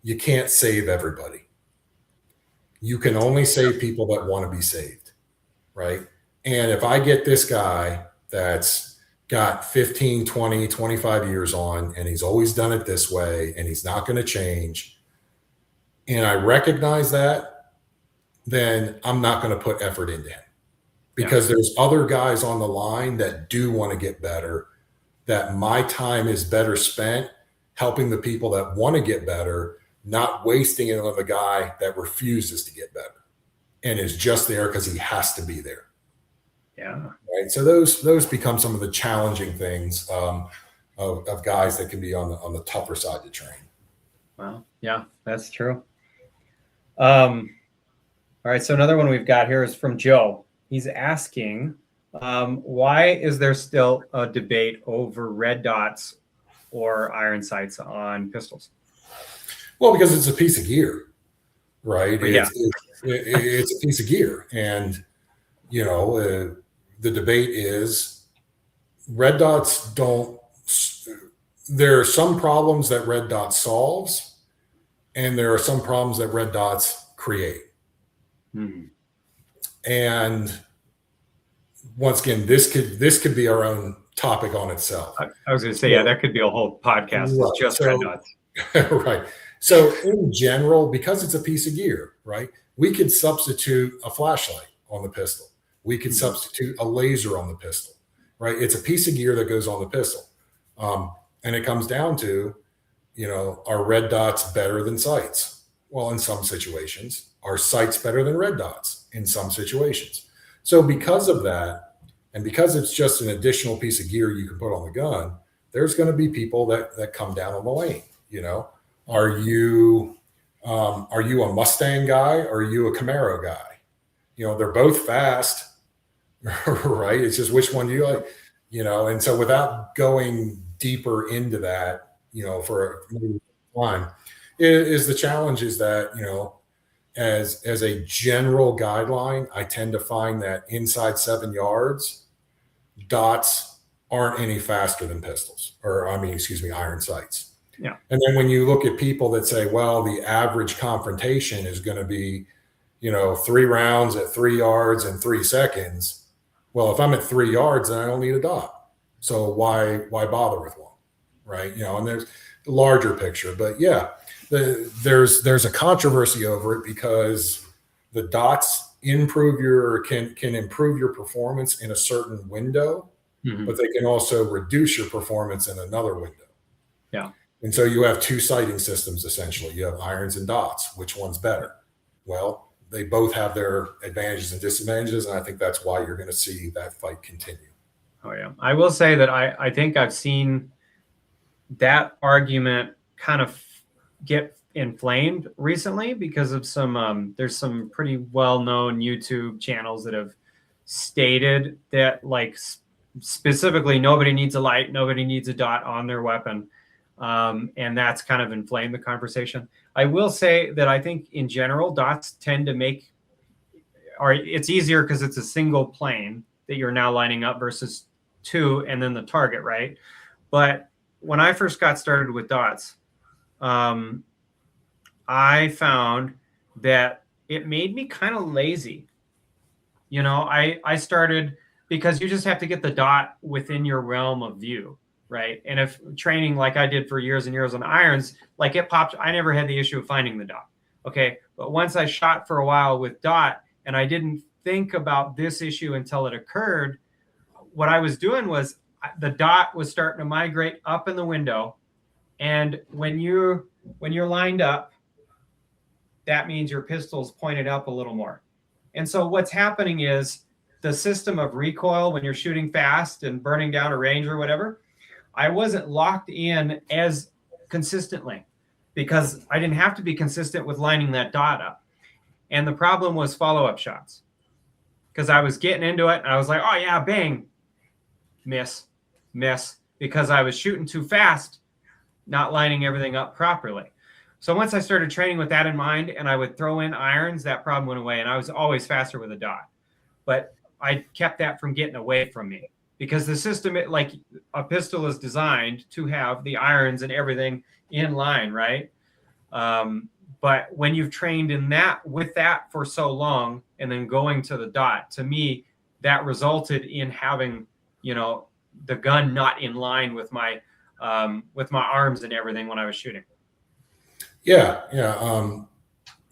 you can't save everybody. You can only save people that want to be saved, right? And if I get this guy that's got 15, 20, 25 years on, and he's always done it this way, and he's not going to change, and I recognize that, then I'm not going to put effort into him because there's other guys on the line that do want to get better, that my time is better spent helping the people that want to get better, not wasting it on the guy that refuses to get better and is just there because he has to be there. Yeah. Right. So those become some of the challenging things of guys that can be on the tougher side to train. Well, yeah, that's true. All right. So another one we've got here is from Joe. He's asking, why is there still a debate over red dots or iron sights on pistols? Well, because it's a piece of gear, right? Yeah. It's a piece of gear. And, you know, the debate is red dots don't, there are some problems that red dot solves, and there are some problems that red dots create. And once again, this could be our own topic on itself. I was going to say, that could be a whole podcast. Right. It's just red dots. Right. So in general, because it's a piece of gear, right, we could substitute a flashlight on the pistol. We could substitute a laser on the pistol, right? It's a piece of gear that goes on the pistol. And it comes down to, you know, are red dots better than sights? Well, in some situations. Are sights better than red dots? In some situations. So because of that, and because it's just an additional piece of gear you can put on the gun, there's going to be people that come down on the lane. You know, are you a Mustang guy or are you a Camaro guy? You know, they're both fast, right? It's just which one do you like, you know? And so without going deeper into that, you know, for a time, is the challenge is that, you know, as a general guideline, I tend to find that inside 7 yards, dots aren't any faster than pistols, or iron sights. Yeah. And then when you look at people that say, well, the average confrontation is going to be, 3 rounds at 3 yards and 3 seconds. Well, if I'm at 3 yards, then I don't need a dot. So why bother with one, right? And there's the larger picture, but yeah, there's a controversy over it because the dots can improve your performance in a certain window, but they can also reduce your performance in another window. Yeah. And so you have 2 sighting systems, essentially. You have irons and dots. Which one's better? Well, they both have their advantages and disadvantages, and I think that's why you're going to see that fight continue. Oh, yeah. I will say that I think I've seen that argument kind of get inflamed recently because of there's some pretty well-known YouTube channels that have stated that, like, specifically nobody needs a light, nobody needs a dot on their weapon. And that's kind of inflamed the conversation. I will say that I think in general, dots tend to it's easier because it's a single plane that you're now lining up versus 2 and then the target, right? But when I first got started with dots, I found that it made me kind of lazy. I started because you just have to get the dot within your realm of view, right? And if training like I did for years and years on irons, like it popped, I never had the issue of finding the dot. Okay. But once I shot for a while with dot and I didn't think about this issue until it occurred, what I was doing was the dot was starting to migrate up in the window. And when you're lined up, that means your pistol's pointed up a little more. And so what's happening is the system of recoil when you're shooting fast and burning down a range or whatever, I wasn't locked in as consistently because I didn't have to be consistent with lining that dot up. And the problem was follow-up shots because I was getting into it and I was like, oh yeah, bang, miss, because I was shooting too fast, not lining everything up properly. So once I started training with that in mind and I would throw in irons, that problem went away and I was always faster with a dot. But I kept that from getting away from me because the system, like a pistol is designed to have the irons and everything in line, right? But when you've trained with that for so long and then going to the dot, to me, that resulted in having, the gun not in line with my arms and everything when I was shooting. Yeah.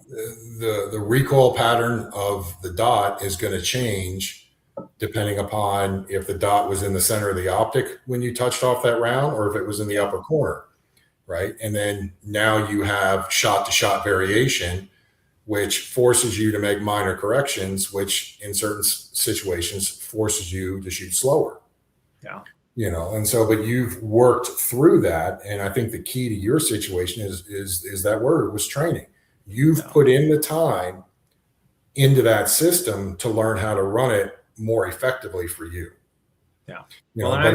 The recoil pattern of the dot is going to change depending upon if the dot was in the center of the optic when you touched off that round or if it was in the upper corner, right? And then now you have shot-to-shot variation, which forces you to make minor corrections, which in certain situations forces you to shoot slower. Yeah. And so, but you've worked through that. And I think the key to your situation is that word was training. You've put in the time into that system to learn how to run it more effectively for you. Yeah. But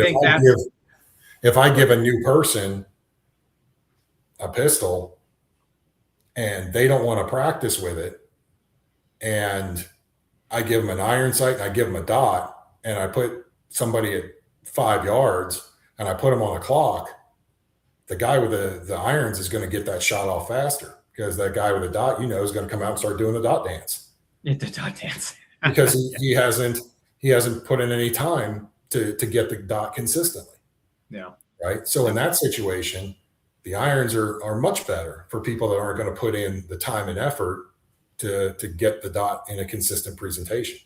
if I give a new person a pistol and they don't want to practice with it, and I give them an iron sight and I give them a dot and I put somebody at 5 yards and I put them on a clock, the guy with the irons is going to get that shot off faster because that guy with the dot, is going to come out and start doing the dot dance. The dot dance. Because he hasn't put in any time to get the dot consistently. Yeah. Right. So in that situation, the irons are much better for people that aren't going to put in the time and effort to get the dot in a consistent presentation.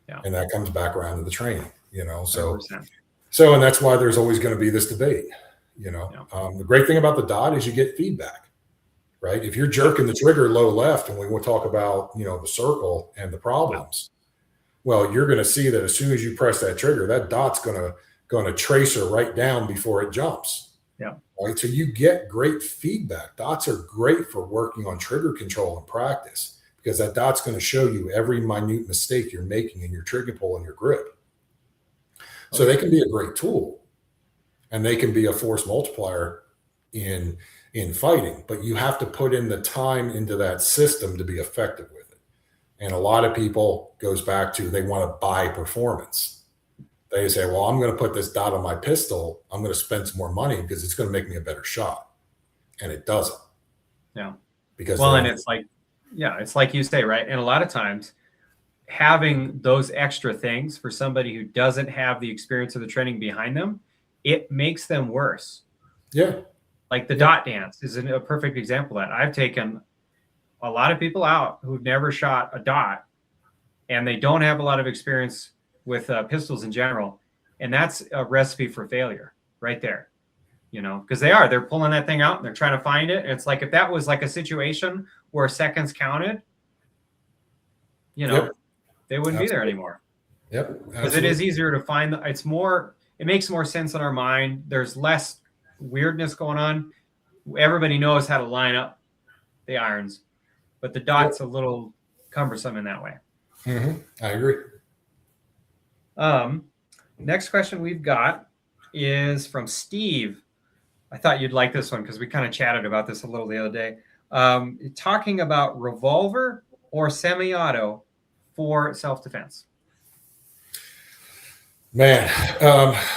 Yeah. And that comes back around to the training, so 100%. So, and that's why there's always going to be this debate, The great thing about the dot is you get feedback, right? If you're jerking the trigger low left, and we will talk about, the circle and the problems, well, you're going to see that as soon as you press that trigger, that dot's going to tracer right down before it jumps. Yeah. Right. So you get great feedback. Dots are great for working on trigger control and practice because that dot's going to show you every minute mistake you're making in your trigger pull and your grip. So they can be a great tool and they can be a force multiplier in in fighting, but you have to put in the time into that system to be effective with it. And a lot of people goes back to, they want to buy performance. They say, well, I'm going to put this dot on my pistol. I'm going to spend some more money because it's going to make me a better shot. And it doesn't. Yeah. Because and it's like, it's like you say, right? And a lot of times having those extra things for somebody who doesn't have the experience or the training behind them, it makes them worse. Yeah. Like the dot dance is a perfect example of that. I've taken a lot of people out who've never shot a dot and they don't have a lot of experience with pistols in general. And that's a recipe for failure right there, because they're pulling that thing out and they're trying to find it. And it's like, if that was like a situation where seconds counted, they wouldn't be there anymore. Yep. Because it is easier to find. It makes more sense in our mind. There's less weirdness going on. Everybody knows how to line up the irons, but the dot's a little cumbersome in that way. I agree. Next question we've got is from Steve. I thought you'd like this one because we kind of chatted about this a little the other day. Talking about revolver or semi-auto for self-defense. Man,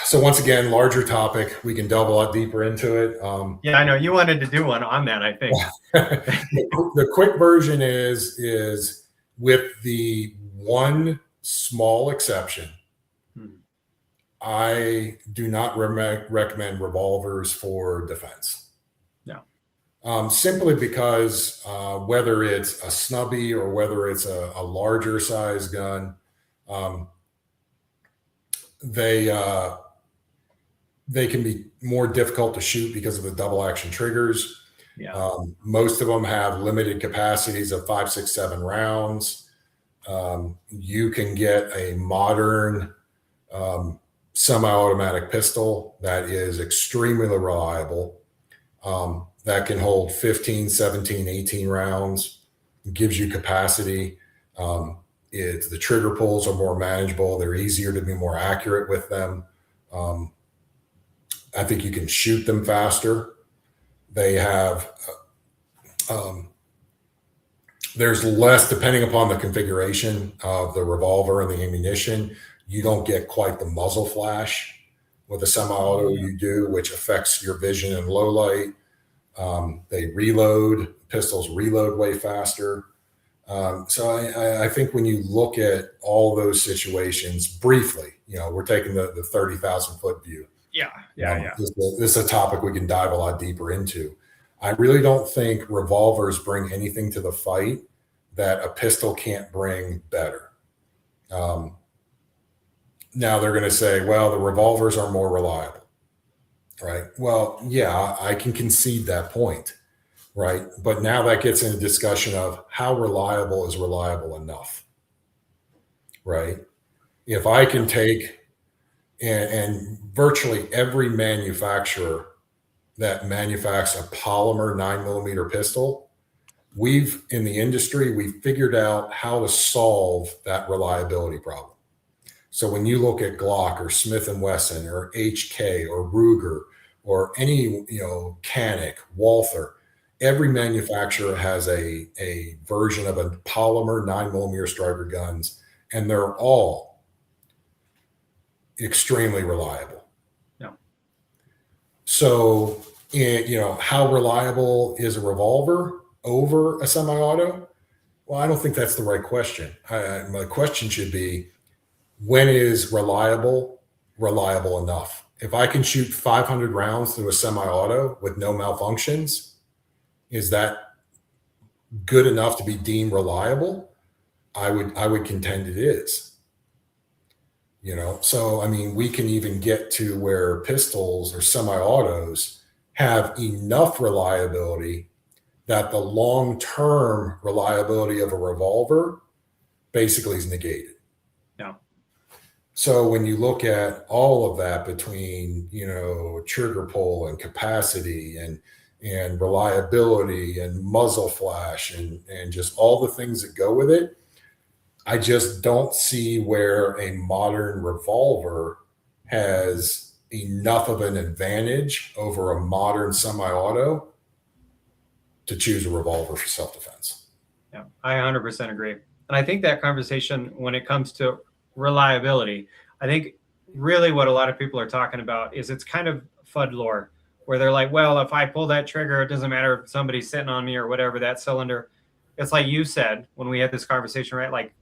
so once again, larger topic. We can delve a lot deeper into it. I know you wanted to do one on that, I think. The quick version is with the one small exception. I do not recommend revolvers for defense. No. Simply because whether it's a snubby or whether it's a larger size gun, they can be more difficult to shoot because of the double action triggers. Most of them have limited capacities of 5, 6, 7 rounds. You can get a modern semi-automatic pistol that is extremely reliable, that can hold 15, 17, 18 rounds, gives you capacity. The trigger pulls are more manageable. They're easier to be more accurate with them. I think you can shoot them faster. They have, there's less, depending upon the configuration of the revolver and the ammunition, you don't get quite the muzzle flash with a semi-auto you do, which affects your vision in low light. Pistols reload way faster. So I think when you look at all those situations briefly, we're taking the 30,000 foot view. This is a topic we can dive a lot deeper into. I really don't think revolvers bring anything to the fight that a pistol can't bring better. Now they're going to say, well, the revolvers are more reliable, right? Well, yeah, I can concede that point. Right. But now that gets into discussion of how reliable is reliable enough. Right. If I can take and virtually every manufacturer that manufactures a polymer 9mm pistol, in the industry, we've figured out how to solve that reliability problem. So when you look at Glock or Smith & Wesson or HK or Ruger or any, Canik, Walther, every manufacturer has a version of a polymer 9mm striker guns, and they're all extremely reliable. So, how reliable is a revolver over a semi-auto? Well, I don't think that's the right question. My question should be, when is reliable enough? If I can shoot 500 rounds through a semi-auto with no malfunctions, is that good enough to be deemed reliable? I would contend it is. So I mean, we can even get to where pistols or semi-autos have enough reliability that the long-term reliability of a revolver basically is negated. So when you look at all of that between, trigger pull and capacity and reliability and muzzle flash and just all the things that go with it, I just don't see where a modern revolver has enough of an advantage over a modern semi-auto to choose a revolver for self-defense. Yeah, I 100% agree. And I think that conversation, when it comes to reliability, I think really what a lot of people are talking about is it's kind of FUD lore, where they're like, well, if I pull that trigger, it doesn't matter if somebody's sitting on me or whatever, that cylinder. It's like you said when we had this conversation, right? Like,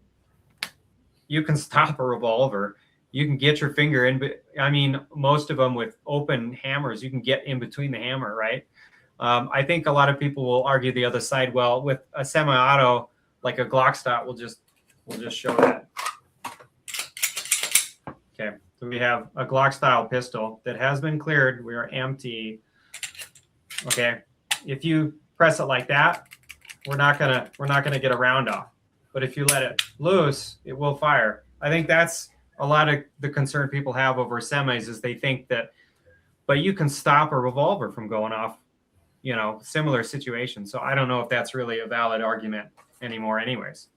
you can stop a revolver. You can get your finger in. But I mean, most of them with open hammers, you can get in between the hammer, right? I think a lot of people will argue the other side. Well, with a semi-auto, like a Glock stock, we'll just show that. Okay, so we have a Glock style pistol that has been cleared. We are empty. Okay, if you press it like that, we're not gonna get a round off. But if you let it loose, it will fire. I think that's a lot of the concern people have over semis is they think that, but you can stop a revolver from going off, similar situation. So I don't know if that's really a valid argument anymore anyways.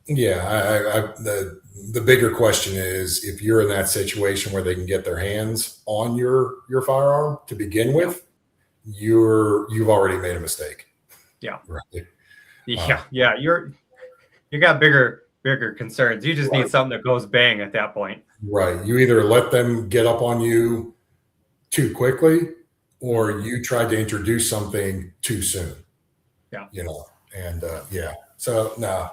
Yeah, the bigger question is if you're in that situation where they can get their hands on your firearm to begin with, you've already made a mistake. Yeah. Right. Yeah. You got bigger concerns. You just need something that goes bang at that point. Right. You either let them get up on you too quickly or you tried to introduce something too soon. Yeah. And so no,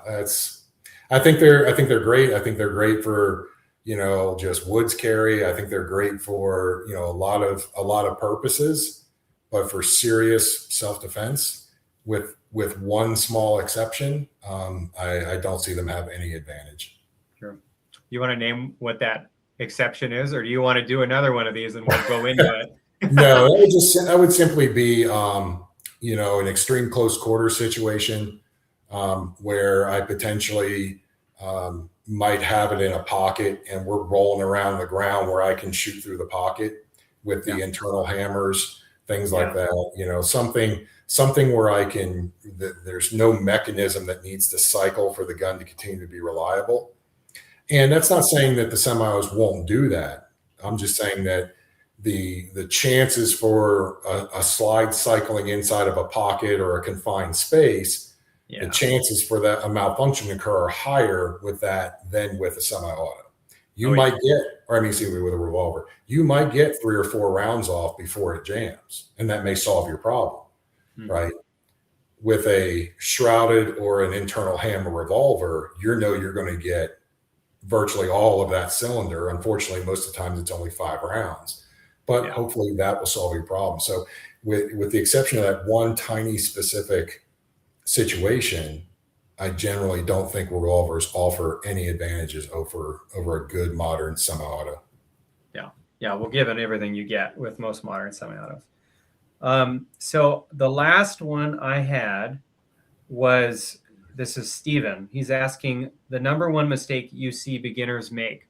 I think they're great. I think they're great for, just woods carry. I think they're great for, a lot of purposes, but for serious self-defense with one small exception, I don't see them have any advantage. Sure. You want to name what that exception is, or do you want to do another one of these and we'll go into it? No, I would simply be, an extreme close quarter situation where I potentially might have it in a pocket and we're rolling around the ground where I can shoot through the pocket with the internal hammers, things like that, something where I can, there's no mechanism that needs to cycle for the gun to continue to be reliable. And that's not saying that the semis won't do that. I'm just saying that the chances for a slide cycling inside of a pocket or a confined space, the chances for that a malfunction to occur are higher with that than with a semi-auto. With a revolver, you might get 3 or 4 rounds off before it jams, and that may solve your problem, right? With a shrouded or an internal hammer revolver, you're going to get virtually all of that cylinder. Unfortunately, most of the times it's only 5 rounds, but hopefully that will solve your problem. So with the exception of that one tiny specific situation, I generally don't think revolvers offer any advantages over a good modern semi-auto. Yeah. We'll give it everything you get with most modern semi-autos. So the last one I had was, this is Steven. He's asking the number one mistake you see beginners make.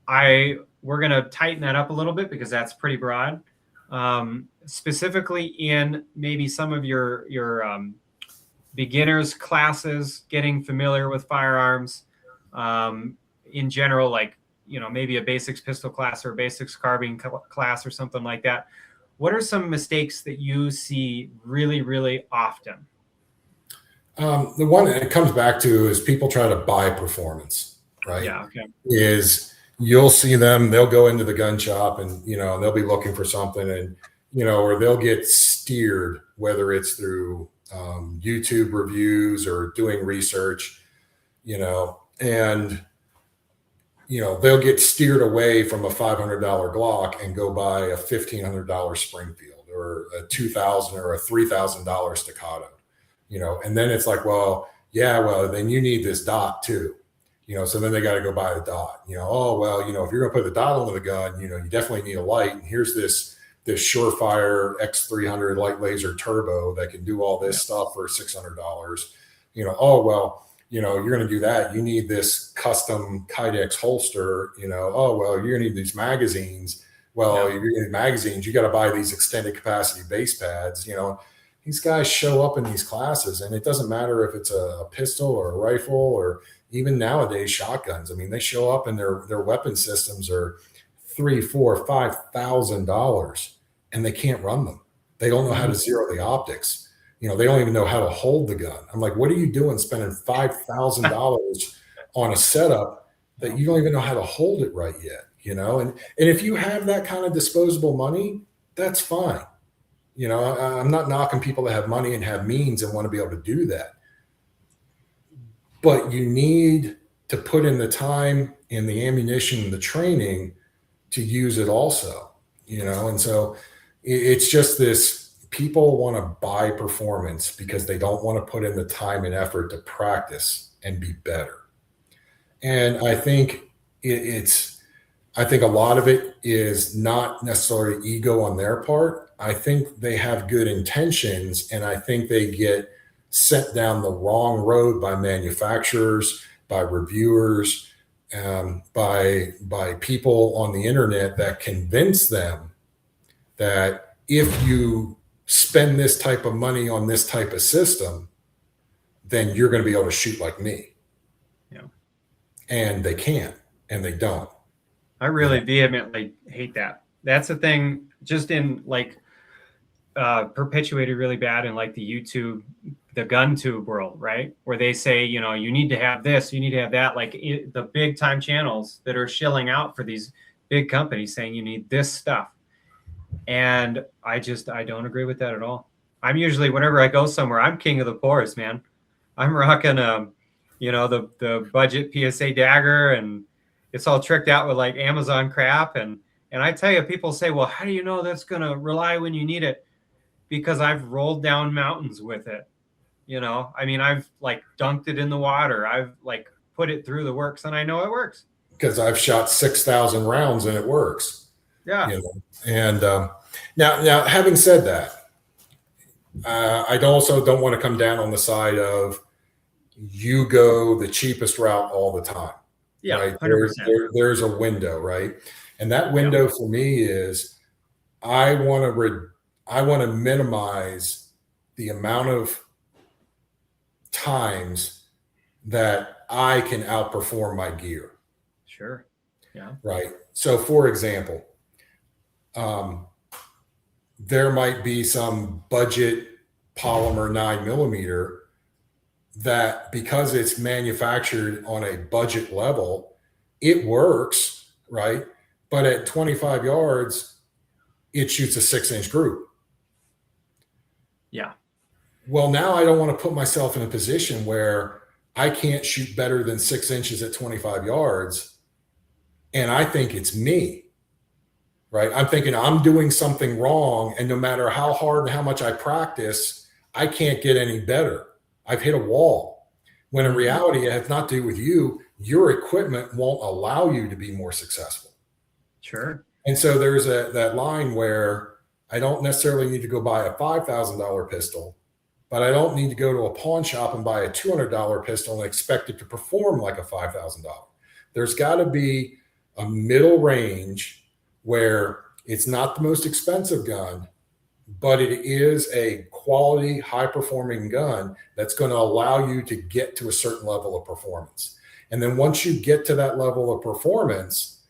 We're going to tighten that up a little bit because that's pretty broad. Specifically in maybe some of your beginners classes, getting familiar with firearms, in general, like, maybe a basics pistol class or a basics carbine class or something like that. What are some mistakes that you see really, really often? The one that it comes back to is people try to buy performance, right? Yeah. Okay. Is you'll see them, they'll go into the gun shop and, they'll be looking for something and, or they'll get steered, whether it's through YouTube reviews or doing research, and, they'll get steered away from a $500 Glock and go buy a $1,500 Springfield or a $2,000 or a $3,000 Staccato, and then it's like, then you need this dot too, so then they got to go buy the dot, if you're going to put the dot on the gun, you definitely need a light. And here's this Surefire X300 light laser turbo that can do all this stuff for $600. You're going to do that. You need this custom Kydex holster, you're going to need these magazines. Well, if you're getting magazines, you got to buy these extended capacity base pads, These guys show up in these classes and it doesn't matter if it's a pistol or a rifle or even nowadays shotguns. I mean, they show up and their weapon systems are $3,000, $4,000, $5,000 and they can't run them. They don't know how to zero the optics. they don't even know how to hold the gun. I'm like, what are you doing spending $5,000 on a setup that you don't even know how to hold it right yet? And if you have that kind of disposable money, that's fine. I'm not knocking people that have money and have means and want to be able to do that. But you need to put in the time and the ammunition and the training to use it also, and so it's just this, people want to buy performance because they don't want to put in the time and effort to practice and be better. And I think I think a lot of it is not necessarily ego on their part. I think they have good intentions, and I think they get sent down the wrong road by manufacturers, by reviewers, by people on the internet that convince them that if you spend this type of money on this type of system, then you're going to be able to shoot like me. Yeah. And they can't, and they don't. I really vehemently hate that. That's the thing, just in perpetuated really bad in like the gun tube world, right? Where they say, you need to have this, you need to have that, the big time channels that are shilling out for these big companies saying you need this stuff. And I don't agree with that at all. I'm usually, whenever I go somewhere, I'm king of the poorest, man. I'm rocking, the budget PSA dagger, and it's all tricked out with like Amazon crap. And I tell you, people say, well, how do you know that's going to rely when you need it? Because I've rolled down mountains with it. I've dunked it in the water. I've put it through the works, and I know it works. Because I've shot 6,000 rounds and it works. Yeah. And now, having said that, I also don't want to come down on the side of you go the cheapest route all the time. Yeah, right? 100%. There's a window, right? And that window for me is I want to minimize the amount of times that I can outperform my gear. Sure. Yeah. Right. So, for example, there might be some budget polymer 9mm that, because it's manufactured on a budget level, it works, right? But at 25 yards, it shoots a 6-inch group. Yeah. Well, now I don't want to put myself in a position where I can't shoot better than 6 inches at 25 yards. And I think it's me, right? I'm thinking I'm doing something wrong. And no matter how hard and how much I practice, I can't get any better. I've hit a wall. When in reality, it has not to do with you. Your equipment won't allow you to be more successful. Sure. And so there's that line where I don't necessarily need to go buy a $5,000 pistol, but I don't need to go to a pawn shop and buy a $200 pistol and expect it to perform like a $5,000. There's got to be a middle range where it's not the most expensive gun, but it is a quality, high-performing gun that's going to allow you to get to a certain level of performance. And then once you get to that level of performance,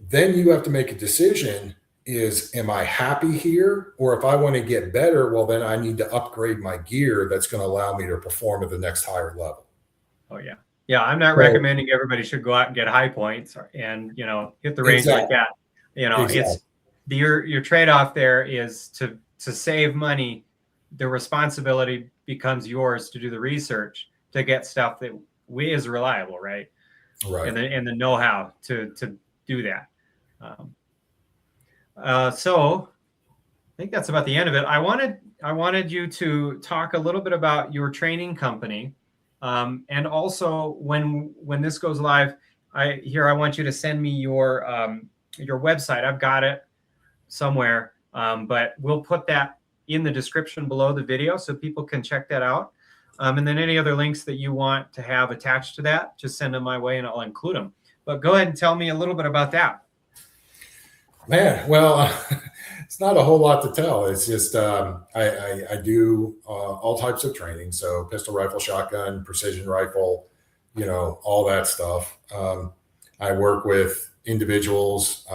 then you have to make a decision is, am I happy here? Or if I want to get better, well, then I need to upgrade my gear that's going to allow me to perform at the next higher level. Oh, yeah. Yeah, I'm not recommending everybody should go out and get high points and, hit the range like that. It's your trade-off there is to save money. The responsibility becomes yours to do the research to get stuff that is reliable, right? Right. And the know-how to do that. So I think that's about the end of it. I wanted you to talk a little bit about your training company. And also when this goes live, I want you to send me your website. I've got it somewhere, but we'll put that in the description below the video so people can check that out. And then any other links that you want to have attached to that, just send them my way and I'll include them. But go ahead and tell me a little bit about that. Man, well, it's not a whole lot to tell. It's just I do all types of training. So pistol, rifle, shotgun, precision rifle, all that stuff. I work with individuals,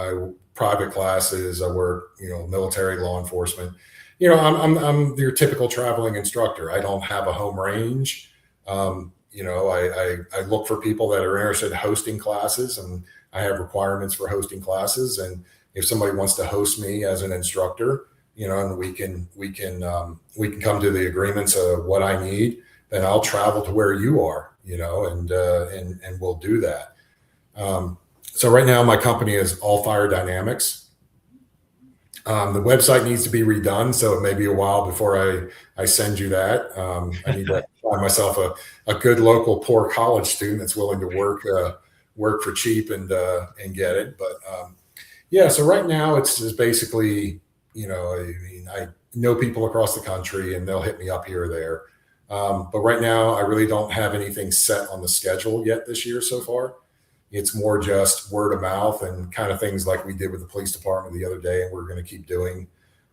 private classes. I work, military, law enforcement. I'm your typical traveling instructor. I don't have a home range. I look for people that are interested in hosting classes, and I have requirements for hosting classes. And if somebody wants to host me as an instructor, and we can come to the agreements of what I need, then I'll travel to where you are, and we'll do that. So right now my company is All Fire Dynamics. The website needs to be redone, so it may be a while before I send you that. I need to find myself a good local poor college student that's willing to work for cheap and get it. But yeah, so right now it's basically, I know people across the country and they'll hit me up here or there. But right now I really don't have anything set on the schedule yet this year so far. It's more just word of mouth and kind of things like we did with the police department the other day, and we're going to keep doing,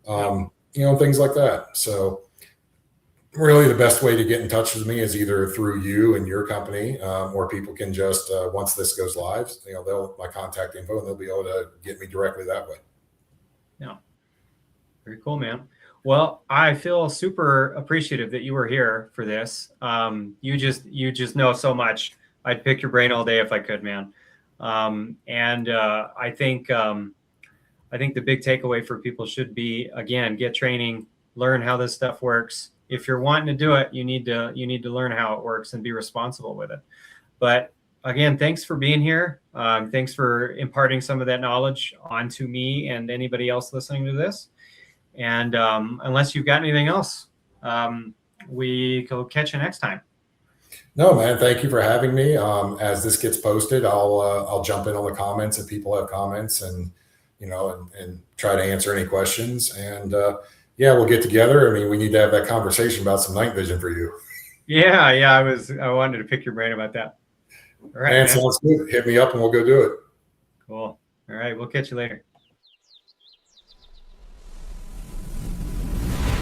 things like that. So really the best way to get in touch with me is either through you and your company, or people can just, once this goes live, they'll my contact info, and they'll be able to get me directly that way. Yeah. Very cool, man. Well, I feel super appreciative that you were here for this. You just know so much. I'd pick your brain all day if I could, man. I think the big takeaway for people should be, again, get training, learn how this stuff works. If you're wanting to do it, you need to learn how it works and be responsible with it. But again, thanks for being here. Thanks for imparting some of that knowledge onto me and anybody else listening to this. And unless you've got anything else, we will catch you next time. No, man, thank you for having me. As this gets posted, I'll jump in on the comments if people have comments, and and try to answer any questions. And yeah, we'll get together. I mean, we need to have that conversation about some night vision for you. Yeah, I wanted to pick your brain about that. All right, man. Sounds good. Hit me up and we'll go do it. Cool. All right, we'll catch you later.